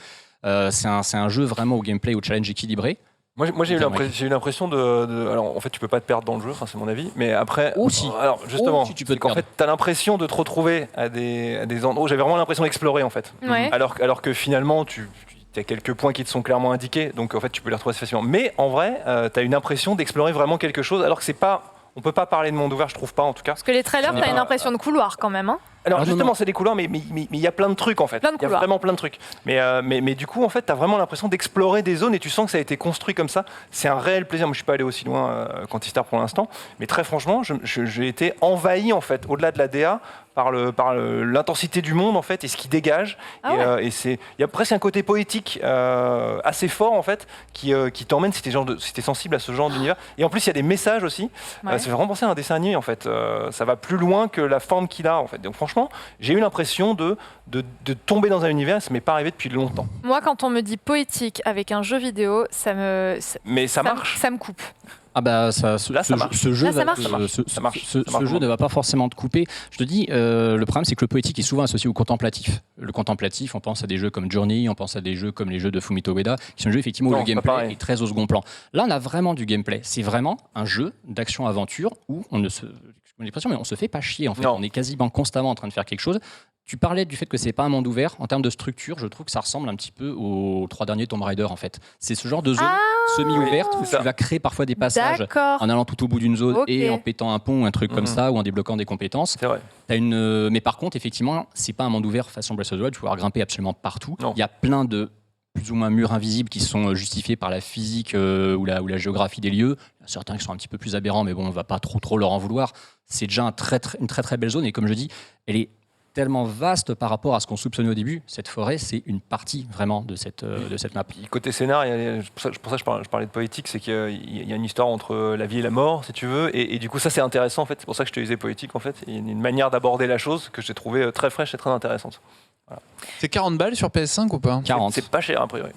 C'est un jeu vraiment au gameplay, au challenge équilibré. Moi j'ai eu l'impression de. Alors en fait, tu peux pas te perdre dans le jeu, c'est mon avis. Mais après. Aussi. Alors justement, si tu peux en fait, tu as l'impression de te retrouver à des endroits. J'avais vraiment l'impression d'explorer en fait. Ouais. Alors que finalement, tu as quelques points qui te sont clairement indiqués, donc en fait, tu peux les retrouver assez facilement. Mais en vrai, tu as une impression d'explorer vraiment quelque chose, alors que c'est pas. On peut pas parler de monde ouvert, je trouve pas en tout cas. Parce que les trailers, t'as une impression de couloir quand même. Hein. Alors justement, c'est des couloirs, mais il y a plein de trucs en fait. Il y a vraiment plein de trucs. Mais du coup, en fait, tu as vraiment l'impression d'explorer des zones et tu sens que ça a été construit comme ça. C'est un réel plaisir. Moi, je suis pas allé aussi loin qu'Antistar pour l'instant, mais très franchement, j'ai été envahi en fait, au-delà de la DA, par l'intensité du monde en fait et ce qui dégage. Il y a presque un côté poétique assez fort en fait qui t'emmène si t'es sensible à ce genre d'univers. Et en plus, il y a des messages aussi. Ça fait vraiment penser à un dessin animé en fait. Ça va plus loin que la forme qu'il a en fait. Donc franchement, j'ai eu l'impression de tomber dans un univers, ça m'est pas arrivé depuis longtemps. Moi, quand on me dit poétique avec un jeu vidéo, mais ça marche. Ça me coupe. Ah bah ce jeu ne va pas forcément te couper. Je te dis, le problème c'est que le poétique est souvent associé au contemplatif. Le contemplatif, on pense à des jeux comme Journey, on pense à des jeux comme les jeux de Fumito Ueda, qui sont des jeux effectivement où le gameplay est très au second plan. Là, on a vraiment du gameplay. C'est vraiment un jeu d'action-aventure où on se fait pas chier en fait. On est quasiment constamment en train de faire quelque chose. Tu parlais du fait que c'est pas un monde ouvert. En termes de structure, je trouve que ça ressemble un petit peu aux 3 derniers Tomb Raider en fait. C'est ce genre de zone semi-ouverte où tu vas créer parfois des passages en allant tout au bout d'une zone et en pétant un pont ou un truc comme ça ou en débloquant des compétences. C'est vrai. Mais par contre, effectivement, c'est pas un monde ouvert façon Breath of the Wild. Tu vas pouvoir grimper absolument partout. Il y a plein de plus ou moins murs invisibles qui sont justifiés par la physique ou la géographie des lieux. Il y a certains qui sont un petit peu plus aberrants, mais bon, on va pas trop leur en vouloir. C'est déjà une très très belle zone et comme je dis, elle est tellement vaste par rapport à ce qu'on soupçonnait au début. Cette forêt, c'est une partie vraiment de cette map. Côté scénar, pour ça je parlais de poétique, c'est qu'il y a une histoire entre la vie et la mort, si tu veux, et du coup ça c'est intéressant en fait. C'est pour ça que je te disais poétique en fait. Il y a une manière d'aborder la chose que j'ai trouvé très fraîche et très intéressante. Voilà. C'est 40 balles sur PS5 ou pas? 40. C'est pas cher a priori.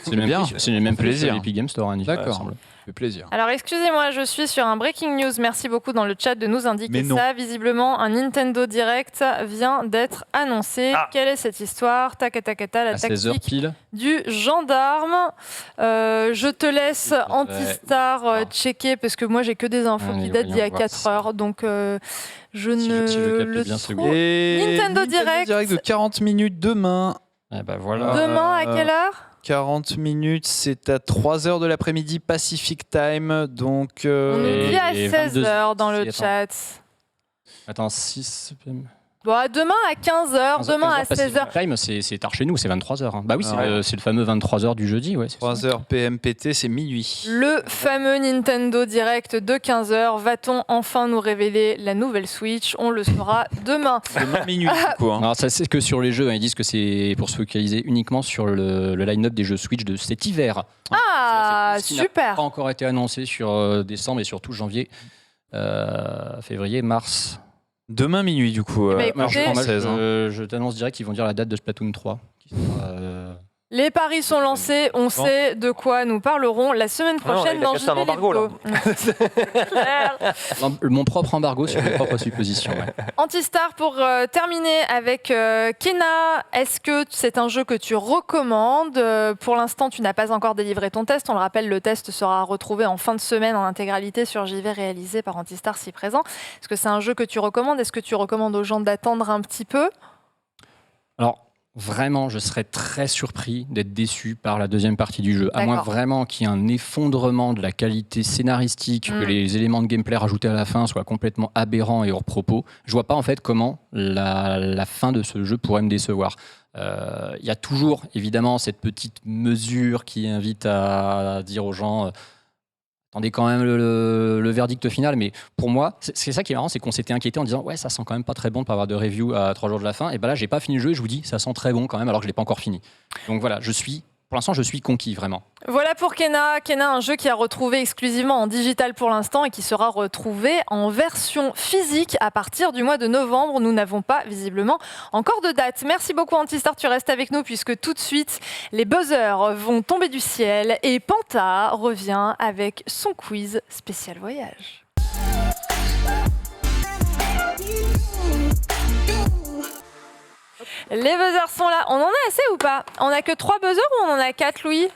C'est le même plaisir. L'Epic Game Store. D'accord. Ça fait plaisir. Alors excusez-moi, je suis sur un breaking news. Merci beaucoup dans le chat de nous indiquer ça. Visiblement, un Nintendo Direct vient d'être annoncé. Quelle est cette histoire? Takata, la tactique du gendarme. Je te laisse Antistar checker parce que moi j'ai que des infos qui datent d'il y a 4 heures. Donc je ne le trouve. Nintendo Direct de 40 minutes demain. Demain à quelle heure? 40 minutes, c'est à 3h de l'après-midi Pacific Time, donc... On nous dit à 16h dans le chat. Attends, 6... Bon, demain à 15h, demain à 16h. Time, c'est tard chez nous, c'est 23h. Hein. Bah oui, c'est le fameux 23h du jeudi. Ouais, 3h PMPT, c'est minuit. Le fameux Nintendo Direct de 15h. Va-t-on enfin nous révéler la nouvelle Switch? On le saura demain. Demain minuit, du coup. Hein. Alors, ça, c'est que sur les jeux, ils disent que c'est pour se focaliser uniquement sur le line-up des jeux Switch de cet hiver. Ah, super. super. N'a pas encore été annoncé sur décembre et surtout janvier, février, mars. Demain minuit, du coup. Écoutez, je t'annonce direct qu'ils vont dire la date de Splatoon 3. Qui sera, Les paris sont lancés, on sait de quoi nous parlerons la semaine prochaine dans un embargo, Mon propre embargo sur mes propres suppositions. Ouais. Antistar, pour terminer avec Kena, est-ce que c'est un jeu que tu recommandes ? Pour l'instant, tu n'as pas encore délivré ton test. On le rappelle, le test sera retrouvé en fin de semaine en intégralité sur JV, réalisé par Antistar si présent. Est-ce que c'est un jeu que tu recommandes ? Est-ce que tu recommandes aux gens d'attendre un petit peu ? Alors, vraiment, je serais très surpris d'être déçu par la deuxième partie du jeu. À moins vraiment qu'il y ait un effondrement de la qualité scénaristique, que les éléments de gameplay rajoutés à la fin soient complètement aberrants et hors propos. Je vois pas en fait comment la fin de ce jeu pourrait me décevoir. Il y a toujours, évidemment, cette petite mesure qui invite à dire aux gens... attendez quand même le verdict final, mais pour moi, c'est ça qui est marrant, c'est qu'on s'était inquiété en disant ouais, ça sent quand même pas très bon de pas avoir de review à 3 jours de la fin, et ben là j'ai pas fini le jeu et je vous dis ça sent très bon quand même alors que je l'ai pas encore fini. Donc voilà, pour l'instant je suis conquis vraiment. Voilà pour Kena. Kena, un jeu qui a retrouvé exclusivement en digital pour l'instant et qui sera retrouvé en version physique à partir du mois de novembre. Nous n'avons pas visiblement encore de date. Merci beaucoup Antistar, tu restes avec nous puisque tout de suite les buzzers vont tomber du ciel et Panta revient avec son quiz spécial voyage. Les buzzers sont là. On en a assez ou pas ? On a que 3 buzzers ou on en a 4, Louis ?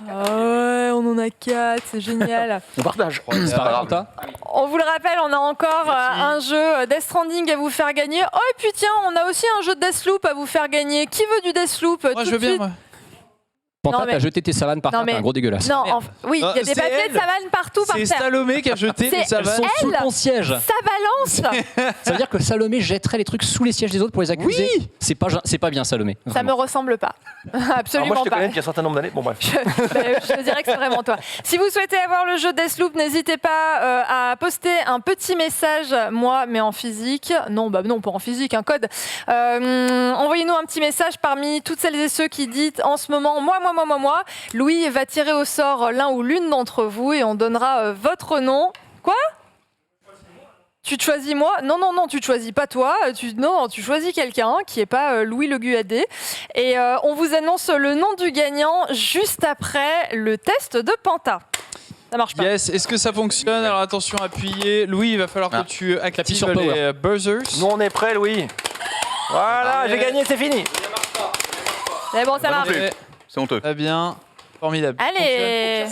Ah ouais, on en a 4, c'est génial. On partage. C'est pas grave. On vous le rappelle, on a encore un jeu Death Stranding à vous faire gagner. Oh et puis tiens, on a aussi un jeu de Deathloop à vous faire gagner. Qui veut du Deathloop ? Moi je veux bien, moi. Panta, t'as jeté tes savanes par terre, t'es un gros dégueulasse. Non, oui, il y a des papiers de savane partout par terre. C'est Salomé qui a jeté les savanes. Elles sont sous ton siège. Ça balance. Ça veut dire que Salomé jetterait les trucs sous les sièges des autres pour les accuser. Oui. C'est pas bien Salomé. Ça me ressemble pas. Absolument moi, je te pas. connais depuis un certain nombre d'années. Bon, bref. Je dirais que c'est vraiment toi. Si vous souhaitez avoir le jeu Deathloop, n'hésitez pas à poster un petit message, moi, mais en physique. Non, non, pas en physique, un code. Envoyez-nous un petit message parmi toutes celles et ceux qui disent en ce moment, moi. Louis va tirer au sort l'un ou l'une d'entre vous et on donnera votre nom. Quoi ? Tu te choisis moi ? Non, tu te choisis pas toi. Tu choisis quelqu'un qui n'est pas Louis Le Guadé. Et on vous annonce le nom du gagnant juste après le test de Panta. Ça marche pas. Yes, est-ce que ça fonctionne ? Alors attention, appuyez. Louis, il va falloir que tu actives sur Power. les buzzers. Nous, on est prêts, Louis. Voilà, j'ai gagné, c'est fini. Mais bon, ça marche. C'est honteux. Très bien. Formidable. Allez.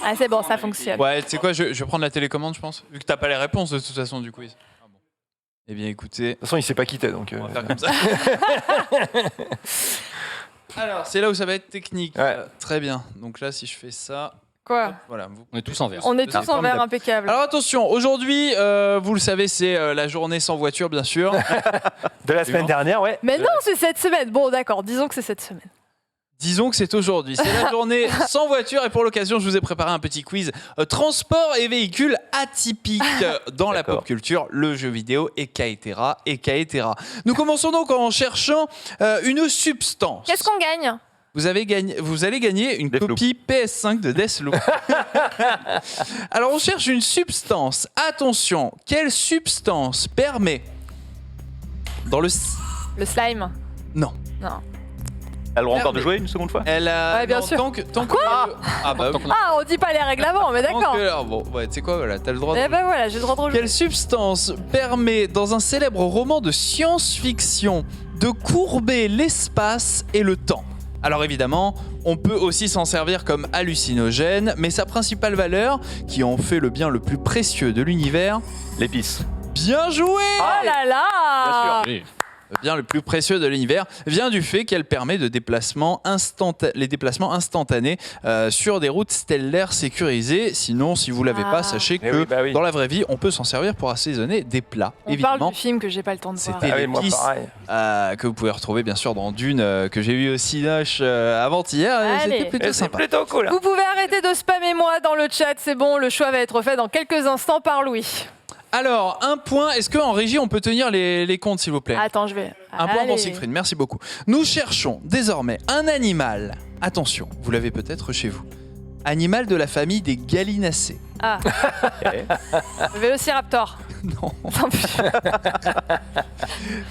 Ah, c'est bon, ça fonctionne. Ouais, tu sais quoi, je vais prendre la télécommande, je pense. Vu que t'as pas les réponses de toute façon du quiz. Ah bon. Eh bien, écoutez. De toute façon, il sait pas qui t'es, donc. On va faire comme ça. Alors, c'est là où ça va être technique. Ouais. Très bien. Donc là, si je fais ça. Quoi ? Voilà. On est tous en vert. On est tous en vert, impeccable. Alors attention, aujourd'hui, vous le savez, c'est la journée sans voiture, bien sûr. De la semaine dernière, ouais. Mais non, c'est cette semaine. Bon, d'accord, disons que c'est cette semaine. Disons que c'est aujourd'hui. C'est la journée sans voiture et pour l'occasion, je vous ai préparé un petit quiz transport et véhicules atypiques dans la pop culture, le jeu vidéo, etc. Nous commençons donc en cherchant une substance. Qu'est-ce qu'on gagne ? Vous allez gagner une Deathloop. copie PS5 de Deathloop. Alors, on cherche une substance. Attention, quelle substance permet dans le... Le slime. Non. Elle a le droit encore de jouer une seconde fois. Elle a... Ouais, bien non, sûr. Tant que... Ah bah oui. Ah, on dit pas les règles avant, mais d'accord. Bon, ouais, tu sais quoi, voilà, t'as le droit de... Eh ben voilà, j'ai le droit de rejouer. Quelle substance permet, dans un célèbre roman de science-fiction, de courber l'espace et le temps ? Alors évidemment, on peut aussi s'en servir comme hallucinogène, mais sa principale valeur, qui en fait le bien le plus précieux de l'univers... L'épice. Bien joué ! Oh là là ! Oui. Le bien le plus précieux de l'univers vient du fait qu'elle permet les déplacements instantanés sur des routes stellaires sécurisées. Sinon, si vous l'avez pas, sachez Eh que oui, bah oui. dans la vraie vie, on peut s'en servir pour assaisonner des plats. On évidemment. parle du film que j'ai pas le temps de voir. C'était Ah oui, moi, l'épice pareil. que vous pouvez retrouver bien sûr dans Dune, que j'ai vu au Cinoche avant-hier. Allez. C'était plutôt Et c'est sympa. plutôt cool. Vous pouvez arrêter de spammer moi dans le chat, c'est bon, le choix va être fait dans quelques instants par Louis. Alors, un point. Est-ce qu'en régie, on peut tenir les comptes, s'il vous plaît ? Attends, je vais... Un point pour Allez. Siegfried, merci beaucoup. Nous cherchons désormais un animal. Attention, vous l'avez peut-être chez vous. Animal de la famille des gallinacées. Ah. Le Vélociraptor. Non. Non, putain.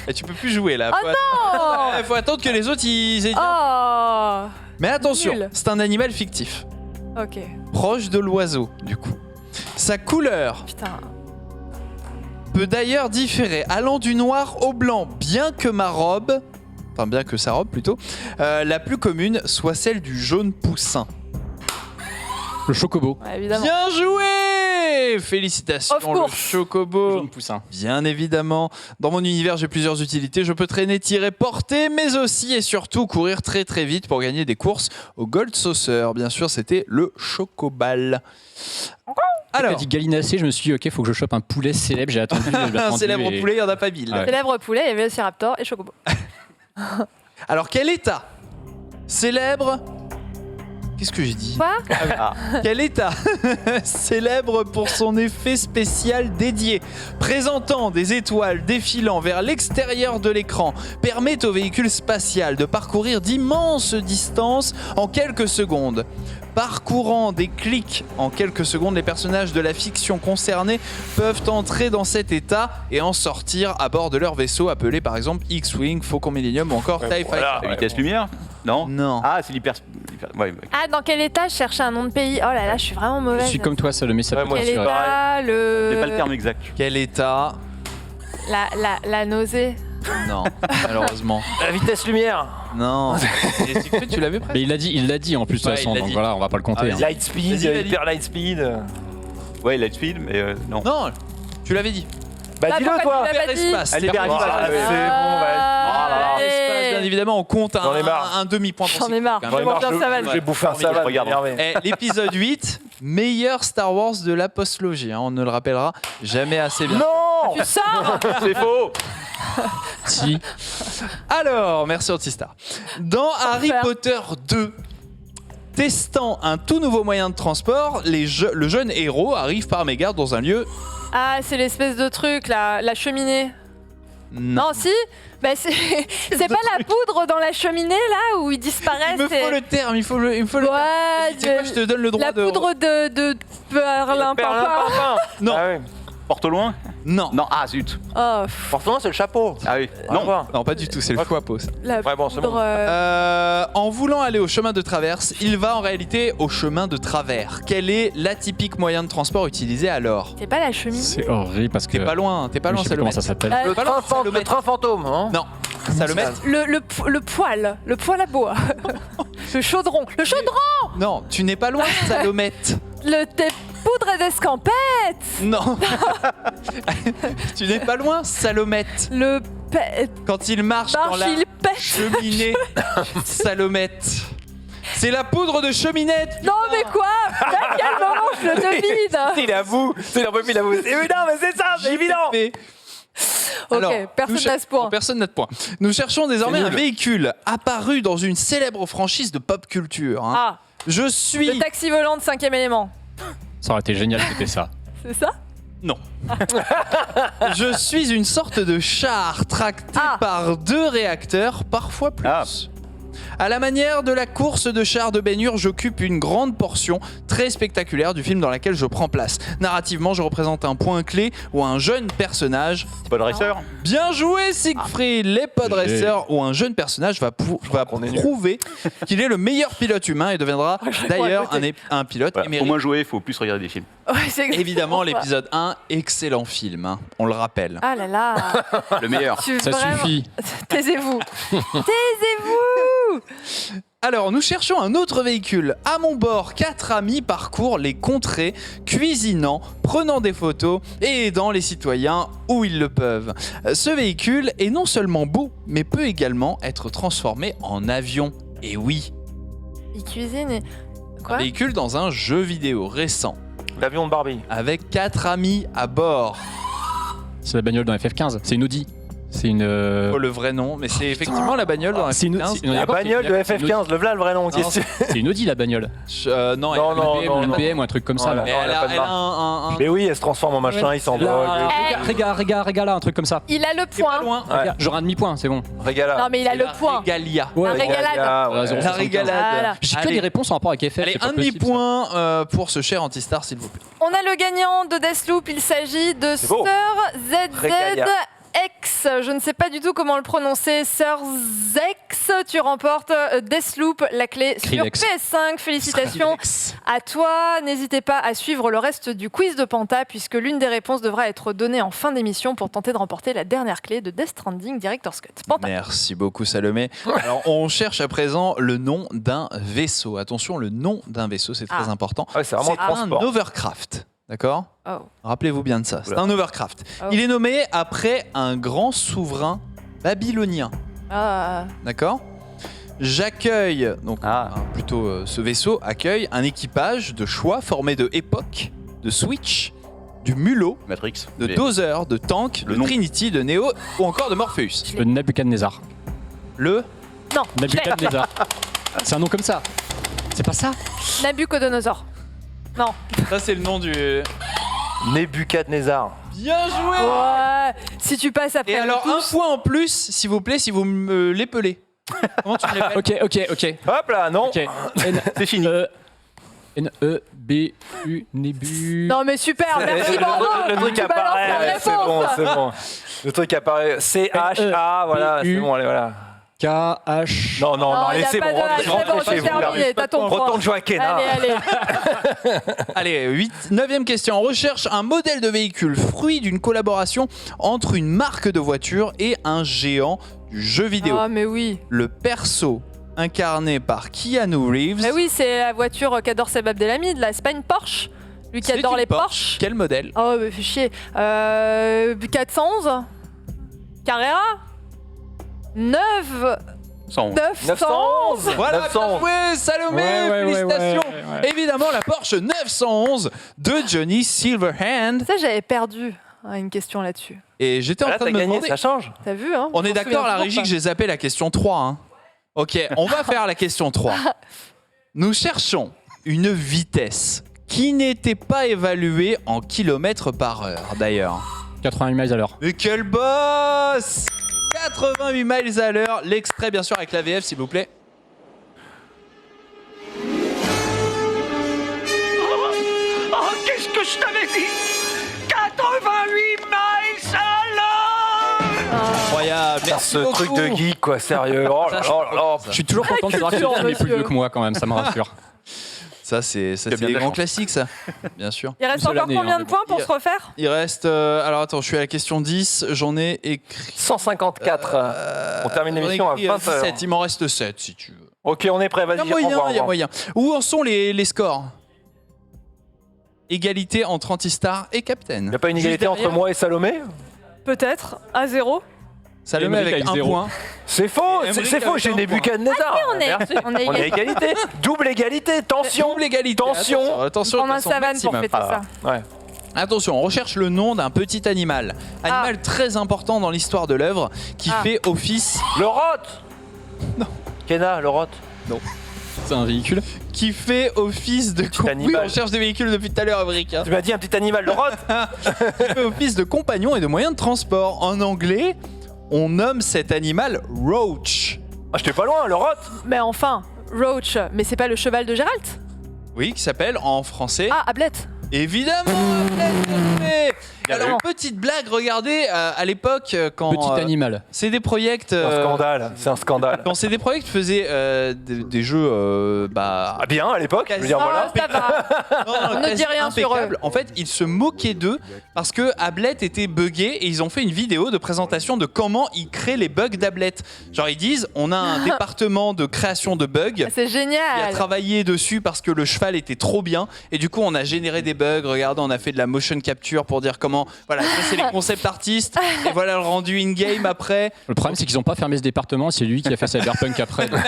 Et tu peux plus jouer là. Oh non ! Faut attendre que les autres ils aient dit. Oh Mais attention, Nul. c'est un animal fictif, Ok. proche de l'oiseau, du coup. Sa couleur Putain. peut d'ailleurs différer, allant du noir au blanc, bien que sa robe plutôt, la plus commune soit celle du jaune poussin. Le chocobo. Ouais, évidemment. Bien joué! Félicitations, Of le course. chocobo. Jaune poussin. Bien évidemment. Dans mon univers, j'ai plusieurs utilités. Je peux traîner, tirer, porter, mais aussi et surtout courir très très vite pour gagner des courses au Gold Saucer. Bien sûr, c'était le chocoball. Quand Alors, t'as dit gallinacé, je me suis dit, ok, faut que je chope un poulet célèbre. J'ai attendu. un célèbre poulet, il n'y en a pas mille. Ouais. Célèbre poulet, il y avait aussi Raptor et Chocobo. Alors, quel état célèbre... Qu'est-ce que j'ai dit? Quoi? Quel état célèbre pour son effet spécial dédié, présentant des étoiles défilant vers l'extérieur de l'écran, permet au véhicule spatial de parcourir d'immenses distances en quelques secondes. Parcourant des clics en quelques secondes, les personnages de la fiction concernée peuvent entrer dans cet état et en sortir à bord de leur vaisseau, appelé par exemple X-Wing, Faucon Millennium ou encore TIE Fighter. voilà. La vitesse lumière? Non. Non. Ah, c'est l'hyper. Ouais. Ah, dans quel état je cherchais un nom de pays? Oh là là, je suis vraiment Je mauvaise. suis comme toi, Salomé, ça Ouais, peut moi te Quel aussi, rassurer. état? C'est pas le terme exact. Quel état? La nausée. Non, malheureusement. La vitesse lumière. Non. Et Siegfried, tu l'avais presque. Mais il l'a dit en plus de Ouais, toute façon, il l'a donc dit. voilà, on va pas le compter. hein. Light speed, Vas-y, vas-y. hyper light speed. Ouais, Lightspeed, mais non. Non, tu l'avais dit. Bah Bah, dis-le pourquoi toi. tu l'as pas dit? Hyperespace. Allez, hyperespace. Ah, ouais. c'est bon, ouais. Ah, là là. Hyperespace, bien évidemment, on compte J'en ai marre. un demi-point pour J'en ai marre. Siegfried, quand Je même. vais manger un savane. J'ai bouffé un savane, regarde. énervé. Eh, l'épisode 8, meilleur Star Wars de la postlogie. Hein, on ne le rappellera jamais assez bien. Non. Tu sors. C'est faux. Si. Alors, merci Antistar. Dans Harry faire. Potter 2, testant un tout nouveau moyen de transport, le jeune héros arrive par mégarde dans un lieu... Ah, c'est l'espèce de truc là, la cheminée. Non, si. Bah, c'est pas la poudre dans la cheminée là où il disparaît. Il me faut le terme, il faut le terme. Ouais, Tu sais quoi, je te donne le droit la de... poudre de perlimpinpin. Non. Ah ouais. Porte au loin? Non. Non, ah zut. Oh, Pourtant, c'est le chapeau. Ah oui. Non. Non, pas du tout, c'est le choix-peau. la Ouais, bon, c'est poudre. bon. En voulant aller au chemin de traverse, il va en réalité au chemin de travers. Quel est l'atypique moyen de transport utilisé alors? C'est pas la cheminée. C'est horrible parce que. T'es pas loin, je sais plus Salomé. comment ça s'appelle. Euh, Le train fantôme, hein. Non, Salomé. le poêle à bois. Le chaudron. Le chaudron. Non, tu n'es pas loin, Salomette. Tes poudres d'escampette. Non. Tu n'es pas loin, Salomette. Le Quand il marche dans la il pète. cheminée, Salomette. C'est la poudre de cheminette. Non mais quoi? À quel moment je le devine? Il avoue. C'est un peu il avoue. Mais non, mais c'est ça, c'est évident. JP. Ok, Alors, personne nous n'a ce point. Personne n'a de point. Nous cherchons désormais C'est un nul. véhicule apparu dans une célèbre franchise de pop culture. Hein. Ah, Je le suis... taxi volant de 5e élément. Ça aurait été génial que c'était ça. C'est ça? Non. Je suis une sorte de char tracté Ah. par 2 réacteurs, parfois plus. Ah. À la manière de la course de chars de baignure, j'occupe une grande portion très spectaculaire du film dans laquelle je prends place. Narrativement, je représente un point clé où un jeune personnage... Pod Racer? Bien joué Siegfried, les pod racers où un jeune personnage va qu'on est nul. prouver qu'il est le meilleur pilote humain et deviendra d'ailleurs un pilote Voilà, émérite. Au moins jouer, il faut plus regarder des films. Ouais, c'est exactement Évidemment, ça. l'épisode 1, excellent film, hein, on le rappelle. Ah là là. Le meilleur. Ça suffit. Taisez-vous. Taisez-vous. Alors, nous cherchons un autre véhicule. À mon bord, 4 amis parcourent les contrées, cuisinant, prenant des photos et aidant les citoyens où ils le peuvent. Ce véhicule est non seulement beau, mais peut également être transformé en avion. Et oui, Il cuisine et... un Quoi? véhicule dans un jeu vidéo récent, L'avion de Barbie. avec 4 amis à bord. C'est la bagnole dans FF15. C'est une Audi. C'est une. Oh, le vrai nom, mais c'est effectivement la bagnole dans la C'est une- F15. c'est une- La bagnole de c'est une FF15, le voilà le vrai nom. Qu'est-ce que c'est C'est une Audi la bagnole. Non, Non, non, elle- non, Une non. BM ou un truc comme ça. Voilà. là. mais Non, elle elle a a, pas de elle a marque. un- Mais oui, elle se transforme en machin, il s'en va. Regarde là, un truc comme ça. Il a le C'est pas point. loin. Ouais. Regarde, genre un demi-point, c'est bon. Régala. Non mais il a C'est le la point. Régalia. Ouais, La régalade. Ouais. zéro. La régalade. Voilà. J'ai que Allez. des réponses en rapport avec FF. Allez, c'est pas un possible, ça. demi-point pour ce cher Antistar, s'il vous plaît. On a le gagnant de Deathloop, il s'agit de C'est beau. Sir Régalia. ZZX. Je ne sais pas du tout comment le prononcer. Sir Zex. tu remportes Deathloop, la clé Skrillex. sur PS5. Félicitations à toi. N'hésitez pas à suivre le reste du quiz de Panta, puisque l'une des réponses devra être donnée en fin d'émission pour tenter de remporter la dernière clé de Death Stranding Director's Cut. Panta. Merci beaucoup Salomé. Alors on cherche à présent le nom d'un vaisseau. Attention, le nom d'un vaisseau, c'est très important. Ah ouais, c'est vraiment le un transport. Overcraft, d'accord ? Oh. Rappelez-vous bien de ça, c'est Oula. un Overcraft. Oh. Il est nommé après un grand souverain babylonien, Ah. d'accord ? J'accueille, donc plutôt ce vaisseau accueille un équipage de choix formé de Epoch, de Switch, du Mulot, Matrix. de Dozer, de Tank, Le de nom. Trinity, de Neo ou encore de Morpheus. Le Nabucodonosor. Le Non, Nabucodonosor. C'est un nom comme ça. C'est pas ça? Nabucodonosor. Non. Ça c'est le nom du... Nebuchadnezzar. Bien joué. Ouais. Si tu passes après Et le alors, un tous, point en plus, s'il vous plaît, si vous me l'épelez. Comment tu me l'épelles? Ok. Hop là, non. Ok. C'est fini. N-E-B-U, Nébu. Non mais super, merci Bordeaux. Le truc Tu balances apparaît, la ouais, c'est bon, réponse. c'est bon. Le truc apparaît. C-H-A, voilà, c'est bon, allez, voilà. K-H. Non, non, non, Non, allez, y a c'est pas bon, de- rentrez c'est bon, chez c'est vous. terminé, t'as ton point. Retourne jouer à Kena. Allez. Allez, 9e question. On recherche un modèle de véhicule, fruit d'une collaboration entre une marque de voiture et un géant du jeu vidéo. Ah mais oui. Le perso, incarné par Keanu Reeves. Mais oui, c'est la voiture qu'adore Seb Abdelhamid, là. C'est pas une Porsche. Lui qui C'est adore une les Porsche. Porsche. Quel modèle? Oh, mais fais chier. 411 Carrera 911 Voilà, 911. bien joué, Salomé, félicitations. Évidemment, la Porsche 911 de Johnny Silverhand. Ça, j'avais perdu une question là-dessus. Et j'étais en Là, train t'as de me gagné, demander... ça change. T'as vu, hein? On Je est m'en d'accord, souviens la toujours régie, pas. que j'ai zappé la question 3. Hein. Ok, on va faire la question 3. Nous cherchons une vitesse qui n'était pas évaluée en kilomètres par heure, d'ailleurs. 88 miles à l'heure. Mais quel boss! 88 miles à l'heure. L'extrait, bien sûr, avec la VF, s'il vous plaît. Oh, qu'est-ce que je t'avais dit 88 miles à l'heure. Incroyable, merci Ce beaucoup. truc de geek, quoi, sérieux. Oh là là là. Je suis toujours content de savoir que culture, quelqu'un est plus monsieur. vieux que moi quand même, ça me rassure. Ça, c'est bien des de la grands chance. classiques, ça. Bien sûr. Il reste Une seule encore année, combien hein, de mais points bon. pour se refaire? Il reste... alors, attends, je suis à la question 10. J'en ai écrit... 154. On termine j'en ai l'émission à écrit, 20 17. heures. Il m'en reste 7, si tu veux. Ok, on est prêt, Il y vas-y. a moyen, au revoir, il y a au revoir. moyen. Où en sont les scores? Égalité entre Antistar et Captain. Il n'y a pas une égalité Juste entre derrière, moi et Salomé? Peut-être. À 0. Salomé Émeric avec avec 1 0. point. C'est faux, Et c'est Émeric faux, avec j'ai un Nebuchadnezzar. on est On est à égalité. Double égalité, tension. Double égalité. Tension. Attention, Prendre un attention, savane pour maximum. fêter ça. Ouais. Attention, on recherche le nom d'un petit animal. Animal très important dans l'histoire de l'œuvre qui Ah. fait office... Le rot. Non. Kena, le rot. C'est un véhicule. Qui fait office de... Oui, animal. on cherche des véhicules depuis tout à l'heure, Émeric. Hein. Tu m'as dit un petit animal, le rot. Qui fait office de compagnon et de moyen de transport. En anglais, on nomme cet animal Roach. Ah, j'étais pas loin, le rot. Mais enfin, Roach, mais c'est pas le cheval de Gérald? Oui, qui s'appelle en français... Ah, Ablette. Évidemment. Bien Bien Alors, vu. petite blague, regardez, à l'époque, quand... Petit animal. CD Projekt... C'est un scandale, c'est un scandale. Quand CD Projekt faisait des jeux... Ah bien, à l'époque, je veux dire, Ah, voilà. ça va. Non, ne quasi dis rien sur eux. impeccable. En fait, ils se moquaient d'eux parce que Ablette était buggé et ils ont fait une vidéo de présentation de comment ils créent les bugs d'Ablette. Genre, ils disent, on a un département de création de bugs. C'est Il a génial. travaillé dessus parce que le cheval était trop bien et du coup on a généré des bugs. Regardez, on a fait de la motion capture pour dire comment, voilà, ça c'est les concept artistes et voilà le rendu in-game après. Le problème, c'est qu'ils n'ont pas fermé ce département, c'est lui qui a fait Cyberpunk après. donc,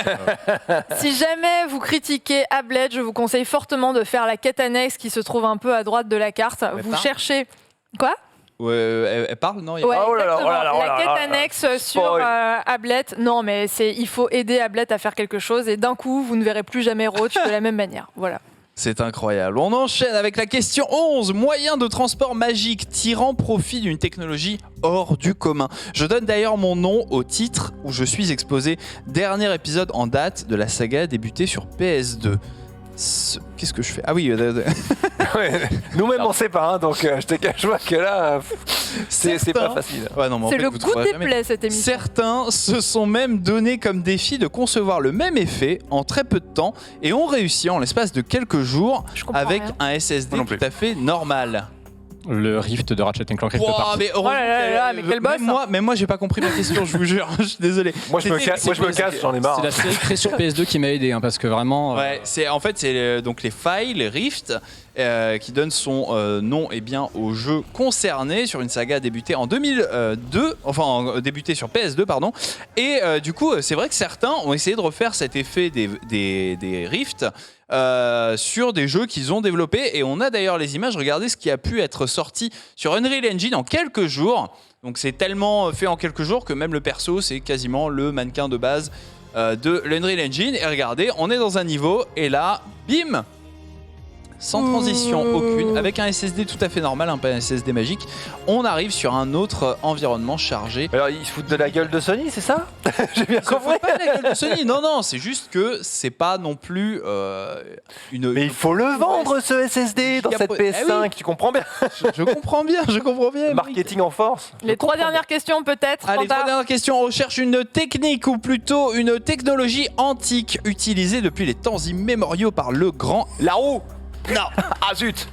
Si jamais vous critiquez Ablette, je vous conseille fortement de faire la quête annexe qui se trouve un peu à droite de la carte. Elle Vous part cherchez. Quoi? Ouais, elle parle, non? Ouais, Oh là là, exactement. oh là là, oh là La quête là là. annexe sur Spoil. Ablette. Non, mais il faut aider Ablette à faire quelque chose et d'un coup, vous ne verrez plus jamais Roach de la même manière. Voilà. C'est incroyable. On enchaîne avec la question 11. Moyen de transport magique tirant profit d'une technologie hors du commun. Je donne d'ailleurs mon nom au titre où je suis exposé. Dernier épisode en date de la saga débutée sur PS2. Qu'est-ce que je fais? Ah oui, Ouais. Nous-mêmes, on sait pas, hein, donc je te cache pas que là. C'est pas facile. Ouais, non, mais en C'est fait, le vous goût trouverez des jamais. plaies cette émission. Certains se sont même donné comme défi de concevoir le même effet en très peu de temps et ont réussi en l'espace de quelques jours Je comprends avec rien. un SSD Moi non plus. tout à fait normal. Le Rift de Ratchet Clank Rift Wow, Apart. mais Oh là là là, mais quel boss, même moi, j'ai pas compris ma question, je vous jure, je suis désolé. Moi, je me casse, j'en ai marre. C'est la série créée sur PS2 qui m'a aidé, hein, parce que vraiment. Ouais, c'est donc les failles, les Rift, qui donnent son nom et bien au jeu concerné sur une saga débutée en 2002, débutée sur PS2 pardon. Et du coup, c'est vrai que certains ont essayé de refaire cet effet des Rift sur des jeux qu'ils ont développés. Et on a d'ailleurs les images. Regardez ce qui a pu être sorti sur Unreal Engine en quelques jours. Donc c'est tellement fait en quelques jours que même le perso, c'est quasiment le mannequin de base de l'Unreal Engine. Et regardez, on est dans un niveau et là, bim, sans transition aucune, avec un SSD tout à fait normal, un SSD magique, on arrive sur un autre environnement chargé. Alors, ils se foutent de la gueule de Sony, c'est ça? J'ai bien Ça ne compris. pas de la gueule de Sony, non, c'est juste que c'est pas non plus une. Mais il faut le vendre, ce SSD, dans cette PS5, tu comprends bien. Je comprends bien. Marketing en force. Les 3 dernières questions peut-être. Allez, Quentin. 3 dernières questions. On recherche une technique ou plutôt une technologie antique utilisée depuis les temps immémoriaux par le grand. La roue. Non, Ah zut.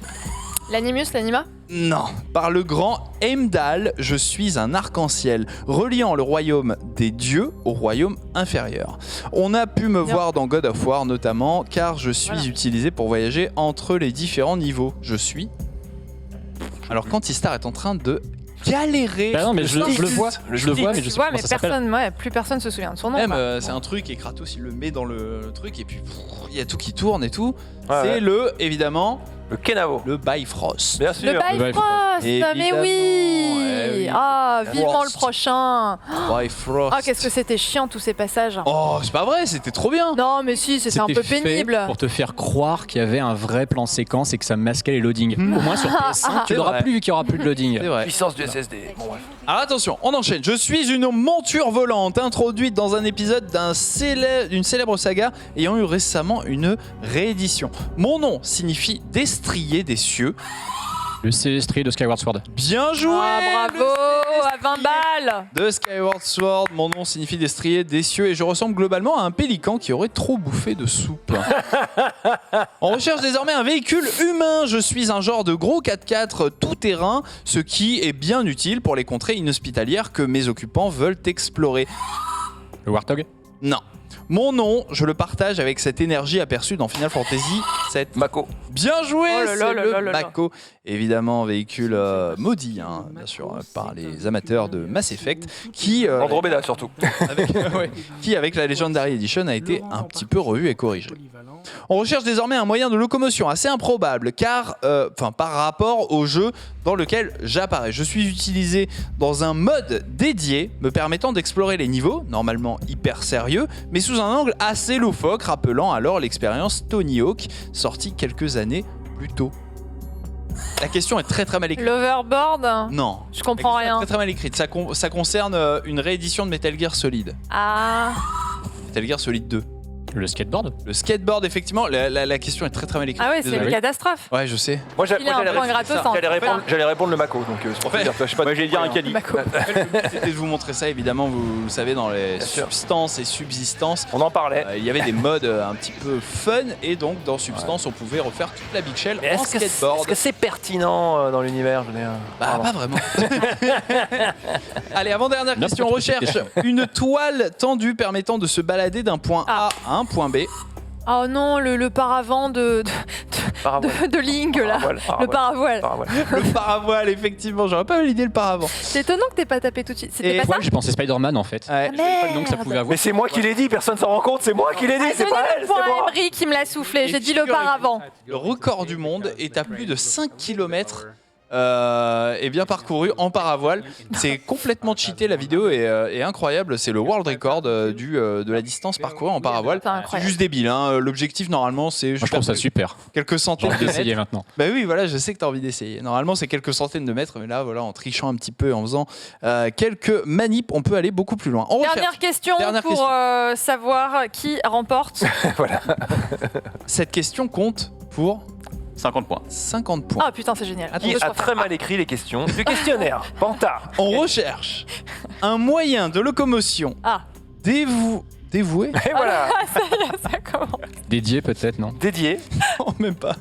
L'animus, l'anima. non. Par le grand Heimdall, je suis un arc-en-ciel reliant le royaume des dieux au royaume inférieur. On a pu me Bien. voir dans God of War notamment, car je suis Voilà. utilisé pour voyager entre les différents niveaux. Je suis. Alors, Quantistar est en train de galérer. Bah non, mais je le vois, mais je Tu sais vois, pas mais comment ça s'appelle. plus personne se souvient de son nom. Même, quoi. c'est un truc et Kratos il le met dans le truc et puis il y a tout qui tourne et tout. Ouais, c'est ouais. évidemment Le Kenavo. le Bifrost. Bien Le sûr. Bifrost, mais Évidemment, oui. ouais, oui. Ah, vivement le Frost. prochain. Bifrost. Ah, qu'est-ce que c'était chiant tous ces passages. Oh, c'est pas vrai, c'était trop bien. Non, mais si, c'était un peu fait pénible. pour te faire croire qu'il y avait un vrai plan séquence et que ça masquait les loadings. Au moins sur PS5, tu C'est n'auras vrai. plus vu qu'il n'y aura plus de loading. C'est vrai. Puissance du SSD. Bon, bref. Alors attention, on enchaîne. Je suis une monture volante introduite dans un épisode d'une célèbre saga ayant eu récemment une réédition. Mon nom signifie destrier des cieux. Le Célestri de Skyward Sword. Bien joué. Ah, bravo, à 20 balles. De Skyward Sword, mon nom signifie destrier des cieux et je ressemble globalement à un pélican qui aurait trop bouffé de soupe. On recherche désormais un véhicule humain. Je suis un genre de gros 4x4 tout-terrain, ce qui est bien utile pour les contrées inhospitalières que mes occupants veulent explorer. Le Warthog. Non. Mon nom, je le partage avec cette énergie aperçue dans Final Fantasy VII. Mako. Bien joué, Oh là c'est là le là là là. Mako. Évidemment, véhicule maudit, hein, bien sûr, par les amateurs de Mass Effect, qui, Andromeda surtout. avec la Legendary Edition, a été un petit peu revu et corrigé. On recherche désormais un moyen de locomotion assez improbable, car, par rapport au jeu dans lequel j'apparais. Je suis utilisé dans un mode dédié, me permettant d'explorer les niveaux, normalement hyper sérieux, mais sous un angle assez loufoque, rappelant alors l'expérience Tony Hawk, sortie quelques années plus tôt. La question est très mal écrite. L'overboard. Non. Je comprends La question rien. est très mal écrite. Ça concerne une réédition de Metal Gear Solid. Ah, Metal Gear Solid 2. Le skateboard. Le skateboard, effectivement, la question est très mal écrite. ah ouais, c'est Désolé. une catastrophe. Ouais, je sais. Moi, Il a un point gratos en j'allais répondre le Mako, donc c'est pour te dire. Je sais pas. J'allais dire un Kali. Mako. C'était de vous montrer ça, évidemment, vous le savez, dans les sûr. substances et subsistances. On en parlait. Il y avait des modes un petit peu fun et donc dans Substance on pouvait refaire toute la Big Shell Mais en skateboard. est-ce que c'est pertinent dans l'univers? Bah, pas vraiment. Allez, avant-dernière Non, question. On parce que recherche c'est une toile tendue permettant de se balader d'un point A à un point B. Oh non, le paravent de Link là. Le paravoile. Le paravoile, effectivement. J'aurais pas validé le paravent. C'est étonnant que t'aies pas tapé tout de suite. C'était Et pas ça. Ouais, j'ai pensé Spider-Man en fait. Ouais. Ah, Je savais pas le nom que ça merde. pouvait avoir. Mais c'est moi qui l'ai dit, personne s'en rend compte, c'est moi qui l'ai dit, c'est Donnez pas le elle, point c'est à moi. Emery qui me l'a soufflé. Et J'ai dit le figurez-vous, paravent. Le record du monde est à plus de 5 km et bien parcouru en paravoile. C'est complètement cheaté, la vidéo est incroyable. C'est le world record de la distance parcourue en paravoile. C'est C'est incroyable. juste débile. Hein. L'objectif normalement c'est Moi, je trouve ça super. quelques J'ai centaines envie de d'essayer mètres. maintenant. Bah oui, voilà, je sais que tu as envie d'essayer. Normalement c'est quelques centaines de mètres, mais là voilà, en trichant un petit peu, en faisant quelques manips, on peut aller beaucoup plus loin. On recherche. Dernière question Dernière pour savoir qui remporte. Voilà. Cette question compte pour 50 points. 50 points. Ah putain, c'est génial. Qui a très mal écrit les questions du questionnaire. Panta. On recherche un moyen de locomotion Ah. dévoué. Et voilà. Ça commence. Dédié peut-être, non? Dédié. Non, même pas.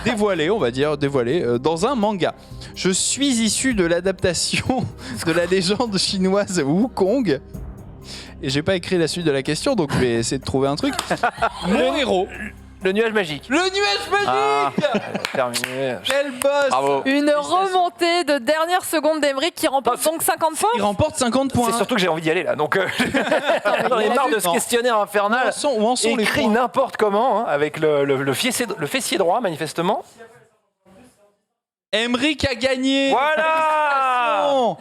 Dévoilé, on va dire, dans un manga. Je suis issu de l'adaptation de la légende chinoise Wukong. Et j'ai pas écrit la suite de la question, donc je vais essayer de trouver un truc. Mon héros. Le nuage magique. Le nuage magique. Terminé. Quel boss. Bravo. Une remontée de dernière seconde d'Emeric qui remporte donc 50 points. Il remporte 50 points. C'est surtout que j'ai envie d'y aller là, donc j'en ai marre de ce questionnaire infernal. Où en sont les Écrit points n'importe comment, hein, avec le fessier droit manifestement. Emeric a gagné. Voilà. Bon.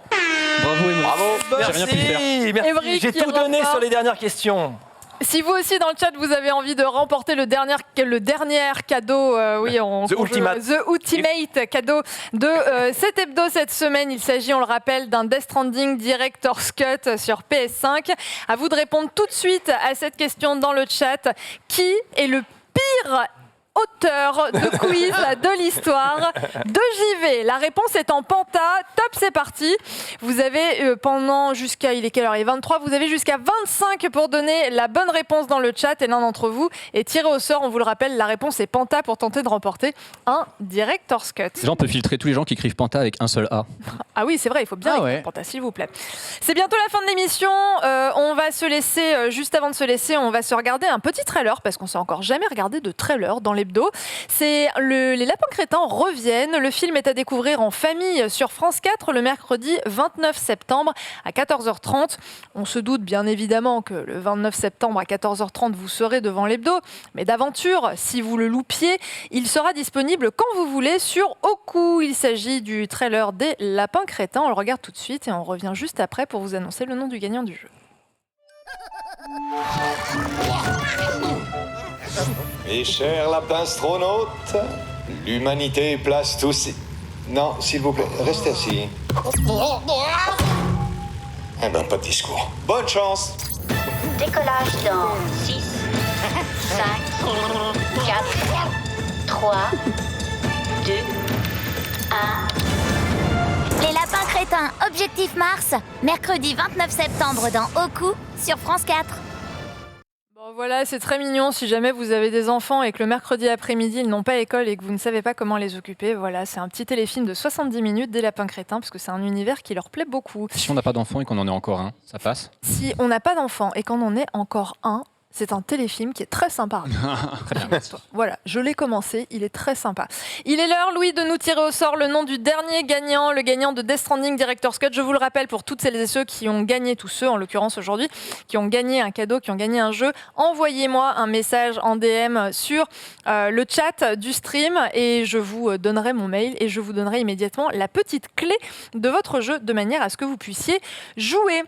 Bravo, Emeric. Bravo. J'ai rien pu faire. Merci. Emeric J'ai qui tout donné remporte. sur les dernières questions. Si vous aussi dans le chat vous avez envie de remporter le dernier cadeau, The Ultimate cadeau de cet hebdo cette semaine, il s'agit, on le rappelle, d'un Death Stranding Director's Cut sur PS5. À vous de répondre tout de suite à cette question dans le chat. Qui est le pire auteur de quiz de l'histoire de JV? La réponse est en penta. Top, c'est parti. Vous avez pendant jusqu'à, il est quelle heure? Il est 23. Vous avez jusqu'à 25 pour donner la bonne réponse dans le chat et l'un d'entre vous est tiré au sort. On vous le rappelle, la réponse est penta pour tenter de remporter un Director's Cut. Déjà, on peut filtrer tous les gens qui écrivent Panta avec un seul A. Ah oui, c'est vrai, il faut bien écrire penta, s'il vous plaît. C'est bientôt la fin de l'émission. On va se laisser, juste avant de se laisser, on va se regarder un petit trailer parce qu'on s'est encore jamais regardé de trailer dans l'hebdo. C'est les Lapins Crétins reviennent. Le film est à découvrir en famille sur France 4 le mercredi 29 septembre à 14h30. On se doute bien évidemment que le 29 septembre à 14h30 vous serez devant l'hebdo, mais d'aventure, si vous le loupiez, il sera disponible quand vous voulez sur Oku. Il s'agit du trailer des Lapins Crétins. On le regarde tout de suite et on revient juste après pour vous annoncer le nom du gagnant du jeu. Mes chers lapins astronautes, l'humanité place tous... Non, s'il vous plaît, restez assis. Eh ben, pas de discours. Bonne chance. Décollage dans 6, 5, 4, 3, 2, 1... Les Lapins Crétins, Objectif Mars, mercredi 29 septembre dans Oku sur France 4. Bon, voilà, c'est très mignon. Si jamais vous avez des enfants et que le mercredi après-midi, ils n'ont pas école et que vous ne savez pas comment les occuper, voilà, c'est un petit téléfilm de 70 minutes des Lapins Crétins, parce que c'est un univers qui leur plaît beaucoup. Si on n'a pas d'enfant et qu'on en est encore un, ça passe? Si on n'a pas d'enfant et qu'on en est encore un, c'est un téléfilm qui est très sympa. Très bien, merci. Voilà, je l'ai commencé, il est très sympa. Il est l'heure, Louis, de nous tirer au sort le nom du dernier gagnant, le gagnant de Death Stranding Director's Cut. Je vous le rappelle pour toutes celles et ceux qui ont gagné, tous ceux en l'occurrence aujourd'hui, qui ont gagné un cadeau, qui ont gagné un jeu, envoyez-moi un message en DM sur le chat du stream et je vous donnerai mon mail et je vous donnerai immédiatement la petite clé de votre jeu de manière à ce que vous puissiez jouer.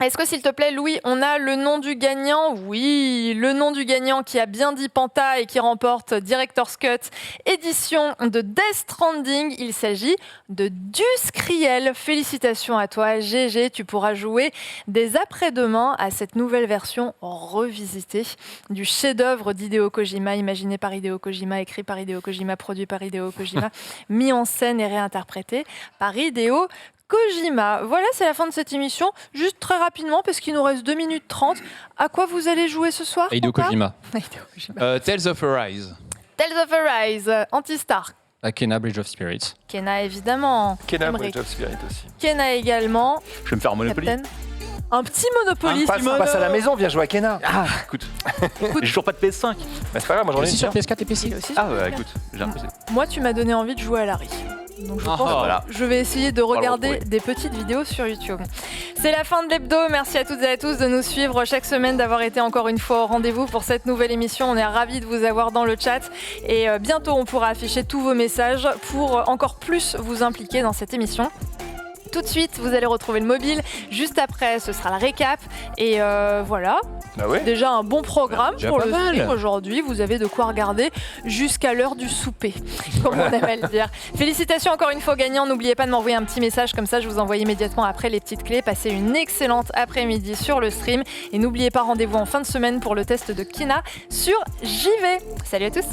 Est-ce que, s'il te plaît, Louis, on a le nom du gagnant? Oui, le nom du gagnant qui a bien dit Panta et qui remporte Director's Cut, édition de Death Stranding. Il s'agit de Duscriel. Félicitations à toi, GG. Tu pourras jouer dès après-demain à cette nouvelle version revisitée du chef-d'œuvre d'Hideo Kojima, imaginé par Hideo Kojima, écrit par Hideo Kojima, produit par Hideo Kojima, mis en scène et réinterprété par Hideo Kojima. Voilà, c'est la fin de cette émission. Juste très rapidement, parce qu'il nous reste 2 minutes 30. À quoi vous allez jouer ce soir? Hideo Kojima. Tales of Arise. Tales of Arise, Antistar. Kena, Bridge of Spirits. Kena, évidemment. Kena Emeric. Bridge of Spirit aussi. Kena également. Je vais me faire Monopoly. Captain. Un petit Monopoly. Passe à la maison, viens jouer à Kena. Ah, écoute. J'ai toujours pas de PS5. Bah, c'est pas grave, moi j'en ai Aussi une. sur tiens. PS4 et PC. Il est aussi Ah sur ouais, Kena. écoute, j'ai un PC. Moi, tu m'as donné envie de jouer à Larry. Donc je pense que voilà. je vais essayer de regarder retrouver. des petites vidéos sur YouTube. C'est la fin de l'hebdo. Merci à toutes et à tous de nous suivre chaque semaine, d'avoir été encore une fois au rendez-vous pour cette nouvelle émission. On est ravis de vous avoir dans le chat. Et bientôt, on pourra afficher tous vos messages pour encore plus vous impliquer dans cette émission. Tout de suite, vous allez retrouver le mobile. Juste après, ce sera la récap. Et voilà. Bah ouais. Déjà un bon programme Déjà pour pas le mal. stream aujourd'hui. Vous avez de quoi regarder jusqu'à l'heure du souper, comme on aime à le dire. Félicitations encore une fois aux gagnants. N'oubliez pas de m'envoyer un petit message comme ça. Je vous envoie immédiatement après les petites clés. Passez une excellente après-midi sur le stream. Et n'oubliez pas, rendez-vous en fin de semaine pour le test de Kena sur JV. Salut à tous.